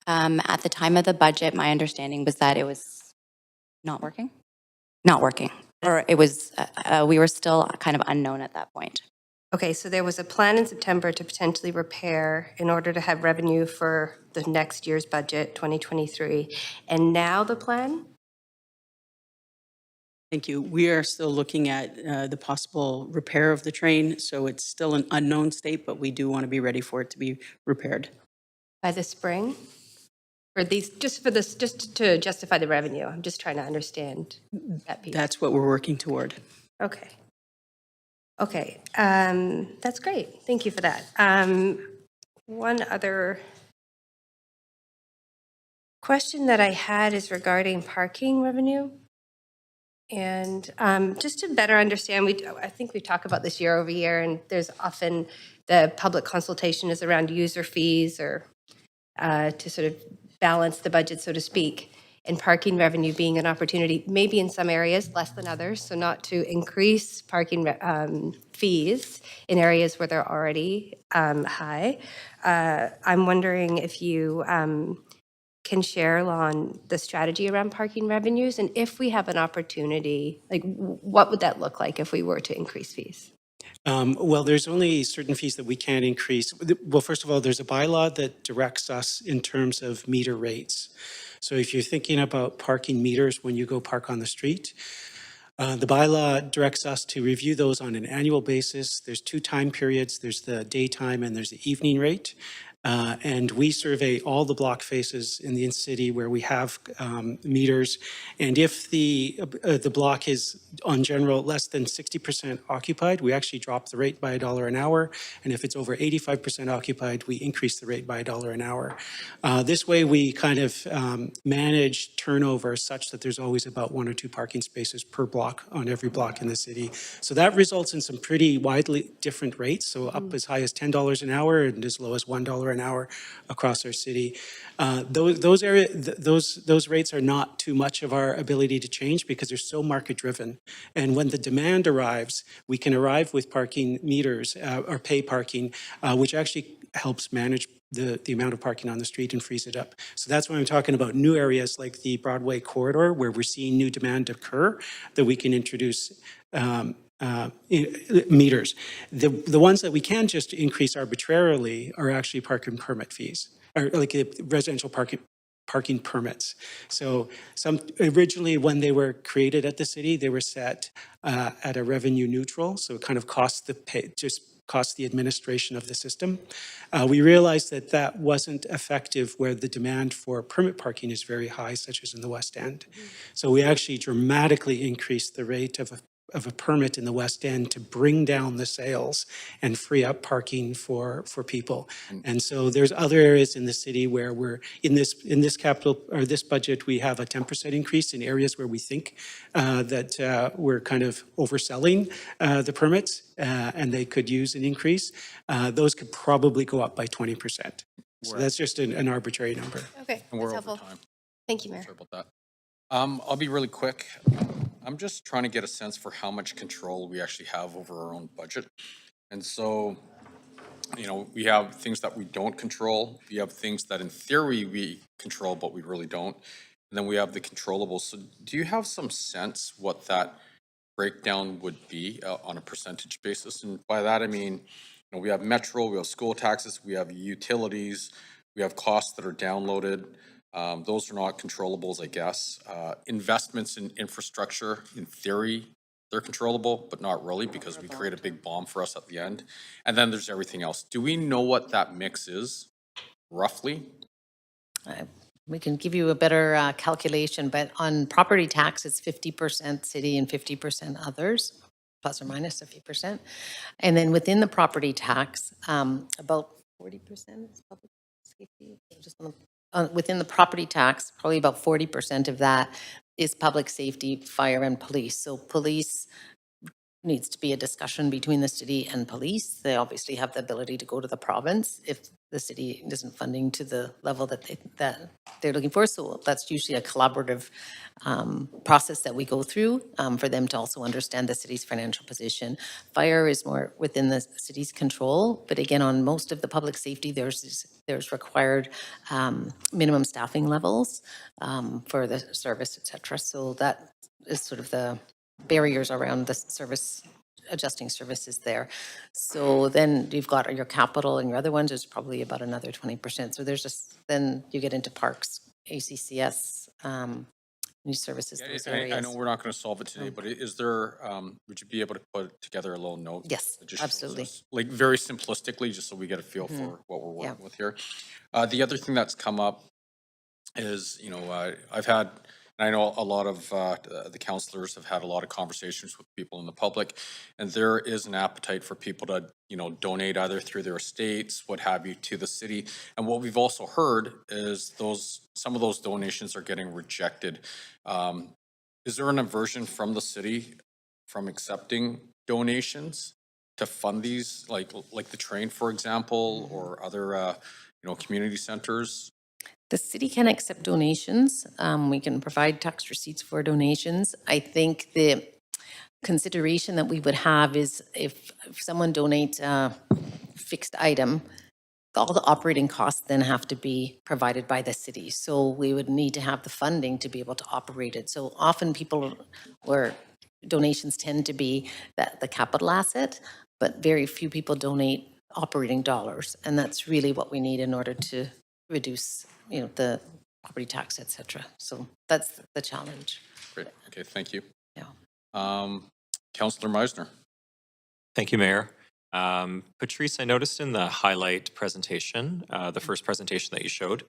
At the time of the budget, my understanding was that it was not working. Not working. Or it was, we were still kind of unknown at that point. Okay, so there was a plan in September to potentially repair in order to have revenue for the next year's budget, 2023. And now the plan? Thank you. We are still looking at the possible repair of the train. So it's still an unknown state, but we do want to be ready for it to be repaired. By the spring? Or these, just to justify the revenue? I'm just trying to understand that piece. That's what we're working toward. Okay. Okay, that's great. Thank you for that. One other question that I had is regarding parking revenue. And just to better understand, I think we talk about this year over year, and there's often the public consultation is around user fees or to sort of balance the budget, so to speak. and parking revenue being an opportunity, maybe in some areas less than others, so not to increase parking fees in areas where they're already high. I'm wondering if you can share on the strategy around parking revenues, and if we have an opportunity, like what would that look like if we were to increase fees? Well, there's only certain fees that we can't increase. Well, first of all, there's a bylaw that directs us in terms of meter rates. So if you're thinking about parking meters when you go park on the street, the bylaw directs us to review those on an annual basis. There's 2 time periods. There's the daytime and there's the evening rate. And we survey all the block faces in the city where we have meters. And if the block is on general less than 60% occupied, we actually drop the rate by $1 an hour. And if it's over 85% occupied, we increase the rate by $1 an hour. This way we kind of manage turnover such that there's always about 1 or 2 parking spaces per block on every block in the city. So that results in some pretty widely different rates. So up as high as $10 an hour and as low as $1 an hour across our city. Those rates are not too much of our ability to change because they're so market driven. And when the demand arrives, we can arrive with parking meters or pay parking, which actually helps manage the amount of parking on the street and frees it up. So that's why I'm talking about new areas like the Broadway corridor where we're seeing new demand occur that we can introduce meters. The ones that we can just increase arbitrarily are actually parking permit fees, or like residential parking permits. So originally when they were created at the city, they were set at a revenue neutral. So it kind of costs the administration of the system. We realized that that wasn't effective where the demand for permit parking is very high, such as in the West End. So we actually dramatically increased the rate of a permit in the West End to bring down the sales and free up parking for people. And so there's other areas in the city where we're in this capital or this budget, we have a 10% increase in areas where we think that we're kind of overselling the permits and they could use an increase. Those could probably go up by 20%. So that's just an arbitrary number. Okay, And we're that's over helpful. time. Thank you, Mayor. Sorry about that. I'll be really quick. I'm just trying to get a sense for how much control we actually have over our own budget. And so, we have things that we don't control. We have things that in theory we control, but we really don't. And then we have the controllables. So do you have some sense what that breakdown would be on a percentage basis? And by that, I mean, we have metro, we have school taxes, we have utilities, we have costs that are downloaded. Those are not controllables, I guess. Investments in infrastructure, in theory, they're controllable, but not really because we create a big bomb for us at the end. And then there's everything else. Do we know what that mix is, roughly? We can give you a better calculation, but on property tax, it's 50% city and 50% others, plus or minus a few percent. And then within the property tax, about 40% is public safety. Within the property tax, probably about 40% of that is public safety, fire, and police. So police needs to be a discussion between the city and police. They obviously have the ability to go to the province if the city isn't funding to the level that they're looking for. So that's usually a collaborative process that we go through for them to also understand the city's financial position. Fire is more within the city's control, but again, on most of the public safety, there's required minimum staffing levels for the service, et cetera. So that is sort of the barriers around the service, adjusting services there. So then you've got your capital and your other ones is probably about another 20%. So there's then you get into parks, ACCS, new services, those areas. I know we're not going to solve it today, but is there, would you be able to put together a little note? Yes, that just shows absolutely. us, like very simplistically, just so we get a feel for what we're working with here. The other thing that's come up is, I know a lot of the councillors have had a lot of conversations with people in the public, and there is an appetite for people to, donate either through their estates, what have you, to the city. And what we've also heard is some of those donations are getting rejected. Is there an aversion from the city from accepting donations to fund these, like the train, for example, or other, community centers? The city can accept donations. We can provide tax receipts for donations. I think the consideration that we would have is if someone donates a fixed item, all the operating costs then have to be provided by the city. So we would need to have the funding to be able to operate it. So often people, where donations tend to be the capital asset, but very few people donate operating dollars. And that's really what we need in order to reduce, the property tax, et cetera. So that's the challenge. Great. Okay, thank you. Yeah. Councillor Meisner. Thank you, Mayor. Patrice, I noticed in the highlight presentation, the first presentation that you showed,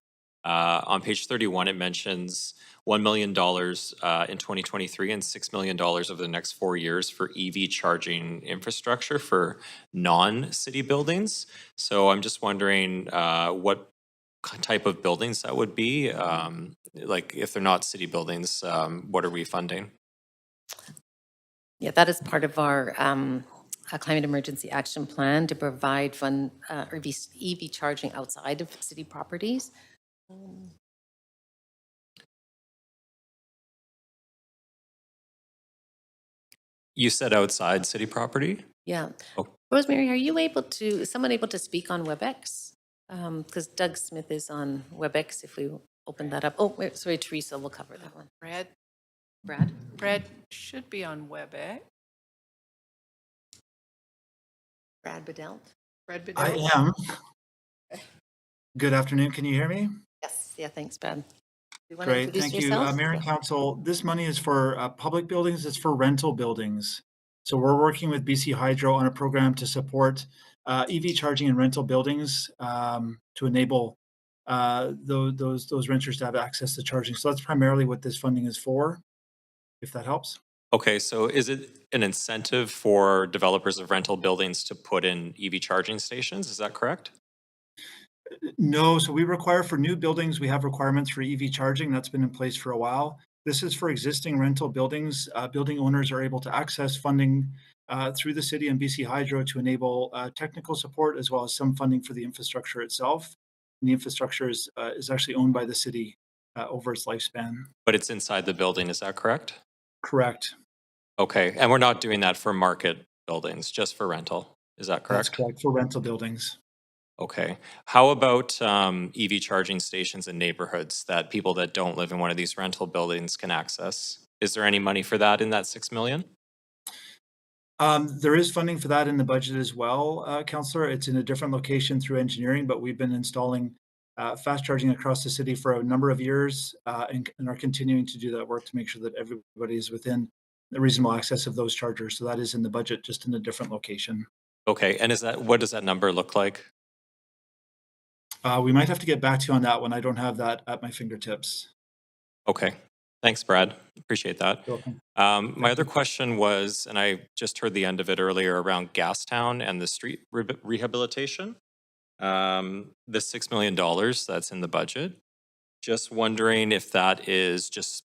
on page 31, it mentions $1 million in 2023 and $6 million over the next 4 years for EV charging infrastructure for non-city buildings. So I'm just wondering what type of buildings that would be. Like if they're not city buildings, what are we funding? Yeah, that is part of our climate emergency action plan to provide fund EV charging outside of city properties. You said outside city property? Yeah. Oh. Rosemary, are you someone able to speak on WebEx? Because Doug Smith is on WebEx, if we open that up. Oh, wait, sorry, Teresa will cover that one. Brad should be on WebEx. Brad Bedell? I am. Good afternoon. Can you hear me? Yes, yeah, thanks, Brad. You want to Great, introduce thank you. yourself? Mayor and Council, this money is for public buildings, it's for rental buildings. So we're working with BC Hydro on a program to support EV charging in rental buildings to enable those renters to have access to charging. So that's primarily what this funding is for, if that helps. Okay, so is it an incentive for developers of rental buildings to put in EV charging stations? Is that correct? No, so we require for new buildings, we have requirements for EV charging. That's been in place for a while. This is for existing rental buildings. Building owners are able to access funding through the city and BC Hydro to enable technical support as well as some funding for the infrastructure itself. And the infrastructure is actually owned by the city over its lifespan. But it's inside the building, is that correct? Correct. Okay, and we're not doing that for market buildings, just for rental. Is that correct? That's correct, for rental buildings. Okay. How about EV charging stations in neighborhoods that people that don't live in one of these rental buildings can access? Is there any money for that in that 6 million? There is funding for that in the budget as well, Councillor. It's in a different location through engineering, but we've been installing fast charging across the city for a number of years and are continuing to do that work to make sure that everybody is within the reasonable access of those chargers. So that is in the budget, just in a different location. Okay, and what does that number look like? We might have to get back to you on that one. I don't have that at my fingertips. Okay. Thanks, Brad. Appreciate that. My other question was, and I just heard the end of it earlier around Gastown and the street rehabilitation. The $6 million that's in the budget. Just wondering if that is just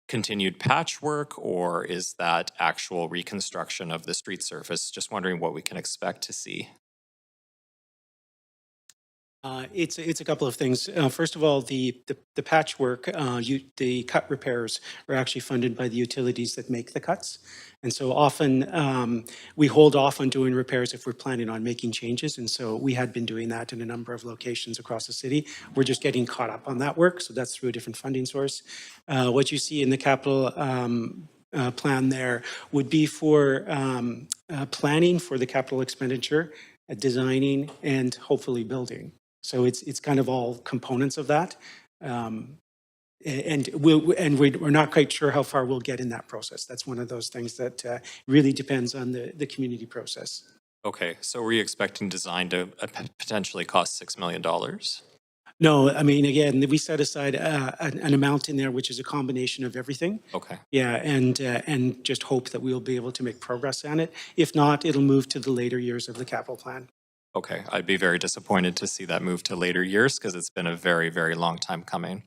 continued patchwork or is that actual reconstruction of the street surface? Just wondering what we can expect to see. It's a couple of things. First of all, the patchwork, the cut repairs are actually funded by the utilities that make the cuts. And so often we hold off on doing repairs if we're planning on making changes. And so we had been doing that in a number of locations across the city. We're just getting caught up on that work. So that's through a different funding source. What you see in the capital plan there would be for planning for the capital expenditure, designing, and hopefully building. So it's kind of all components of that. And we're not quite sure how far we'll get in that process. That's one of those things that really depends on the community process. Okay, so were you expecting design to potentially cost $6 million? No, I mean, again, we set aside an amount in there, which is a combination of everything. Okay. Yeah, and just hope that we'll be able to make progress on it. If not, it'll move to the later years of the capital plan. Okay, I'd be very disappointed to see that move to later years because it's been a very, very long time coming.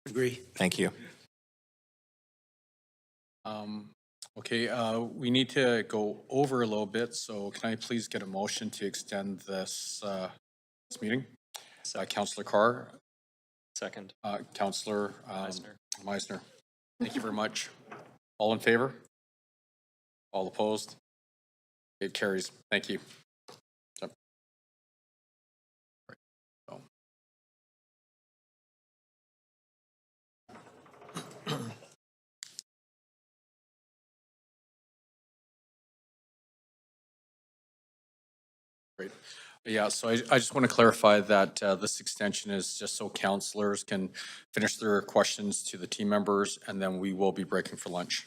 Agree. Thank you. Okay, we need to go over a little bit, so can I please get a motion to extend this meeting? Councillor Carr, Second. Counselor Meisner. Thank you very much. All in favor? All opposed? It carries. Thank you. Yep. So. Great. Yeah, so I just want to clarify that this extension is just so counselors can finish their questions to the team members, and then we will be breaking for lunch.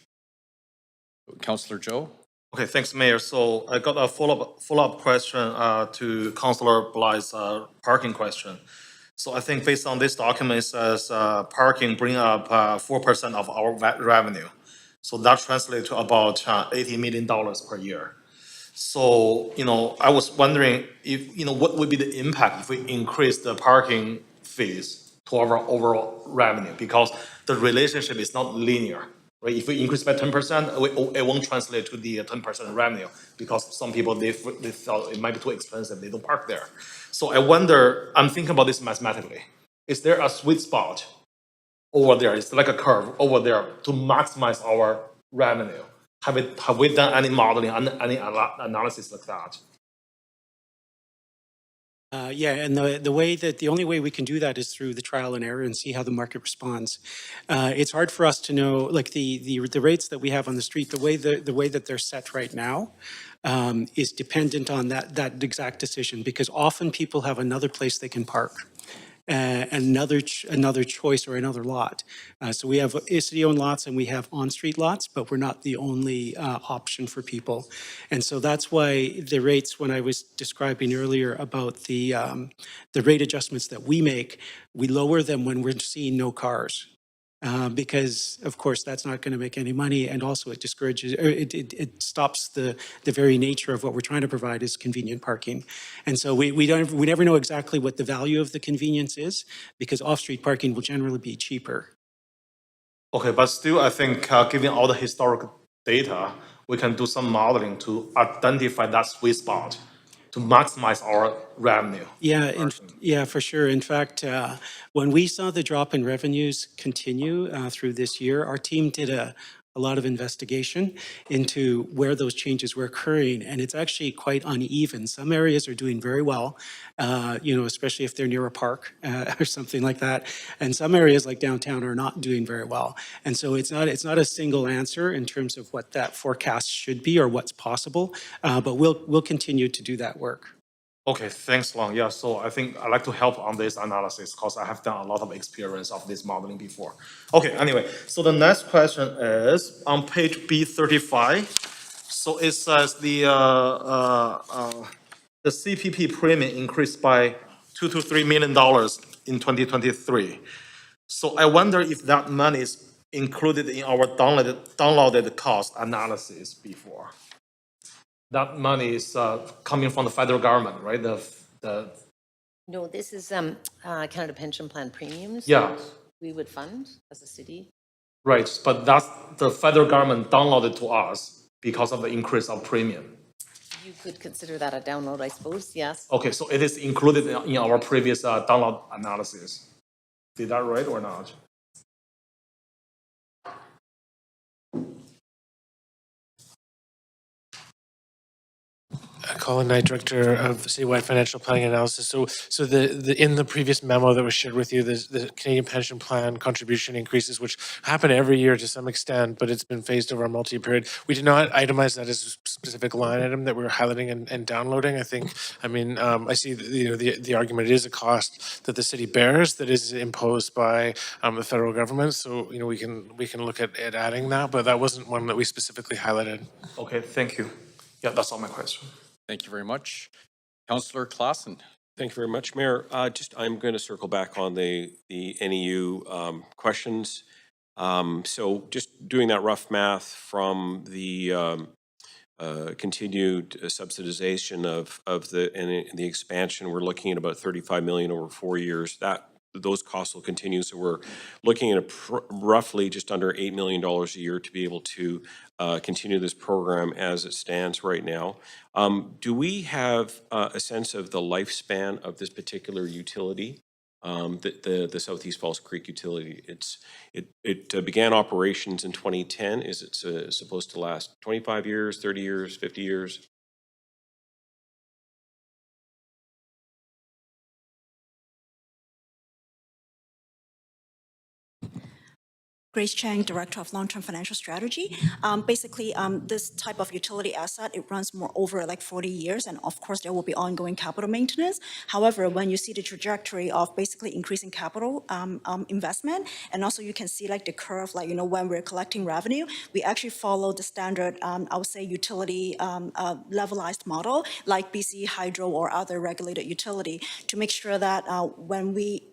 Counselor Joe? Okay, thanks, Mayor. So I got a follow-up question to Councillor Bly's parking question. So I think based on this document, it says parking bring up 4% of our revenue. So that translates to about $80 million per year. So, I was wondering if, what would be the impact if we increase the parking fees to our overall revenue? Because the relationship is not linear, right? If we increase by 10%, it won't translate to the 10% revenue because some people, they thought it might be too expensive, they don't park there. So I wonder, I'm thinking about this mathematically. Is there a sweet spot over there? It's like a curve over there to maximize our revenue. Have we done any modeling, any analysis like that? Yeah, and the only way we can do that is through the trial and error and see how the market responds. It's hard for us to know, like the rates that we have on the street, the way that they're set right now is dependent on that exact decision, because often people have another place they can park. Another choice or another lot. So we have city-owned lots and we have on-street lots, but we're not the only option for people. And so that's why the rates, when I was describing earlier about the rate adjustments that we make, we lower them when we're seeing no cars. Because of course that's not going to make any money, and also it discourages, or it stops the very nature of what we're trying to provide is convenient parking. And so we never know exactly what the value of the convenience is, because off-street parking will generally be cheaper. Okay, but still, I think given all the historical data, we can do some modeling to identify that sweet spot to maximize our revenue. Yeah, for sure. In fact, when we saw the drop in revenues continue through this year, our team did a lot of investigation into where those changes were occurring, and it's actually quite uneven. Some areas are doing very well, especially if they're near a park or something like that, and some areas like downtown are not doing very well. And so it's not a single answer in terms of what that forecast should be or what's possible, but we'll continue to do that work. Okay, thanks, Long. Yeah, so I think I'd like to help on this analysis because I have done a lot of experience of this modeling before. Okay, anyway, so the next question is on page B35. So it says the CPP premium increased by $2 to $3 million in 2023. So I wonder if that money is included in our downloaded cost analysis before. That money is coming from the federal government, right? No, this is Canada Pension Plan premiums. Yeah. That we would fund as a city. Right, but that's the federal government downloaded to us because of the increase of premium. You could consider that a download, I suppose, yes. Okay, so it is included in our previous download analysis. Is that right or not? Colin Knight, Director of Citywide Financial Planning Analysis. So the in the previous memo that was shared with you, the Canadian Pension Plan contribution increases, which happen every year to some extent, but it's been phased over a multi-year period. We did not itemize that as a specific line item that we're highlighting and downloading. I see the argument, it is a cost that the city bears that is imposed by the federal government. So we can look at adding that, but that wasn't one that we specifically highlighted. Okay, thank you. Yeah, that's all my question. Thank you very much. Councillor Klassen. Thank you very much, Mayor. I'm going to circle back on the NEU questions. So just doing that rough math from the continued subsidization of the expansion, we're looking at about $35 million over 4 years. Those costs will continue. So we're looking at roughly just under $8 million a year to be able to continue this program as it stands right now. Do we have a sense of the lifespan of this particular utility? the Southeast Falls Creek utility. It began operations in 2010. Is it supposed to last 25 years, 30 years, 50 years? Grace Chang, Director of Long-Term Financial Strategy. Basically, this type of utility asset, it runs more over like 40 years, and of course, there will be ongoing capital maintenance. However, when you see the trajectory of basically increasing capital investment, and also you can see like the curve, like, when we're collecting revenue, we actually follow the standard, I would say, utility levelized model, like BC Hydro or other regulated utility, to make sure that when we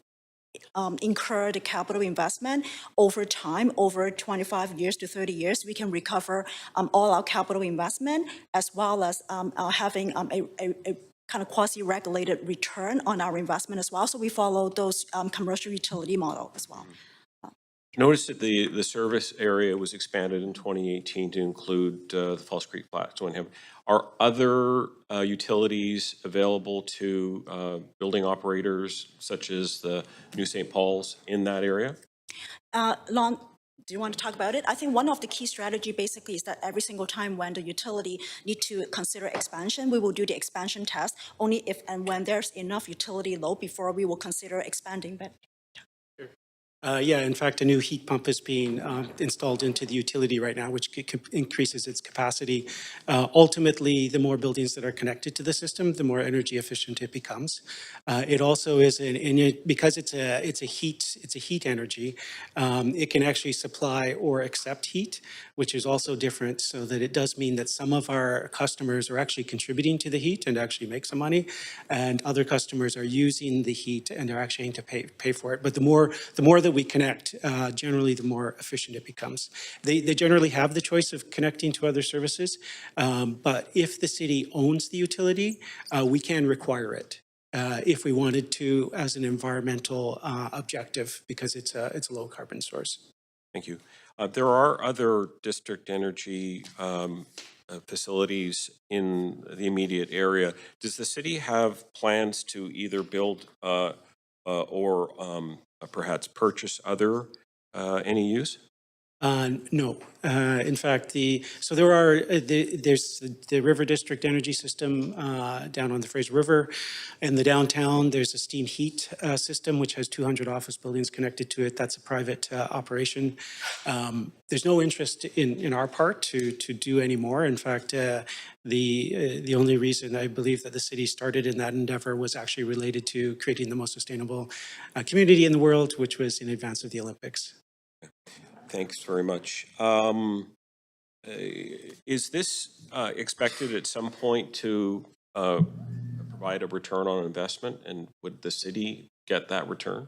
incur the capital investment over time, over 25 years to 30 years, we can recover all our capital investment, as well as having a kind of quasi-regulated return on our investment as well. So we follow those commercial utility model as well. Notice that the service area was expanded in 2018 to include the Falls Creek Plateau and Hampton. Are other utilities available to building operators such as the New St. Paul's in that area? Lon, do you want to talk about it? I think one of the key strategy basically is that every single time when the utility need to consider expansion, we will do the expansion test only if and when there's enough utility load before we will consider expanding. But Yeah, in fact, a new heat pump is being installed into the utility right now, which increases its capacity. Ultimately, the more buildings that are connected to the system, the more energy efficient it becomes. It also is, because it's a heat energy, it can actually supply or accept heat, which is also different, so that it does mean that some of our customers are actually contributing to the heat and actually make some money, and other customers are using the heat and they're actually going to pay for it. But the more that we connect, generally the more efficient it becomes. They generally have the choice of connecting to other services, but if the city owns the utility, we can require it if we wanted to as an environmental objective, because it's a low carbon source. Thank you. There are other district energy facilities in the immediate area. Does the city have plans to either build or perhaps purchase other NEUs? No. In fact, there's the River District Energy System down on the Fraser River. In the downtown, there's a steam heat system, which has 200 office buildings connected to it. That's a private operation. There's no interest in our part to do any more. In fact, the only reason I believe that the city started in that endeavor was actually related to creating the most sustainable community in the world, which was in advance of the Olympics. Thanks very much. Is this expected at some point to provide a return on investment, and would the city get that return?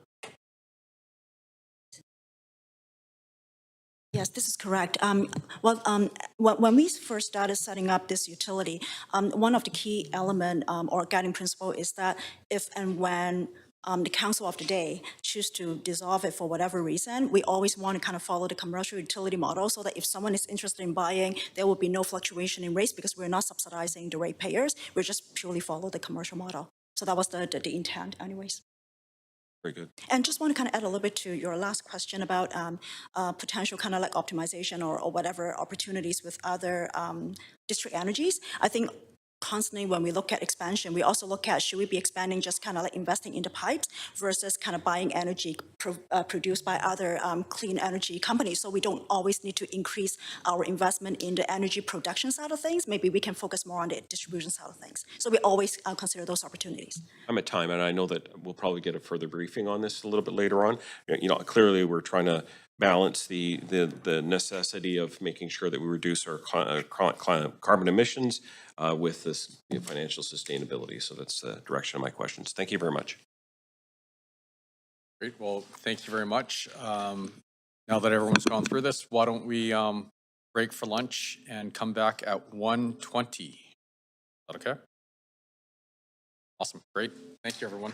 yes, this is correct. When we first started setting up this utility, one of the key element or guiding principle is that if and when the council of the day choose to dissolve it for whatever reason, we always want to kind of follow the commercial utility model, so that if someone is interested in buying, there will be no fluctuation in rates, because we're not subsidizing the ratepayers. We're just purely follow the commercial model. So that was the intent anyways. Very good. And just want to kind of add a little bit to your last question about potential kind of like optimization or whatever opportunities with other district energies. I think constantly when we look at expansion, we also look at, should we be expanding just kind of like investing in the pipes versus kind of buying energy produced by other clean energy companies. So we don't always need to increase our investment in the energy production side of things. Maybe we can focus more on the distribution side of things. So we always consider those opportunities. I'm at time, and I know that we'll probably get a further briefing on this a little bit later on. Clearly we're trying to balance the necessity of making sure that we reduce our carbon emissions with this financial sustainability. So that's the direction of my questions. Thank you very much. Great. Well, thank you very much. Now that everyone's gone through this, why don't we break for lunch and come back at 1:20? Is that okay? Awesome. Great. Thank you, everyone.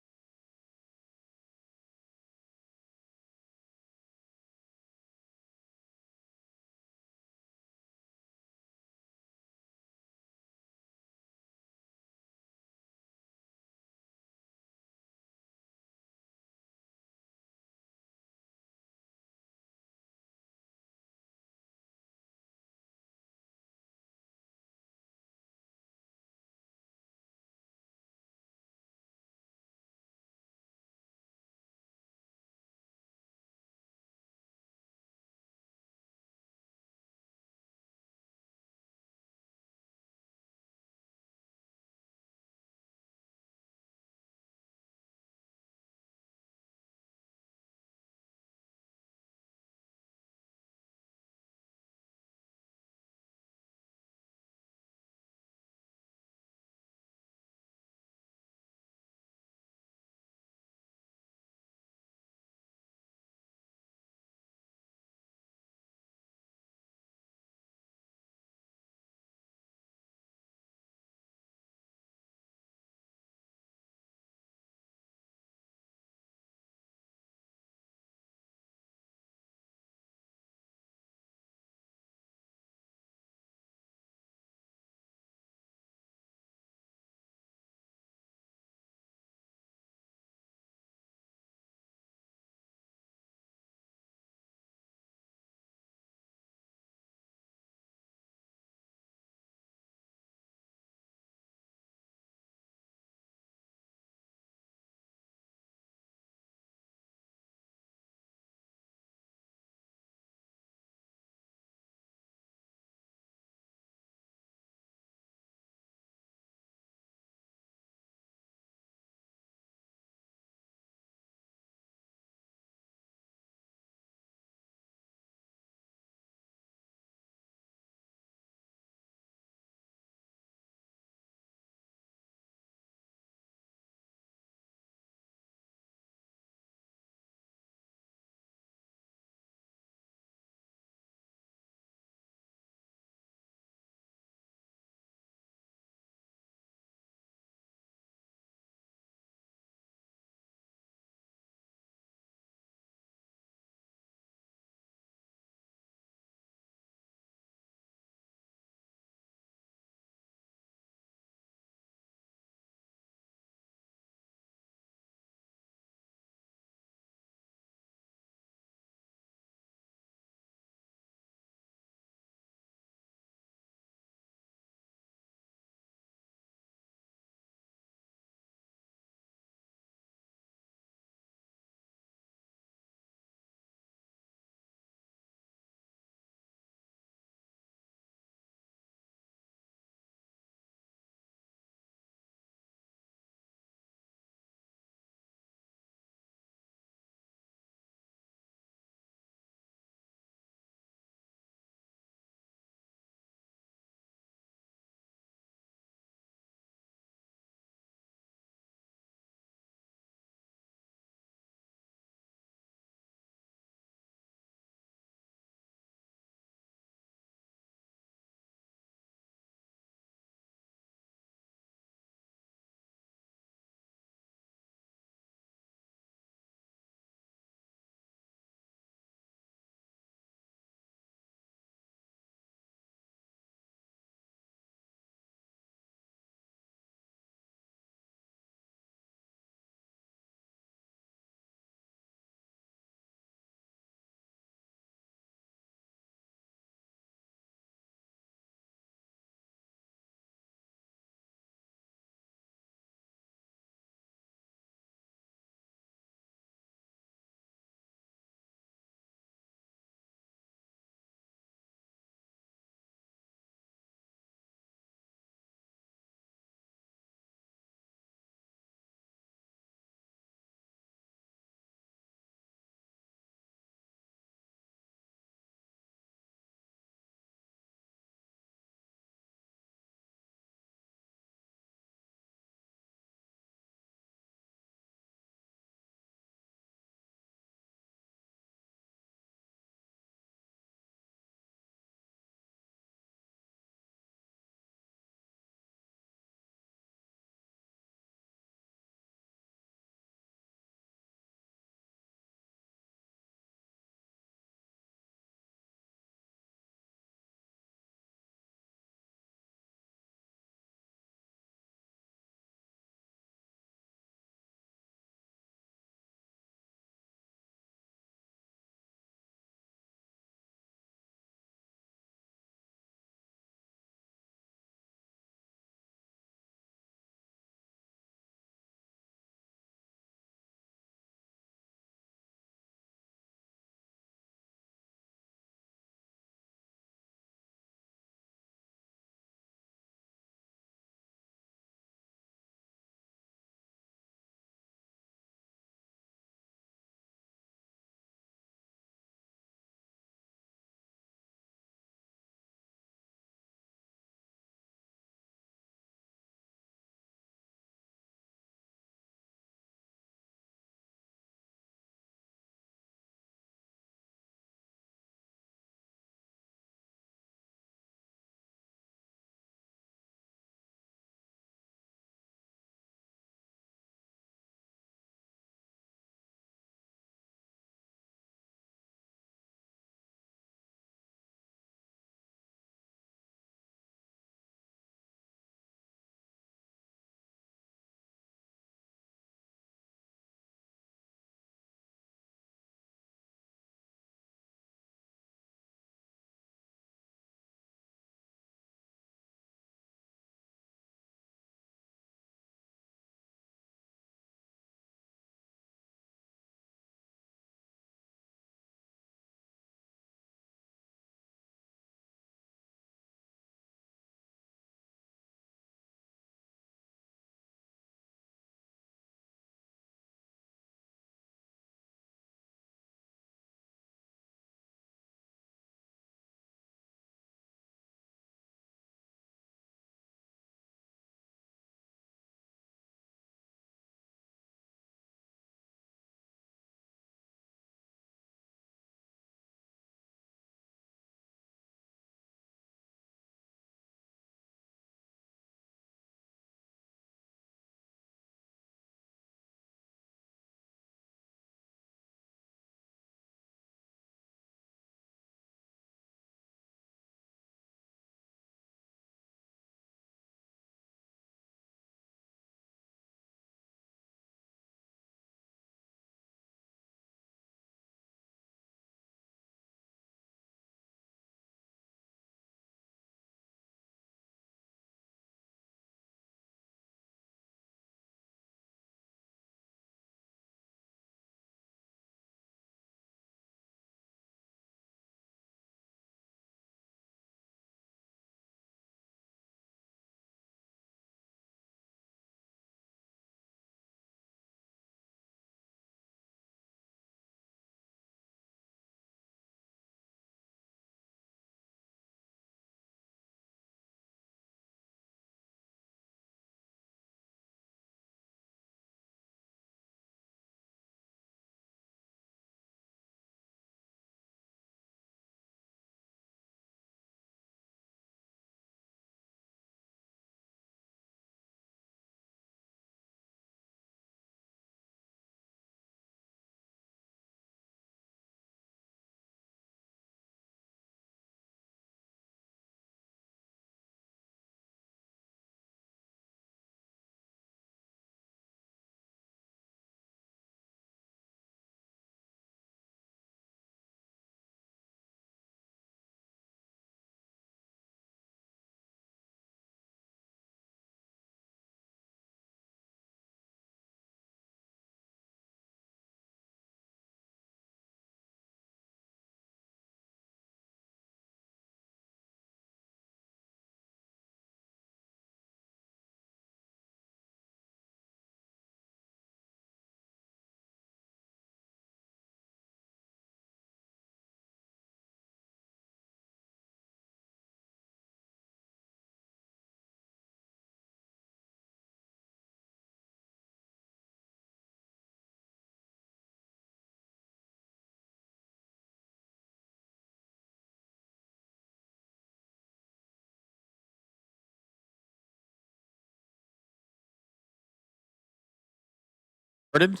Started?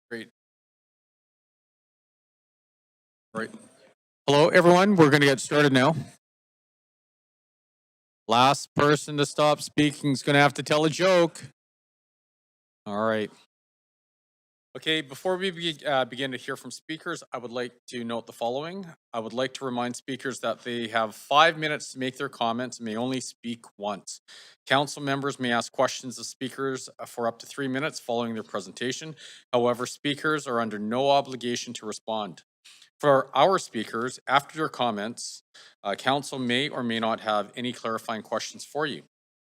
Great. Right. Hello, everyone. We're going to get started now. Last person to stop speaking is going to have to tell a joke. All right. Okay, before we begin to hear from speakers, I would like to note the following. I would like to remind speakers that they have 5 minutes to make their comments and may only speak once. Council members may ask questions of speakers for up to 3 minutes following their presentation. However, speakers are under no obligation to respond. For our speakers, after their comments, council may or may not have any clarifying questions for you.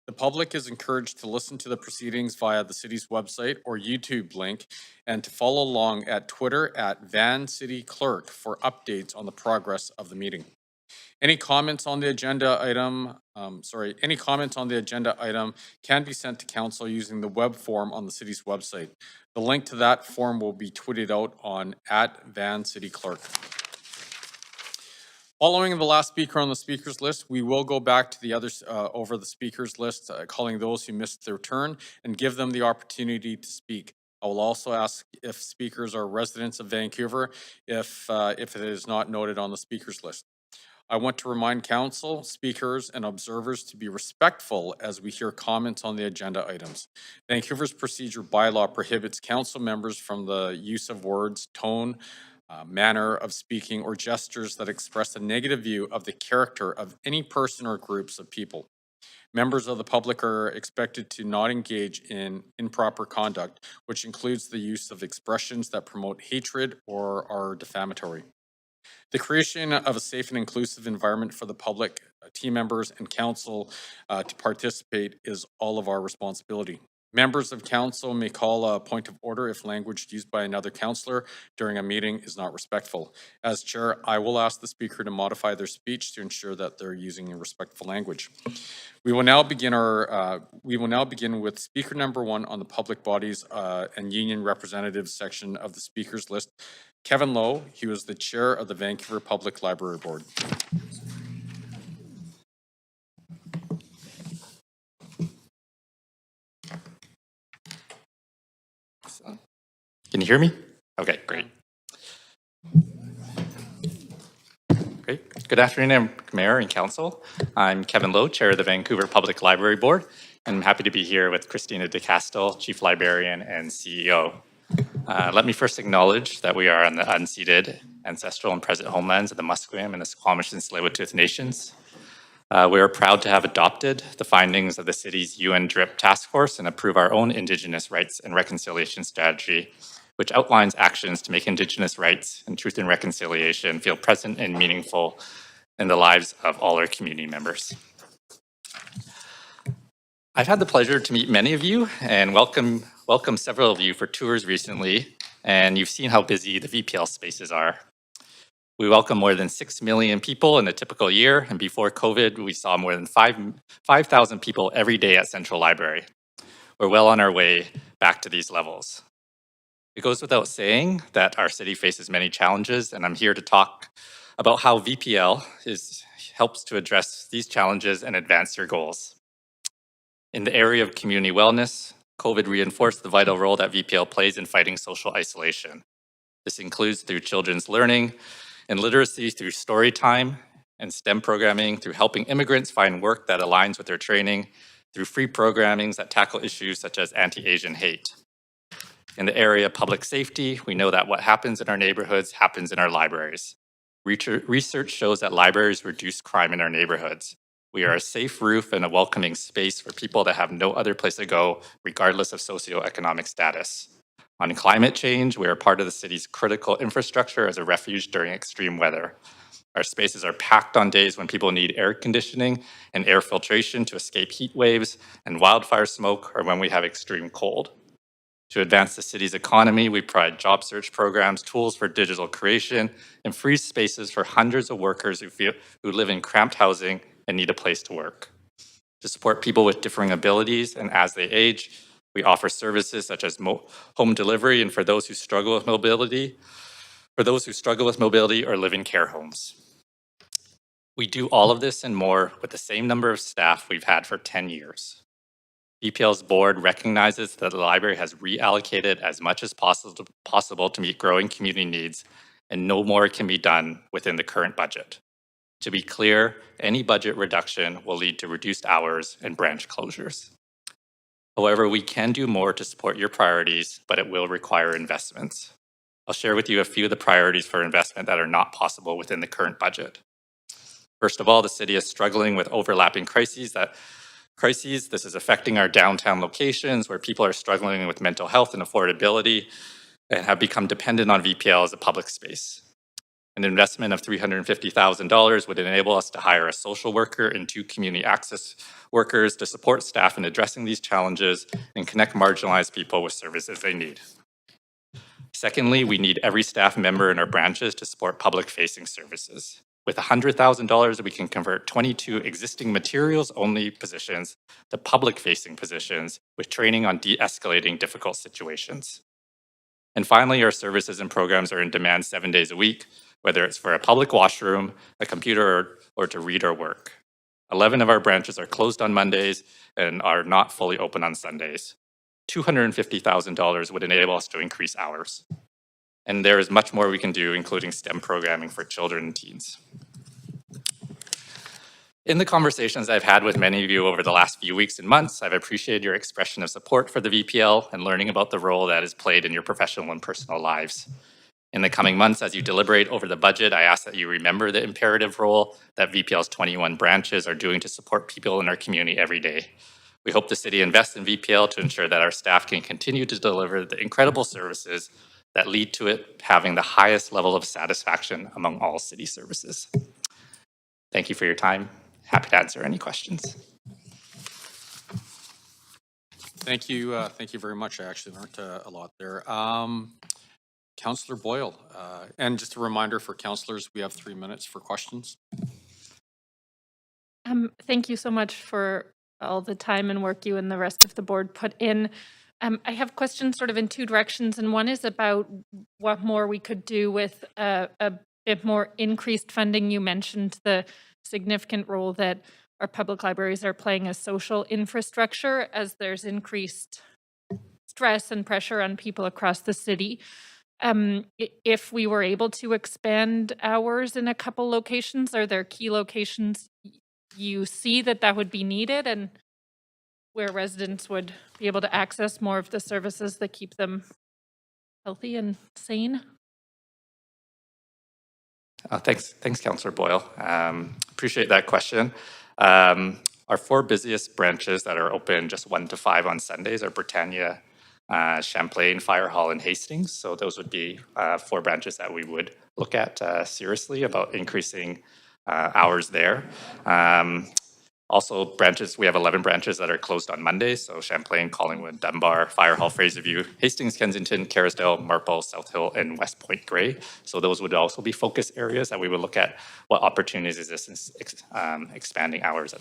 The public is encouraged to listen to the proceedings via the city's website or YouTube link and to follow along at Twitter at Van City Clerk for updates on the progress of the meeting. Any comments on the agenda item, can be sent to council using the web form on the city's website. The link to that form will be tweeted out on at Van City Clerk. Following the last speaker on the speakers list, we will go back to the others over the speakers list, calling those who missed their turn and give them the opportunity to speak. I will also ask if speakers are residents of Vancouver, if it is not noted on the speakers list. I want to remind council, speakers, and observers to be respectful as we hear comments on the agenda items. Vancouver's procedure bylaw prohibits council members from the use of words, tone, manner of speaking, or gestures that express a negative view of the character of any person or groups of people. Members of the public are expected to not engage in improper conduct, which includes the use of expressions that promote hatred or are defamatory. The creation of a safe and inclusive environment for the public, team members, and council to participate is all of our responsibility. Members of council may call a point of order if language used by another councillor during a meeting is not respectful. As chair, I will ask the speaker to modify their speech to ensure that they're using a respectful language. We will now begin with speaker number 1 on the public bodies and union representatives section of the speakers list. Kevin Lowe, he was the chair of the Vancouver Public Library Board. Can you hear me? Okay, great. Great. Good afternoon, Mayor and Council. I'm Kevin Lowe, Chair of the Vancouver Public Library Board, and I'm happy to be here with Christina DeCastel, Chief Librarian and CEO. Let me first acknowledge that we are on the unceded ancestral and present homelands of the Musqueam and the Squamish and Tsleil-Waututh Nations. We are proud to have adopted the findings of the city's UN DRIP task force and approve our own Indigenous rights and reconciliation strategy, which outlines actions to make Indigenous rights and truth and reconciliation feel present and meaningful in the lives of all our community members. I've had the pleasure to meet many of you and welcome several of you for tours recently, and you've seen how busy the VPL spaces are. We welcome more than 6 million people in a typical year, and before COVID, we saw more than 5,000 people every day at Central Library. We're well on our way back to these levels. It goes without saying that our city faces many challenges, and I'm here to talk about how VPL helps to address these challenges and advance your goals. In the area of community wellness, COVID reinforced the vital role that VPL plays in fighting social isolation. This includes through children's learning and literacy, through story time and STEM programming, through helping immigrants find work that aligns with their training, through free programmings that tackle issues such as anti-Asian hate. In the area of public safety, we know that what happens in our neighborhoods happens in our libraries. Research shows that libraries reduce crime in our neighborhoods. We are a safe roof and a welcoming space for people that have no other place to go, regardless of socioeconomic status. On climate change, we are part of the city's critical infrastructure as a refuge during extreme weather. Our spaces are packed on days when people need air conditioning and air filtration to escape heat waves and wildfire smoke, or when we have extreme cold. To advance the city's economy, we provide job search programs, tools for digital creation, and free spaces for hundreds of workers who live in cramped housing and need a place to work. To support people with differing abilities and as they age, we offer services such as home delivery, and for those who struggle with mobility, or live in care homes. We do all of this and more with the same number of staff we've had for 10 years. VPL's board recognizes that the library has reallocated as much as possible to meet growing community needs, and no more can be done within the current budget. To be clear, any budget reduction will lead to reduced hours and branch closures. However, we can do more to support your priorities, but it will require investments. I'll share with you a few of the priorities for investment that are not possible within the current budget. First of all, the city is struggling with overlapping crises. This is affecting our downtown locations where people are struggling with mental health and affordability and have become dependent on VPL as a public space. An investment of $350,000 would enable us to hire a social worker and 2 community access workers to support staff in addressing these challenges and connect marginalized people with services they need. Secondly, we need every staff member in our branches to support public-facing services. With $100,000, we can convert 22 existing materials-only positions to public-facing positions with training on de-escalating difficult situations. And finally, our services and programs are in demand 7 days a week, whether it's for a public washroom, a computer, or to read or work. 11 of our branches are closed on Mondays and are not fully open on Sundays. $250,000 would enable us to increase hours. And there is much more we can do, including STEM programming for children and teens. In the conversations I've had with many of you over the last few weeks and months, I've appreciated your expression of support for the VPL and learning about the role that is played in your professional and personal lives. In the coming months, as you deliberate over the budget, I ask that you remember the imperative role that VPL's 21 branches are doing to support people in our community every day. We hope the city invests in VPL to ensure that our staff can continue to deliver the incredible services that lead to it having the highest level of satisfaction among all city services. Thank you for your time. Happy to answer any questions. Thank you. Thank you very much. I actually learned a lot there. Councillor Boyle, and just a reminder for councillors, we have 3 minutes for questions. Thank you so much for all the time and work you and the rest of the board put in. I have questions sort of in 2 directions, and one is about what more we could do with a bit more increased funding. You mentioned the significant role that our public libraries are playing as social infrastructure as there's increased stress and pressure on people across the city. If we were able to expand hours in a couple locations, are there key locations you see that would be needed and where residents would be able to access more of the services that keep them healthy and sane? Thanks, Councillor Boyle. Appreciate that question. Our 4 busiest branches that are open just 1 to 5 on Sundays are Britannia, Champlain, Fire Hall, and Hastings. So those would be 4 branches that we would look at seriously about increasing hours there. Also, branches, we have 11 branches that are closed on Mondays. So Champlain, Collingwood, Dunbar, Fire Hall, Fraserview, Hastings, Kensington, Kerrisdale, Marple, South Hill, and West Point Grey. So those would also be focus areas that we would look at what opportunities exist in expanding hours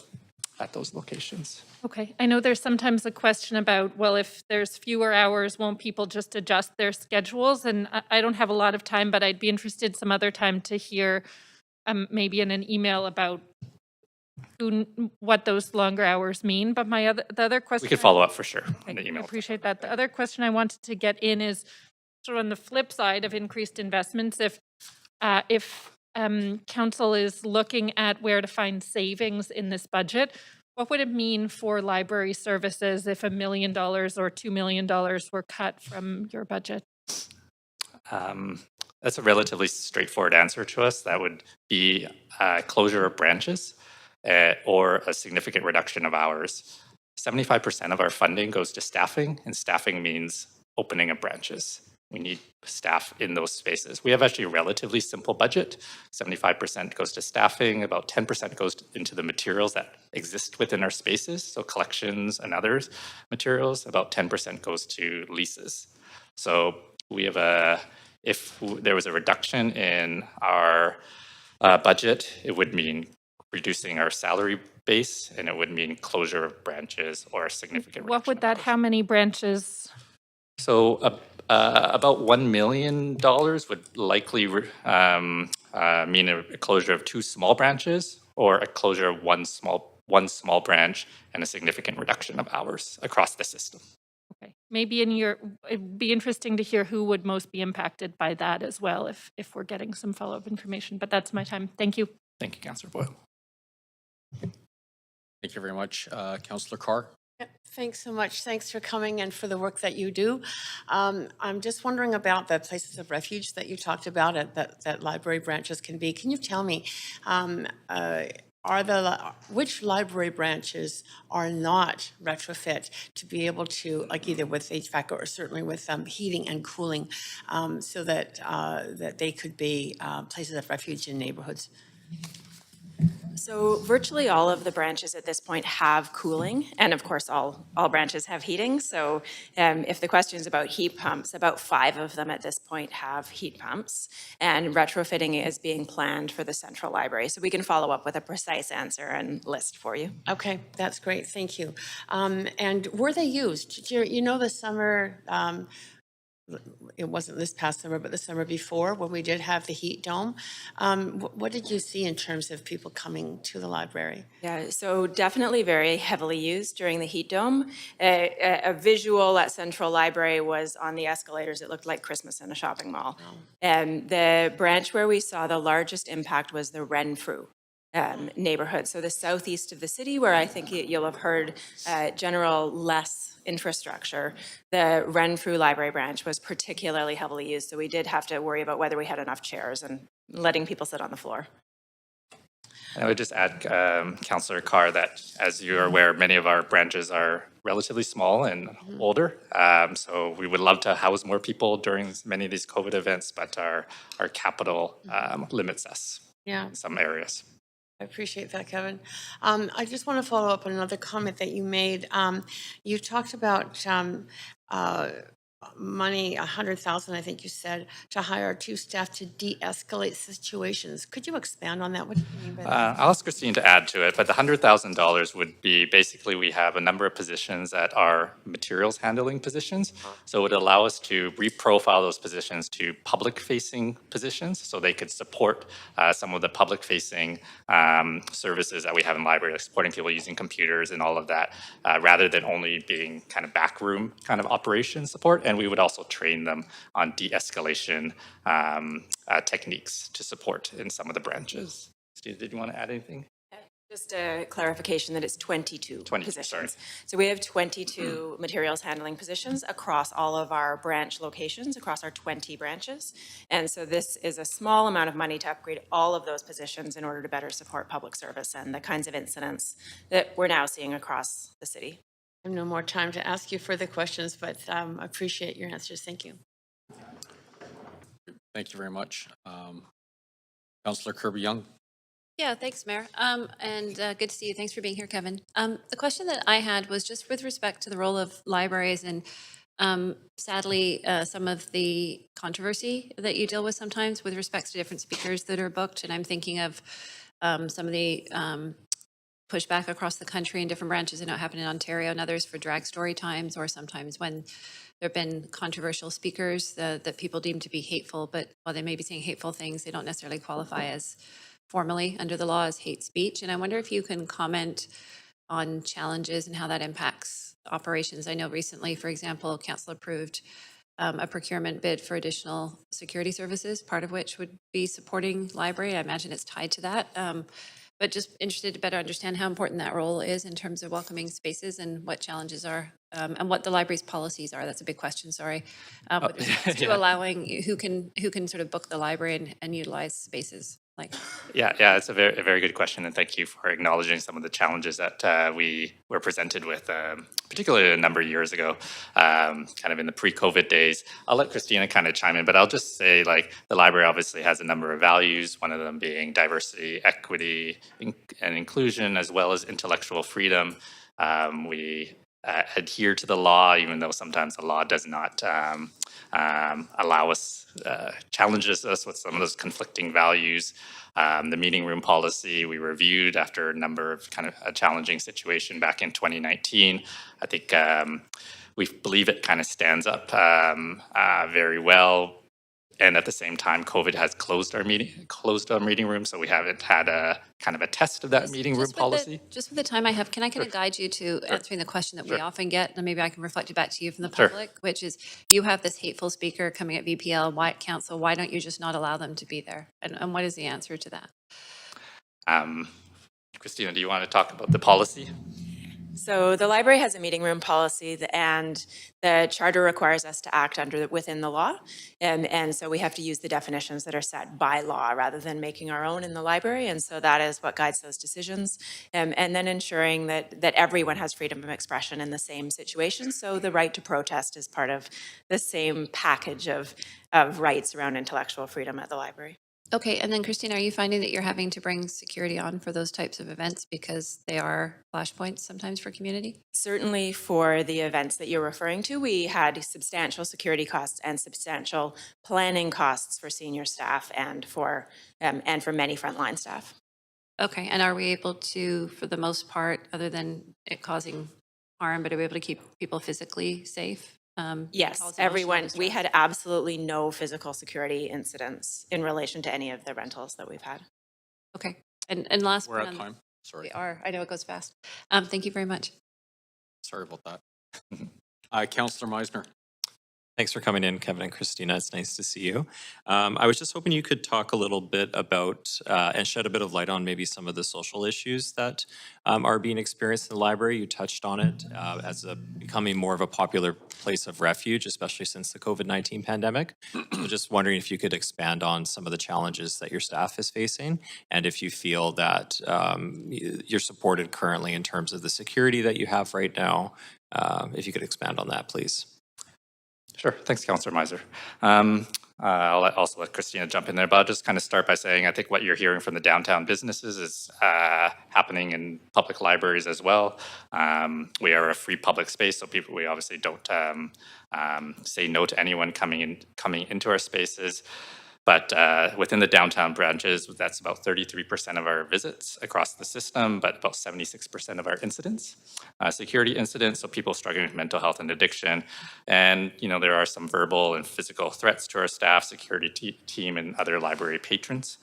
at those locations. Okay, I know there's sometimes a question about, well, if there's fewer hours, won't people just adjust their schedules? And I don't have a lot of time, but I'd be interested some other time to hear maybe in an email about what those longer hours mean. But the other question— We could follow up for sure in the I email. appreciate that. The other question I wanted to get in is sort of on the flip side of increased investments. If council is looking at where to find savings in this budget, what would it mean for library services if $1 million or $2 million were cut from your budget? That's a relatively straightforward answer to us. That would be closure of branches or a significant reduction of hours. 75% of our funding goes to staffing, and staffing means opening of branches. We need staff in those spaces. We have actually a relatively simple budget. 75% goes to staffing, about 10% goes into the materials that exist within our spaces, so collections and others materials. About 10% goes to leases. So we have if there was a reduction in our budget, it would mean reducing our salary base, and it would mean closure of branches or a significant reduction. What would that, how many branches? So about $1 million would likely mean a closure of 2 small branches or a closure of 1 small one small branch and a significant reduction of hours across the system. Okay, maybe it'd be interesting to hear who would most be impacted by that as well, if we're getting some follow-up information, but that's my time. Thank you. Thank you, Councillor Boyle. Thank you very much. Councillor Carr? Yep, thanks so much. Thanks for coming and for the work that you do. I'm just wondering about the places of refuge that you talked about that library branches can be. Can you tell me, which library branches are not retrofit to be able to, like either with HVAC or certainly with heating and cooling, so that they could be places of refuge in neighborhoods? So virtually all of the branches at this point have cooling, and of course all branches have heating. So if the question is about heat pumps, about 5 of them at this point have heat pumps, and retrofitting is being planned for the central library. So we can follow up with a precise answer and list for you. Okay, that's great, thank you. And were they used? You know, the summer, it wasn't this past summer, but the summer before, when we did have the heat dome, what did you see in terms of people coming to the library? Yeah, so definitely very heavily used during the heat dome. A visual at Central Library was on the escalators. It looked like Christmas in a shopping mall. And the branch where we saw the largest impact was the Renfrew neighborhood. So the southeast of the city, where I think you'll have heard general less infrastructure. The Renfrew Library branch was particularly heavily used. So we did have to worry about whether we had enough chairs and letting people sit on the floor. And I would just add, Councillor Carr, that as you're aware, many of our branches are relatively small and older. So we would love to house more people during many of these COVID events, but our capital limits us in some areas. I appreciate that, Kevin. I just want to follow up on another comment that you made. You talked about money, 100,000, I think you said, to hire 2 staff to de-escalate situations. Could you expand on that? What do you mean by that? I'll ask Christine to add to it, but the $100,000 would be basically we have a number of positions that are materials handling positions. So it would allow us to reprofile those positions to public-facing positions so they could support some of the public-facing services that we have in library, like supporting people using computers and all of that, rather than only being kind of backroom kind of operation support. And we would also train them on de-escalation techniques to support in some of the branches. Steve, did you want to add anything? Just a clarification that it's 22 positions. Sorry. So we have 22 materials handling positions across all of our branch locations, across our 20 branches. And so this is a small amount of money to upgrade all of those positions in order to better support public service and the kinds of incidents that we're now seeing across the city. I have no more time to ask you further questions, but I appreciate your answers. Thank you. Thank you very much. Councillor Kirby-Young? Yeah, thanks, Mayor. And good to see you. Thanks for being here, Kevin. The question that I had was just with respect to the role of libraries and sadly, some of the controversy that you deal with sometimes with respect to different speakers that are booked. And I'm thinking of some of the pushback across the country in different branches. I know it happened in Ontario and others for drag story times, or sometimes when there have been controversial speakers that people deem to be hateful, but while they may be saying hateful things, they don't necessarily qualify as formally under the law as hate speech. And I wonder if you can comment on challenges and how that impacts operations. I know recently, for example, council approved a procurement bid for additional security services, part of which would be supporting library. I imagine it's tied to that. But just interested to better understand how important that role is in terms of welcoming spaces and what challenges are and what the library's policies are. That's a big question, sorry. With respect to allowing who can sort of book the library and utilize spaces. Yeah, it's a very good question, and thank you for acknowledging some of the challenges that we were presented with, particularly a number of years ago, kind of in the pre-COVID days. I'll let Christina kind of chime in, but I'll just say, like, the library obviously has a number of values, one of them being diversity, equity, and inclusion, as well as intellectual freedom. We adhere to the law, even though sometimes the law does not allow us, challenges us with some of those conflicting values. The meeting room policy we reviewed after a number of kind of a challenging situation back in 2019. I think we believe it kind of stands up very well and at the same time, COVID has closed our meeting room, so we haven't had a kind of a test of that meeting room policy. Just with the time I have, can I kind of guide you to answering the question that we often get, and maybe I can reflect it back to you from the Sure. public, which is, you have this hateful speaker coming at VPL, council, why don't you just not allow them to be there? And what is the answer to that? Christina, do you want to talk about the policy? So the library has a meeting room policy, and the charter requires us to act within the law. And so we have to use the definitions that are set by law rather than making our own in the library. And so that is what guides those decisions. And then ensuring that everyone has freedom of expression in the same situation. So the right to protest is part of the same package of rights around intellectual freedom at the library. Okay, and then Christina, are you finding that you're having to bring security on for those types of events because they are flashpoints sometimes for community? Certainly for the events that you're referring to, we had substantial security costs and substantial planning costs for senior staff and for many frontline staff. Okay, and are we able to, for the most part, other than it causing harm, but are we able to keep people physically safe? Yes, everyone, we had absolutely no physical security incidents in relation to any of the rentals that we've had. Okay, and last We're point at on- time. Sorry. We are, I know it goes fast. Thank you very much. Sorry about that. Councillor Meisner. Thanks for coming in, Kevin and Christina. It's nice to see you. I was just hoping you could talk a little bit about and shed a bit of light on maybe some of the social issues that are being experienced in the library. You touched on it as becoming more of a popular place of refuge, especially since the COVID-19 pandemic. So just wondering if you could expand on some of the challenges that your staff is facing, and if you feel that you're supported currently in terms of the security that you have right now. If you could expand on that, please. Sure. Thanks, Councillor Meiser. I'll also let Christina jump in there, but I'll just kind of start by saying I think what you're hearing from the downtown businesses is happening in public libraries as well. We are a free public space, so we obviously don't say no to anyone coming into our spaces. But within the downtown branches, that's about 33% of our visits across the system, but about 76% of our incidents, security incidents, so people struggling with mental health and addiction. And, there are some verbal and physical threats to our staff, security team, and other library patrons.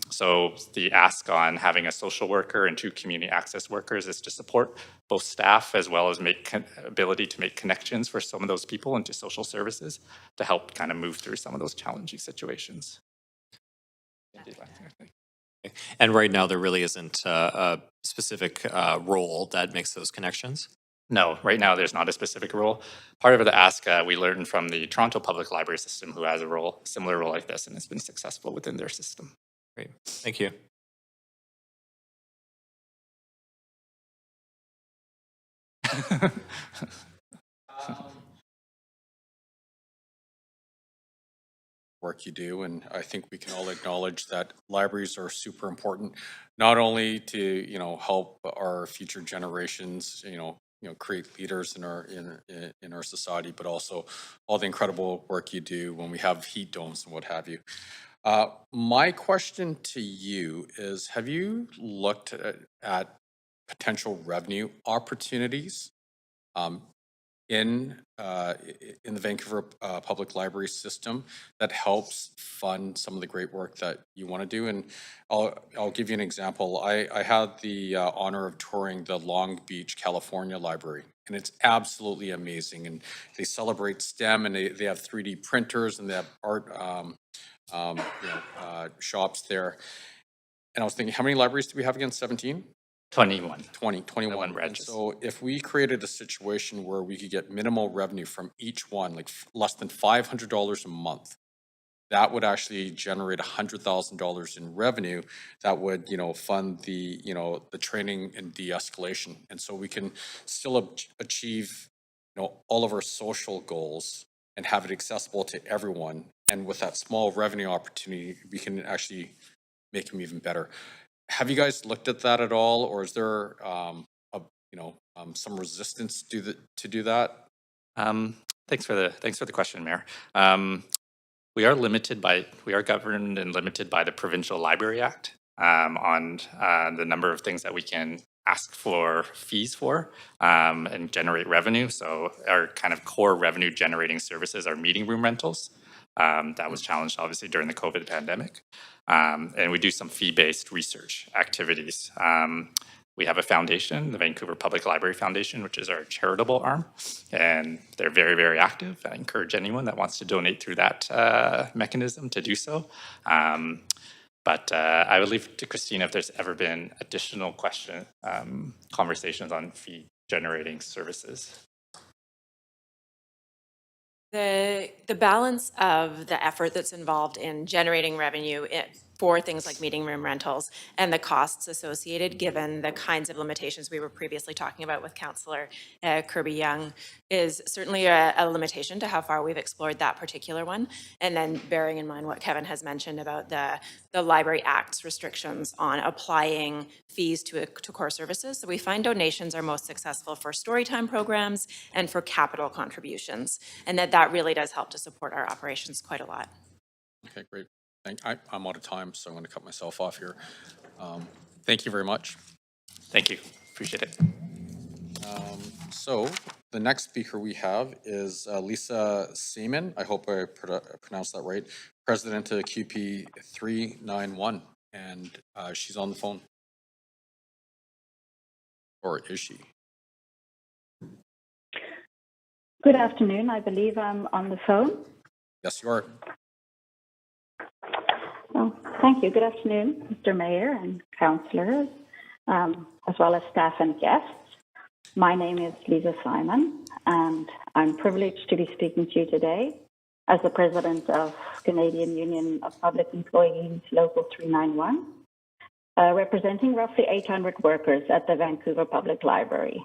So the ask on having a social worker and 2 community access workers is to support both staff as well as ability to make connections for some of those people into social services to help kind of move through some of those challenging situations. And right now, there really isn't a specific role that makes those connections? No, right now there's not a specific role. Part of the ask we learned from the Toronto Public Library System, who has a similar role like this, and it's been successful within their system. Great, thank you. Work you do, and I think we can all acknowledge that libraries are super important, not only to help our future generations create leaders in our society, but also all the incredible work you do when we have heat domes and what have you. My question to you is, have you looked at potential revenue opportunities in the Vancouver Public Library system that helps fund some of the great work that you want to do? And I'll give you an example. I had the honor of touring the Long Beach, California library, and it's absolutely amazing. And they celebrate STEM, and they have 3D printers, and they have art shops there. And I was thinking, how many libraries do we have again? 17? 21. 21 branches. So if we created a situation where we could get minimal revenue from each one, like less than $500 a month, that would actually generate $100,000 in revenue that would, fund the, the training and de-escalation. And so we can still achieve, all of our social goals and have it accessible to everyone. And with that small revenue opportunity, we can actually make them even better. Have you guys looked at that at all, or is there, some resistance to do that? Thanks for the question, Mayor. We are governed and limited by the Provincial Library Act on the number of things that we can ask for fees for and generate revenue. So our kind of core revenue generating services are meeting room rentals. That was challenged obviously during the COVID pandemic. And we do some fee-based research activities. We have a foundation, the Vancouver Public Library Foundation, which is our charitable arm, and they're very, very active. I encourage anyone that wants to donate through that mechanism to do so. But I would leave it to Christina if there's ever been additional conversations on fee-generating services. The balance of the effort that's involved in generating revenue for things like meeting room rentals and the costs associated, given the kinds of limitations we were previously talking about with Councillor Kirby-Young, is certainly a limitation to how far we've explored that particular one. And then bearing in mind what Kevin has mentioned about the Library Act's restrictions on applying fees to core services. So we find donations are most successful for storytime programs and for capital contributions, and that really does help to support our operations quite a lot. Okay, great. I'm out of time, so I'm going to cut myself off here. Thank you very much. Thank you. Appreciate it. So the next speaker we have is Lisa Seaman. I hope I pronounced that right. President of QP 391, and she's on the phone. Or is she? Good afternoon. I believe I'm on the phone. Yes, you are. Oh, thank you. Good afternoon, Mr. Mayor and councillors, as well as staff and guests. My name is Lisa Simon, and I'm privileged to be speaking to you today as the president of Canadian Union of Public Employees Local 391, representing roughly 800 workers at the Vancouver Public Library.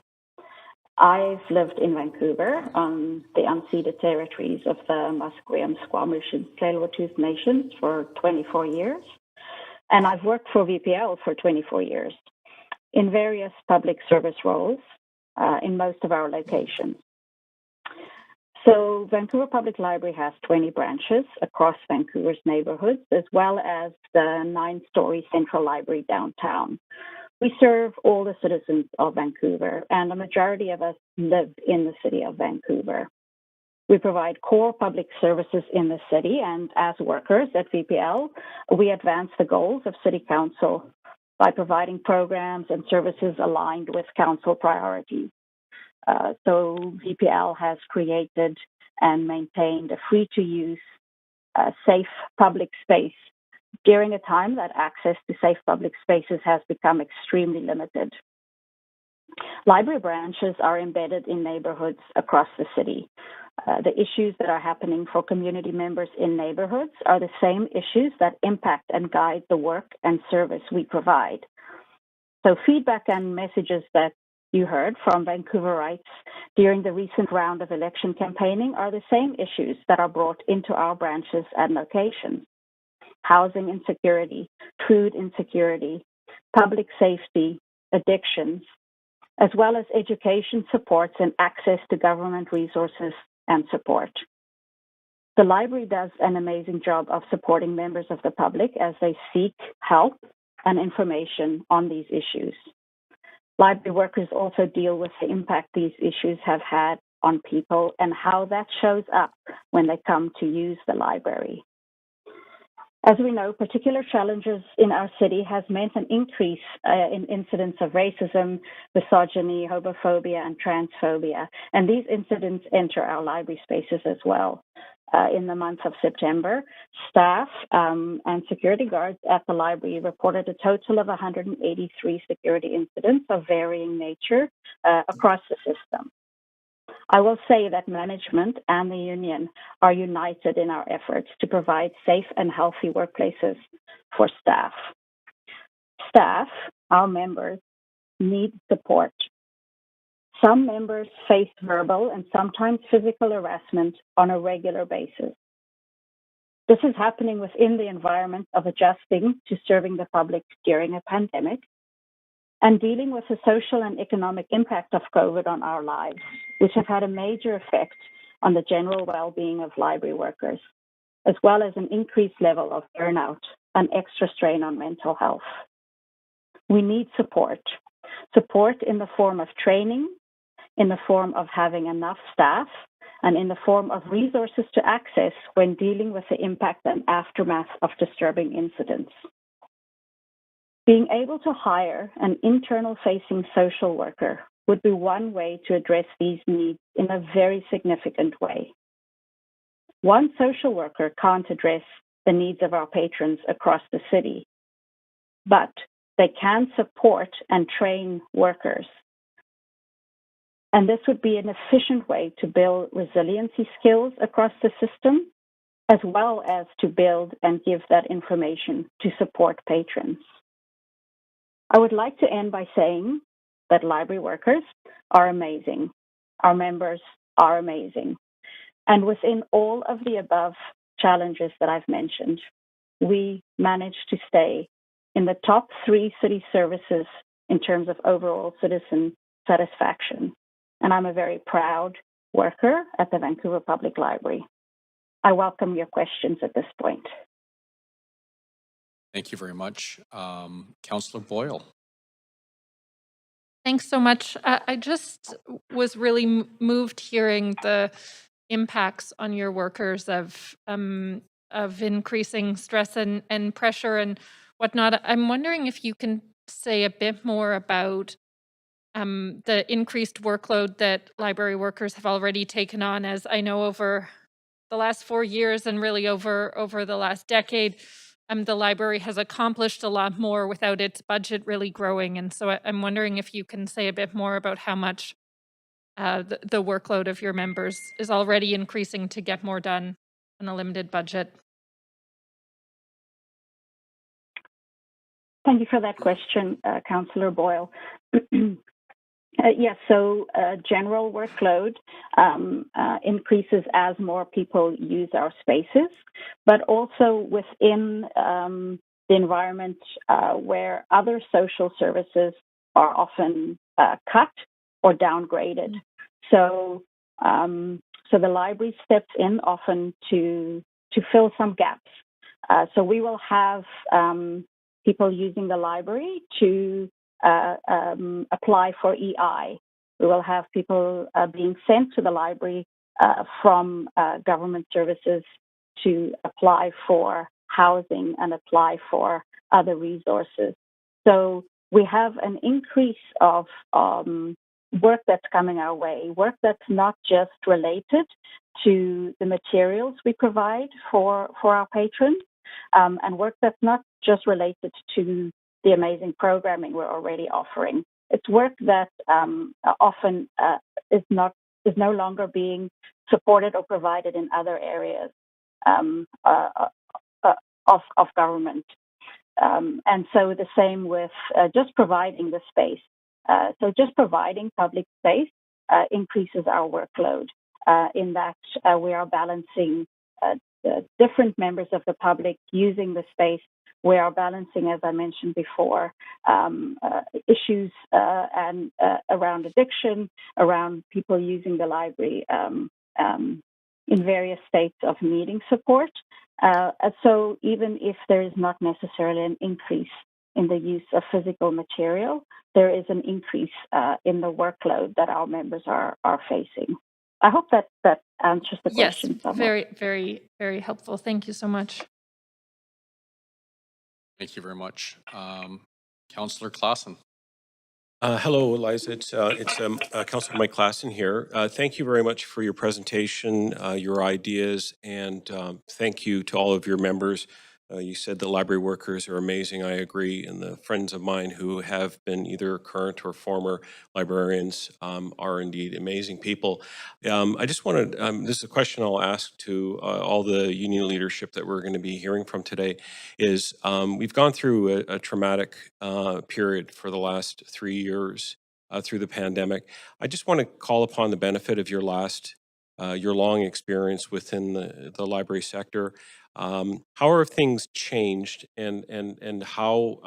I've lived in Vancouver on the unceded territories of the Musqueam, Squamish, and Tsleil-Waututh Nations for 24 years, and I've worked for VPL for 24 years in various public service roles in most of our locations. So Vancouver Public Library has 20 branches across Vancouver's neighborhoods, as well as the 9-story central library downtown. We serve all the citizens of Vancouver, and the majority of us live in the city of Vancouver. We provide core public services in the city, and as workers at VPL, we advance the goals of City Council by providing programs and services aligned with council priorities. So VPL has created and maintained a free-to-use, safe public space during a time that access to safe public spaces has become extremely limited. Library branches are embedded in neighborhoods across the city. The issues that are happening for community members in neighborhoods are the same issues that impact and guide the work and service we provide. So feedback and messages that you heard from Vancouverites during the recent round of election campaigning are the same issues that are brought into our branches and locations. Housing insecurity, food insecurity, public safety, addictions, as well as education supports and access to government resources and support. The library does an amazing job of supporting members of the public as they seek help and information on these issues. Library workers also deal with the impact these issues have had on people and how that shows up when they come to use the library. As we know, particular challenges in our city has meant an increase in incidents of racism, misogyny, homophobia, and transphobia. And these incidents enter our library spaces as well. In the month of September, staff and security guards at the library reported a total of 183 security incidents of varying nature across the system. I will say that management and the union are united in our efforts to provide safe and healthy workplaces for staff. Staff, our members, need support. Some members face verbal and sometimes physical harassment on a regular basis. This is happening within the environment of adjusting to serving the public during a pandemic and dealing with the social and economic impact of COVID on our lives, which have had a major effect on the general well-being of library workers, as well as an increased level of burnout and extra strain on mental health. We need support in the form of training, in the form of having enough staff, and in the form of resources to access when dealing with the impact and aftermath of disturbing incidents. Being able to hire an internal-facing social worker would be one way to address these needs in a very significant way. One social worker can't address the needs of our patrons across the city, but they can support and train workers. And this would be an efficient way to build resiliency skills across the system, as well as to build and give that information to support patrons. I would like to end by saying that library workers are amazing. Our members are amazing. And within all of the above challenges that I've mentioned, we managed to stay in the top 3 city services in terms of overall citizen satisfaction. And I'm a very proud worker at the Vancouver Public Library. I welcome your questions at this point. Thank you very much. Councillor Boyle. Thanks so much. I just was really moved hearing the impacts on your workers of increasing stress and pressure and whatnot. I'm wondering if you can say a bit more about the increased workload that library workers have already taken on, as I know over the last 4 years and really over the last decade, the library has accomplished a lot more without its budget really growing. And so I'm wondering if you can say a bit more about how much the workload of your members is already increasing to get more done on a limited budget. Thank you for that question, Councillor Boyle. Yes, so general workload increases as more people use our spaces, but also within the environment where other social services are often cut or downgraded. So, so the library steps in often to fill some gaps. So we will have people using the library to apply for EI. We will have people being sent to the library from government services to apply for housing and apply for other resources. So we have an increase of work that's coming our way, work that's not just related to the materials we provide for our patrons, and work that's not just related to the amazing programming we're already offering. It's work that often is no longer being supported or provided in other areas of government. And so the same with just providing the space. So just providing public space increases our workload in that we are balancing different members of the public using the space. We are balancing, as I mentioned before, issues and around addiction, around people using the library in various states of needing support. So even if there is not necessarily an increase in the use of physical material, there is an increase in the workload that our members are facing. I hope that answers the question somewhat. Very, very, very helpful. Thank you so much. Thank you very much. Councillor Claassen. Hello, Eliza. It's Councillor Mike Klassen here. Thank you very much for your presentation, your ideas, and thank you to all of your members. You said that library workers are amazing. I agree. And the friends of mine who have been either current or former librarians are indeed amazing people. I just wanted, this is a question I'll ask to all the union leadership that we're going to be hearing from today, is we've gone through a traumatic period for the last 3 years through the pandemic. I just want to call upon the benefit of your long experience within the library sector. How have things changed, and how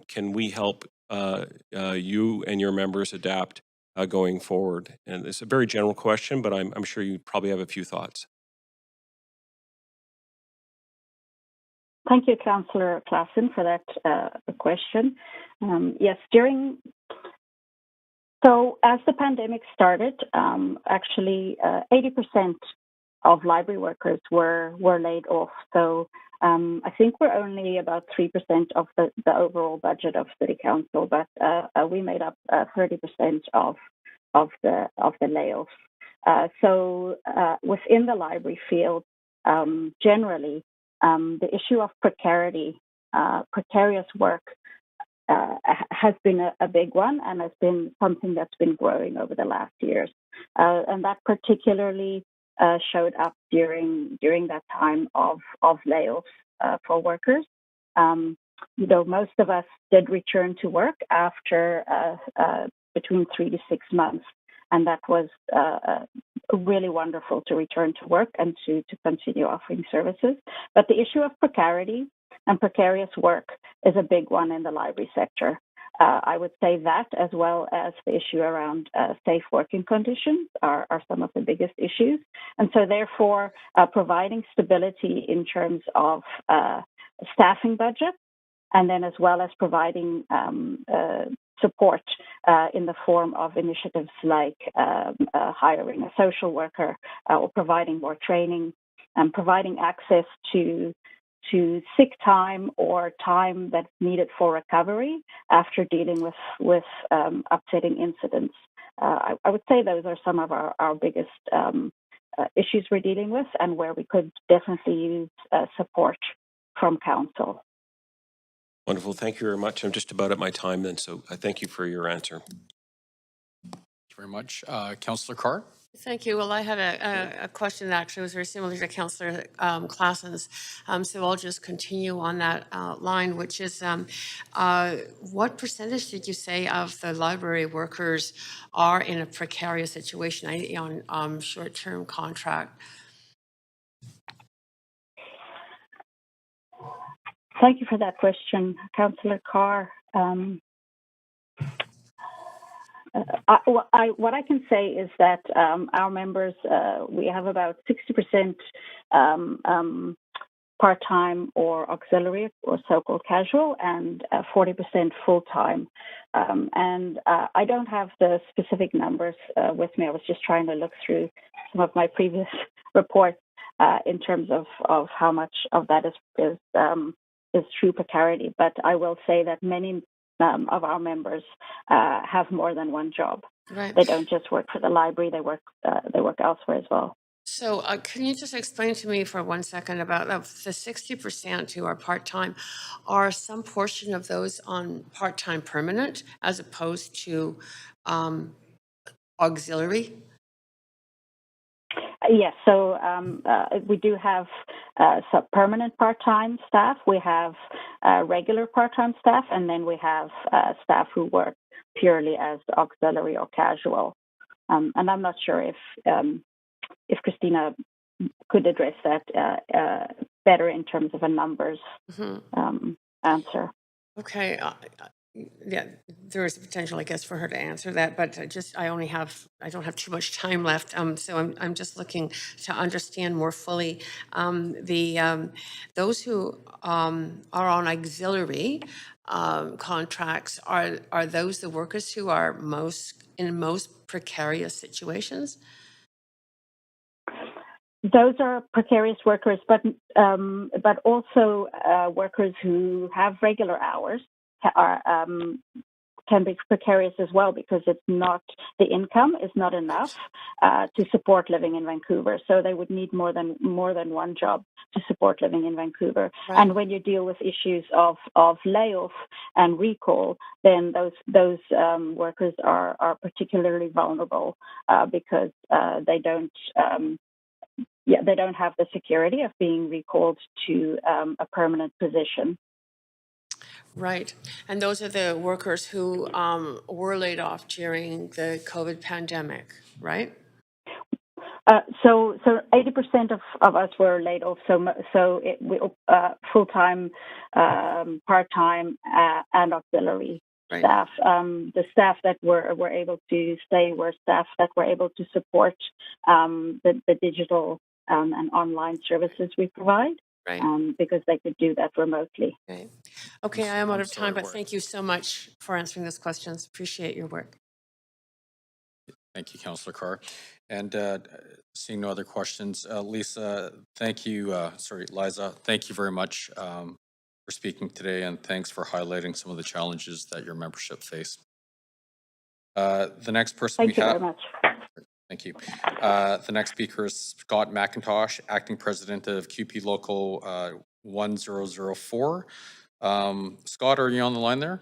can we help you and your members adapt going forward? And it's a very general question, but I'm sure you probably have a few thoughts. Thank you, Councillor Klassen, for that question. Yes, during So as the pandemic started, actually 80% of library workers were laid off. So I think we're only about 3% of the overall budget of City Council, but we made up 30% of the layoffs. So within the library field, generally, the issue of precarious work has been a big one and has been something that's been growing over the last years. And that particularly showed up during that time of layoffs for workers. Most of us did return to work after between 3 to 6 months, and that was really wonderful to return to work and to continue offering services. But the issue of precarity and precarious work is a big one in the library sector. I would say that, as well as the issue around safe working conditions, are some of the biggest issues. And so therefore, providing stability in terms of staffing budgets, and then as well as providing support in the form of initiatives like hiring a social worker or providing more training and providing access to sick time or time that's needed for recovery after dealing with upsetting incidents. I would say those are some of our biggest issues we're dealing with, and where we could definitely use support from council. Wonderful. Thank you very much. I'm just about at my time then, so I thank you for your answer. Thank you very much. Councillor Carr? Thank you. Well, I had a question that actually was very similar to Councillor Klassen's. So I'll just continue on that line, which is what percentage did you say of the library workers are in a precarious situation on short-term contract? Thank you for that question, Councillor Carr. What I can say is that our members, we have about 60% part-time or auxiliary or so-called casual, and 40% full-time. And I don't have the specific numbers with me. I was just trying to look through some of my previous reports in terms of how much of that is true precarity. But I will say that many of our members have more than one job. Right. They don't just work for the library; they work elsewhere as well. So can you just explain to me for 1 second about the 60% who are part-time? Are some portion of those on part-time permanent as opposed to auxiliary? Yes, so we do have some permanent part-time staff. We have regular part-time staff, and then we have staff who work purely as auxiliary or casual. And I'm not sure if Christina could address that better in terms of a numbers answer. Okay. Yeah, there is a potential, I guess, for her to answer that, but I don't have too much time left. So I'm just looking to understand more fully those who are on auxiliary contracts. Are those the workers who are in most precarious situations? Those are precarious workers, but also workers who have regular hours can be precarious as well, because the income is not enough to support living in Vancouver. So they would need more than one job to support living in Vancouver. Right. And when you deal with issues of layoff and recall, then those workers are particularly vulnerable because they don't have the security of being recalled to a permanent position. Right. And those are the workers who were laid off during the COVID pandemic, right? So 80% of us were laid off. So full-time, part-time, and auxiliary staff. The staff that were able to stay were staff that were able to support the digital and online services we provide. Right. Because they could do that remotely. Right. Okay, I am out of time, but thank you so much for answering those questions. Appreciate your work. Thank you, Councillor Carr. And seeing no other questions, Lisa, thank you, Liza, thank you very much for speaking today, and thanks for highlighting some of the challenges that your membership faced. The next person we Thank you have. very much. Thank you. The next speaker is Scott McIntosh, Acting President of QP Local 1004. Scott, are you on the line there?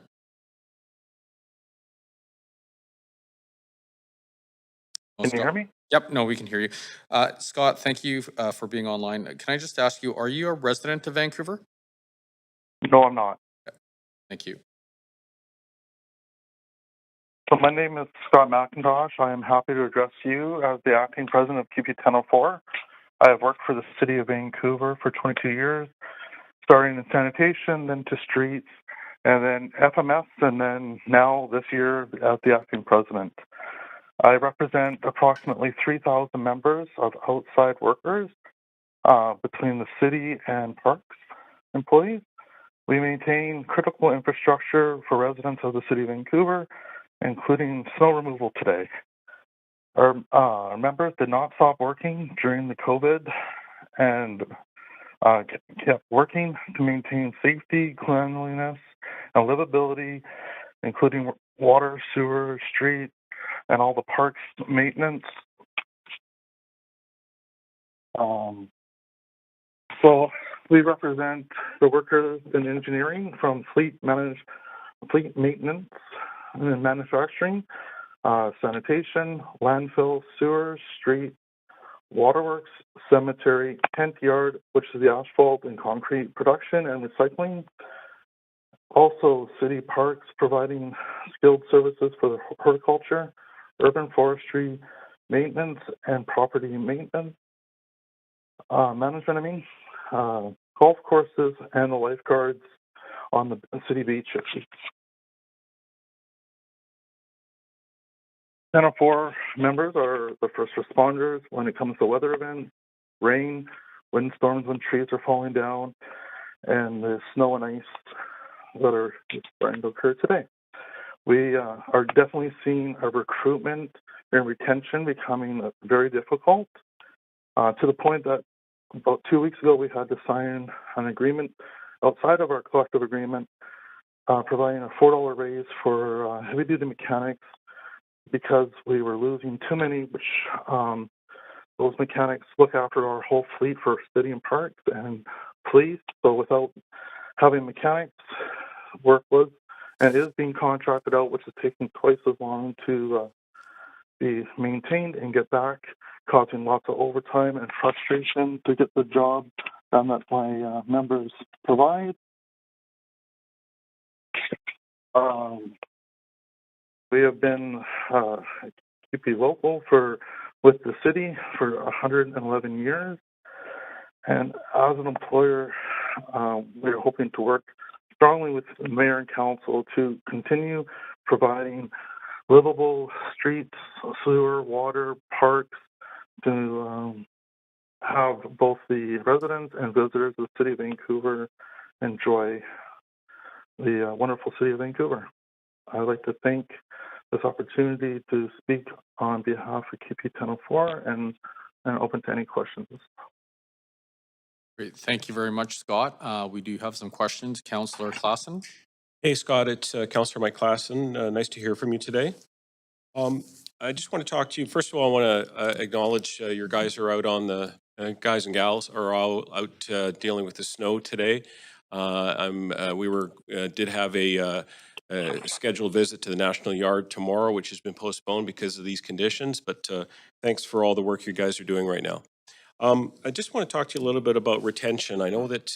Can you hear me? Yep, no, we can hear you. Scott, thank you for being online. Can I just ask you, are you a resident of Vancouver? No, I'm not. Thank you. So my name is Scott McIntosh. I am happy to address you as the acting president of QP 1004. I have worked for the city of Vancouver for 22 years, starting in sanitation, then to streets, and then FMS, and then now this year as the acting president. I represent approximately 3,000 members of outside workers between the city and parks employees. We maintain critical infrastructure for residents of the city of Vancouver, including snow removal today. Our members did not stop working during the COVID and kept working to maintain safety, cleanliness, and livability, including water, sewer, street, and all the parks maintenance. So we represent the workers in engineering from fleet maintenance and manufacturing, sanitation, landfill, sewers, street, waterworks, cemetery, tent yard, which is the asphalt and concrete production and recycling. Also, city parks providing skilled services for the horticulture, urban forestry, maintenance, and property maintenance. Management, golf courses, and the lifeguards on the city beaches. 1004 members are the first responders when it comes to weather events, rain, windstorms when trees are falling down, and the snow and ice that are starting to occur today. We are definitely seeing a recruitment and retention becoming very difficult to the point that about 2 weeks ago we had to sign an agreement outside of our collective agreement providing a $4 raise for heavy-duty mechanics because we were losing too many, which those mechanics look after our whole fleet for city and parks and police. So without having mechanics, work was and is being contracted out, which is taking twice as long to be maintained and get back, causing lots of overtime and frustration to get the job done that my members provide. We have been QP local with the city for 111 years, and as an employer, we're hoping to work strongly with the mayor and council to continue providing livable streets, sewer, water, parks to have both the residents and visitors of the city of Vancouver enjoy the wonderful city of Vancouver. I'd like to thank this opportunity to speak on behalf of QP 1004 and open to any questions. Great. Thank you very much, Scott. We do have some questions. Councillor Klassen. Hey, Scott, it's Councillor Mike Klassen. Nice to hear from you today. I just want to talk to you. First of all, I want to acknowledge your guys are out on the, guys and gals are all out dealing with the snow today. Did have a scheduled visit to the National Yard tomorrow, which has been postponed because of these conditions, but thanks for all the work you guys are doing right now. I just want to talk to you a little bit about retention. I know that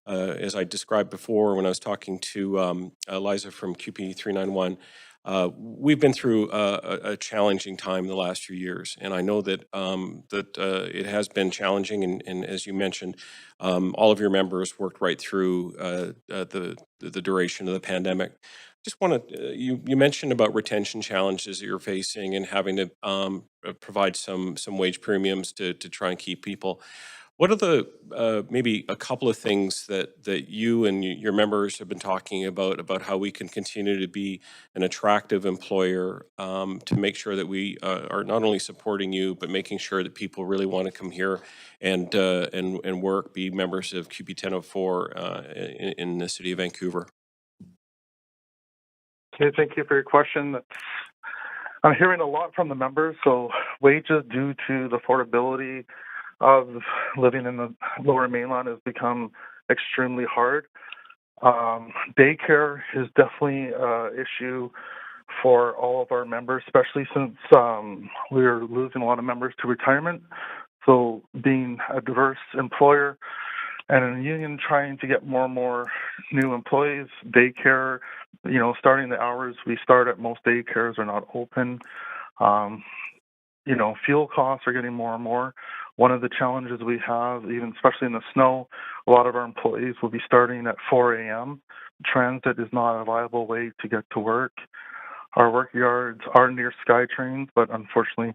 as I described before when I was talking to Liza from QP 391, we've been through a challenging time the last few years, and I know that it has been challenging. And as you mentioned, all of your members worked right through the duration of the pandemic. Just want to you mentioned about retention challenges that you're facing and having to provide some wage premiums to try and keep people. What are the maybe a couple of things that you and your members have been talking about how we can continue to be an attractive employer to make sure that we are not only supporting you but making sure that people really want to come here and work, be members of QP 1004 in the city of Vancouver? Okay, thank you for your question. I'm hearing a lot from the members. So wages due to the affordability of living in the Lower Mainland has become extremely hard. Daycare is definitely an issue for all of our members, especially since we're losing a lot of members to retirement. So being a diverse employer and a union trying to get more and more new employees, daycare, starting the hours we start at most daycares are not open. Fuel costs are getting more and more. One of the challenges we have, even especially in the snow, a lot of our employees will be starting at 4 a.m. Transit is not a viable way to get to work. Our work yards are near SkyTrains, but unfortunately,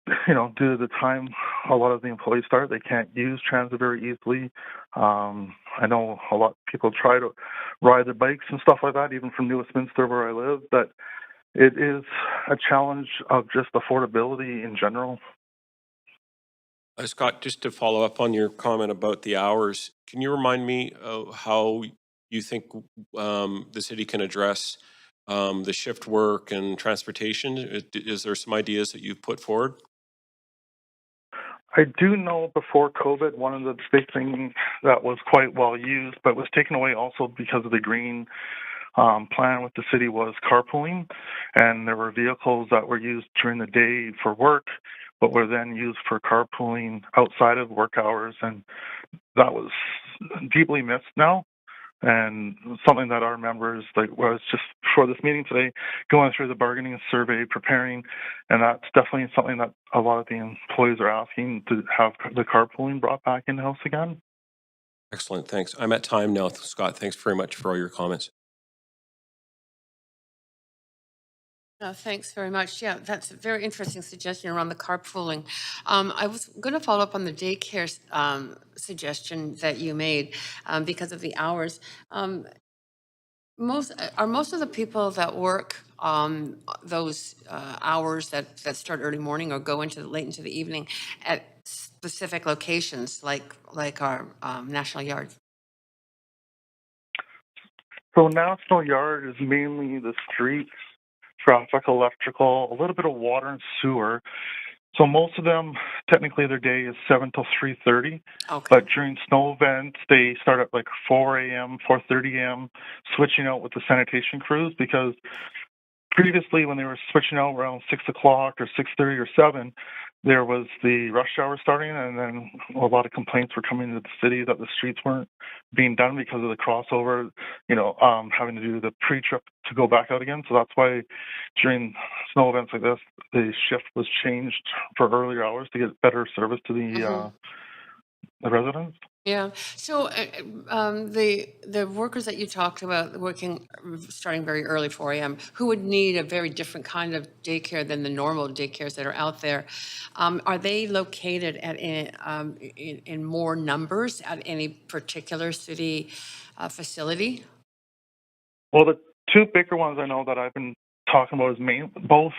due to the time a lot of the employees start, they can't use transit very easily. I know a lot of people try to ride their bikes and stuff like that, even from New Westminster where I live, but it is a challenge of just affordability in general. Scott, just to follow up on your comment about the hours, can you remind me of how you think the city can address the shift work and transportation? Is there some ideas that you've put forward? I do know before COVID, one of the big things that was quite well used, but was taken away also because of the green plan with the city was carpooling. And there were vehicles that were used during the day for work, but were then used for carpooling outside of work hours. And that was deeply missed now. And something that our members, was just for this meeting today, going through the bargaining survey, preparing, and that's definitely something that a lot of the employees are asking, to have the carpooling brought back in-house again. Excellent, thanks. I'm at time now, Scott. Thanks very much for all your comments. Thanks very much. Yeah, that's a very interesting suggestion around the carpooling. I was going to follow up on the daycare suggestion that you made because of the hours. Most of the people that work those hours that start early morning or go into late into the evening at specific locations like our National Yard? So National Yard is mainly the streets, traffic, electrical, a little bit of water and sewer. So most of them, technically their day is 7 till 3:30. Okay. But during snow events, they start at like 4 a.m., 4:30 a.m., switching out with the sanitation crews, because previously when they were switching out around 6 o'clock or 6:30 or 7, there was the rush hour starting, and then a lot of complaints were coming to the city that the streets weren't being done because of the crossover, having to do the pre-trip to go back out again. So that's why during snow events like this, the shift was changed for earlier hours to get better service to the residents. Yeah. So the workers that you talked about working starting very early, 4 a.m., who would need a very different kind of daycare than the normal daycares that are out there, are they located at in more numbers at any particular city facility? Well, the two bigger ones I know that I've been talking about is both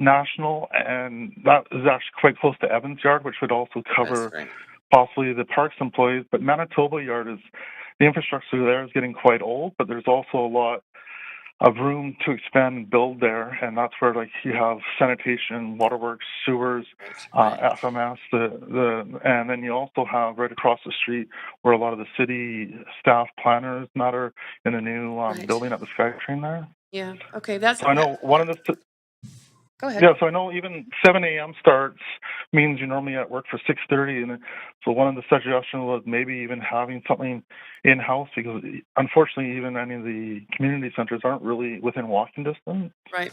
national, and that is actually quite close to Evans Yard, which would also cover That's right. possibly the parks employees. But Manitoba Yard the infrastructure there is getting quite old, but there's also a lot of room to expand and build there, and that's where you have sanitation, waterworks, sewers, FMS, and then you also have right across the street where a lot of the city staff planners matter in the new building at the SkyTrain there. Yeah. Okay. That's. So I know one of the. Go ahead. Yeah, so I know even 7 a.m. starts means you're normally at work for 6:30, and so one of the suggestions was maybe even having something in-house, because unfortunately even any of the community centers aren't really within walking distance. Right.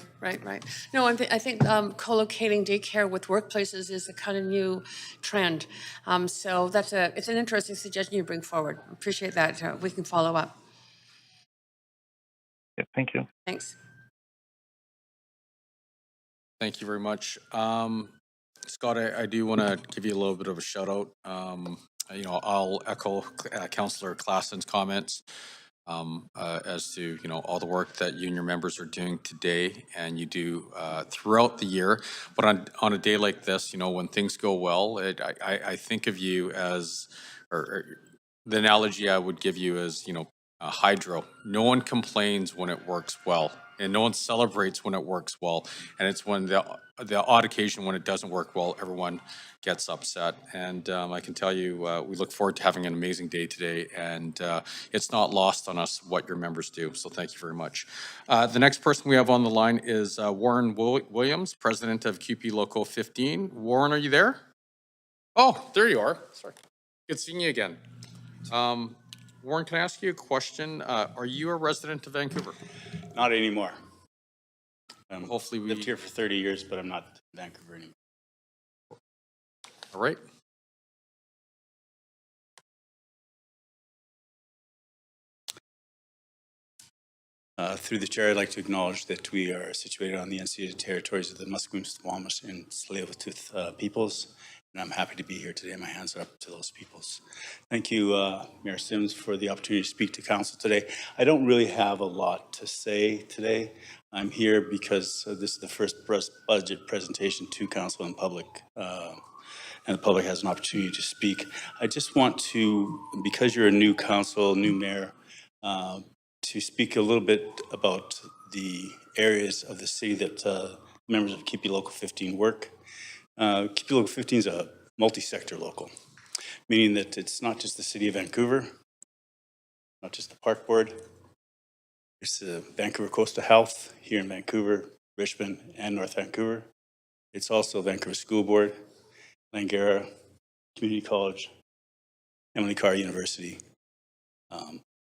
No, I think co-locating daycare with workplaces is a kind of new trend. So it's an interesting suggestion you bring forward. Appreciate that. We can follow up. Yeah, thank you. Thanks. Thank you very much. Scott, I do want to give you a little bit of a shout out. I'll echo Councillor Klassen's comments as to, all the work that you and your members are doing today and you do throughout the year. But on a day like this, when things go well, I think of you as, or the analogy I would give you is, hydro. No one complains when it works well, and no one celebrates when it works well. And it's when the odd occasion when it doesn't work well, everyone gets upset. And I can tell you, we look forward to having an amazing day today. And it's not lost on us what your members do. So thank you very much. The next person we have on the line is Warren Williams, president of QP Local 15. Warren, are you there? Oh, there you are. Sorry. Good seeing you again. Warren, can I ask you a question? Are you a resident of Vancouver? Not anymore. Hopefully we lived here for 30 years, but I'm not in Vancouver anymore. All right. Through the chair, I'd like to acknowledge that we are situated on the unceded territories of the Musqueam, Squamish, and Tsleil-Waututh peoples, and I'm happy to be here today. My hands are up to those peoples. Thank you, Mayor Sims, for the opportunity to speak to council today. I don't really have a lot to say today. I'm here because this is the first budget presentation to council and public, and the public has an opportunity to speak. I just want to, because you're a new council, new mayor, to speak a little bit about the areas of the city that members of KP Local 15 work. KP Local 15 is a multi-sector local, meaning that it's not just the city of Vancouver, not just the park board. It's the Vancouver Coastal Health here in Vancouver, Richmond, and North Vancouver. It's also Vancouver School Board, Langara Community College, Emily Carr University,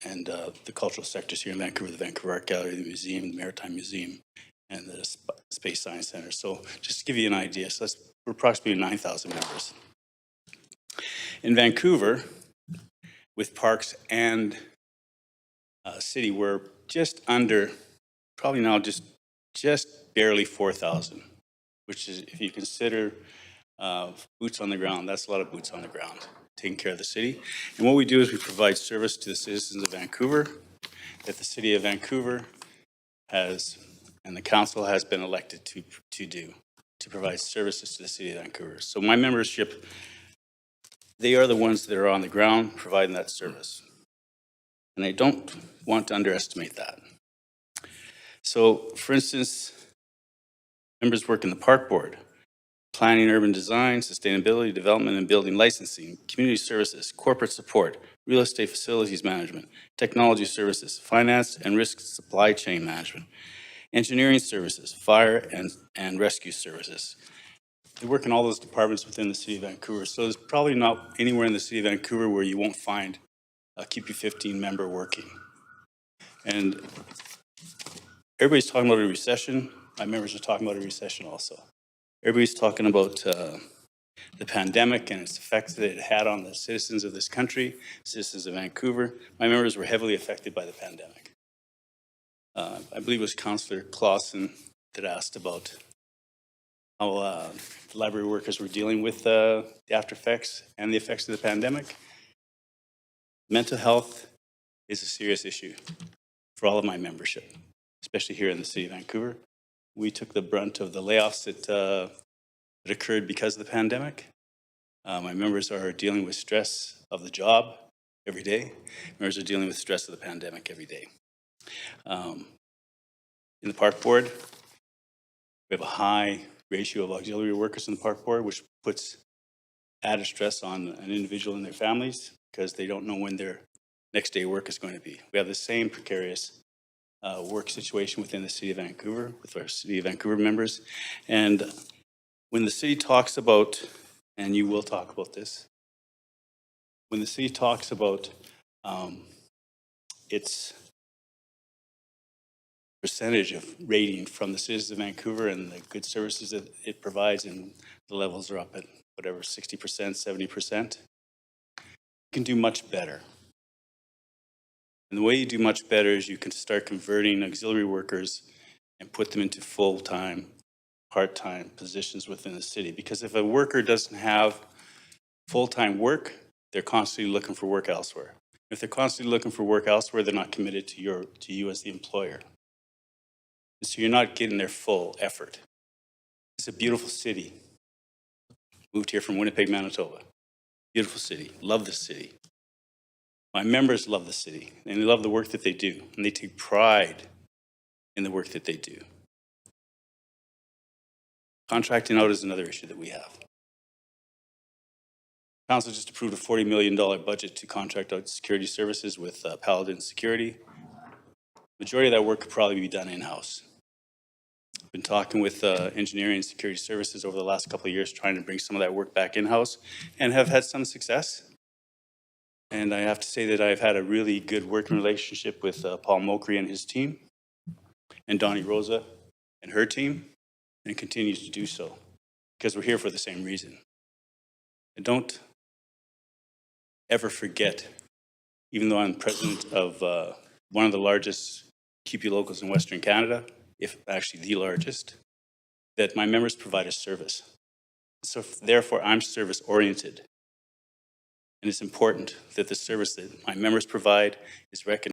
and the cultural sectors here in Vancouver, the Vancouver Art Gallery, the museum, the Maritime Museum, and the Space Science Center. So just to give you an idea, so we're approximately 9,000 members. In Vancouver, with parks and city, we're just under, probably now just barely 4,000, which is, if you consider boots on the ground, that's a lot of boots on the ground, taking care of the city. And what we do is we provide service to the citizens of Vancouver that the city of Vancouver has, and the council has been elected to do, to provide services to the city of Vancouver. So my membership, they are the ones that are on the ground providing that service. And I don't want to underestimate that. So, for instance, members work in the park board, planning, urban design, sustainability, development and building licensing, community services, corporate support, real estate facilities management, technology services, finance and risk supply chain management, engineering services, fire and rescue services. They work in all those departments within the city of Vancouver. So there's probably not anywhere in the city of Vancouver where you won't find a QP15 member working. And everybody's talking about a recession. My members are talking about a recession also. Everybody's talking about the pandemic and its effects that it had on the citizens of this country, citizens of Vancouver. My members were heavily affected by the pandemic. I believe it was Councillor Clausen that asked about how the library workers were dealing with the after effects and the effects of the pandemic. Mental health is a serious issue for all of my membership, especially here in the city of Vancouver. We took the brunt of the layoffs that occurred because of the pandemic. My members are dealing with stress of the job every day. Members are dealing with stress of the pandemic every day. In the park board, we have a high ratio of auxiliary workers in the park board, which puts added stress on an individual and their families because they don't know when their next day of work is going to be. We have the same precarious work situation within the city of Vancouver with our city of Vancouver members. And when the city talks about, and you will talk about this, when the city talks about its percentage of rating from the citizens of Vancouver and the good services that it provides, and the levels are up at whatever, 60%, 70%, you can do much better. And the way you do much better is you can start converting auxiliary workers and put them into full-time part-time positions within the city. Because if a worker doesn't have full-time work, they're constantly looking for work elsewhere. If they're constantly looking for work elsewhere, they're not committed to you as the employer. And so you're not getting their full effort. It's a beautiful city. Moved here from Winnipeg, Manitoba. Beautiful city. Love the city. My members love the city, and they love the work that they do, and they take pride in the work that they do. Contracting out is another issue that we have. Council just approved a $40 million budget to contract out security services with Paladin Security. Majority of that work could probably be done in-house. I've been talking with engineering and security services over the last couple of years, trying to bring some of that work back in-house, and have had some success. And I have to say that I've had a really good working relationship with Paul Mokry and his team, and Donnie Rosa and her team, and continues to do so, because we're here for the same reason. And don't ever forget, even though I'm president of one of the largest QP locals in Western Canada, if actually the largest, that my members provide a service. So therefore, I'm service oriented. And it's important that the service that my members provide is recognized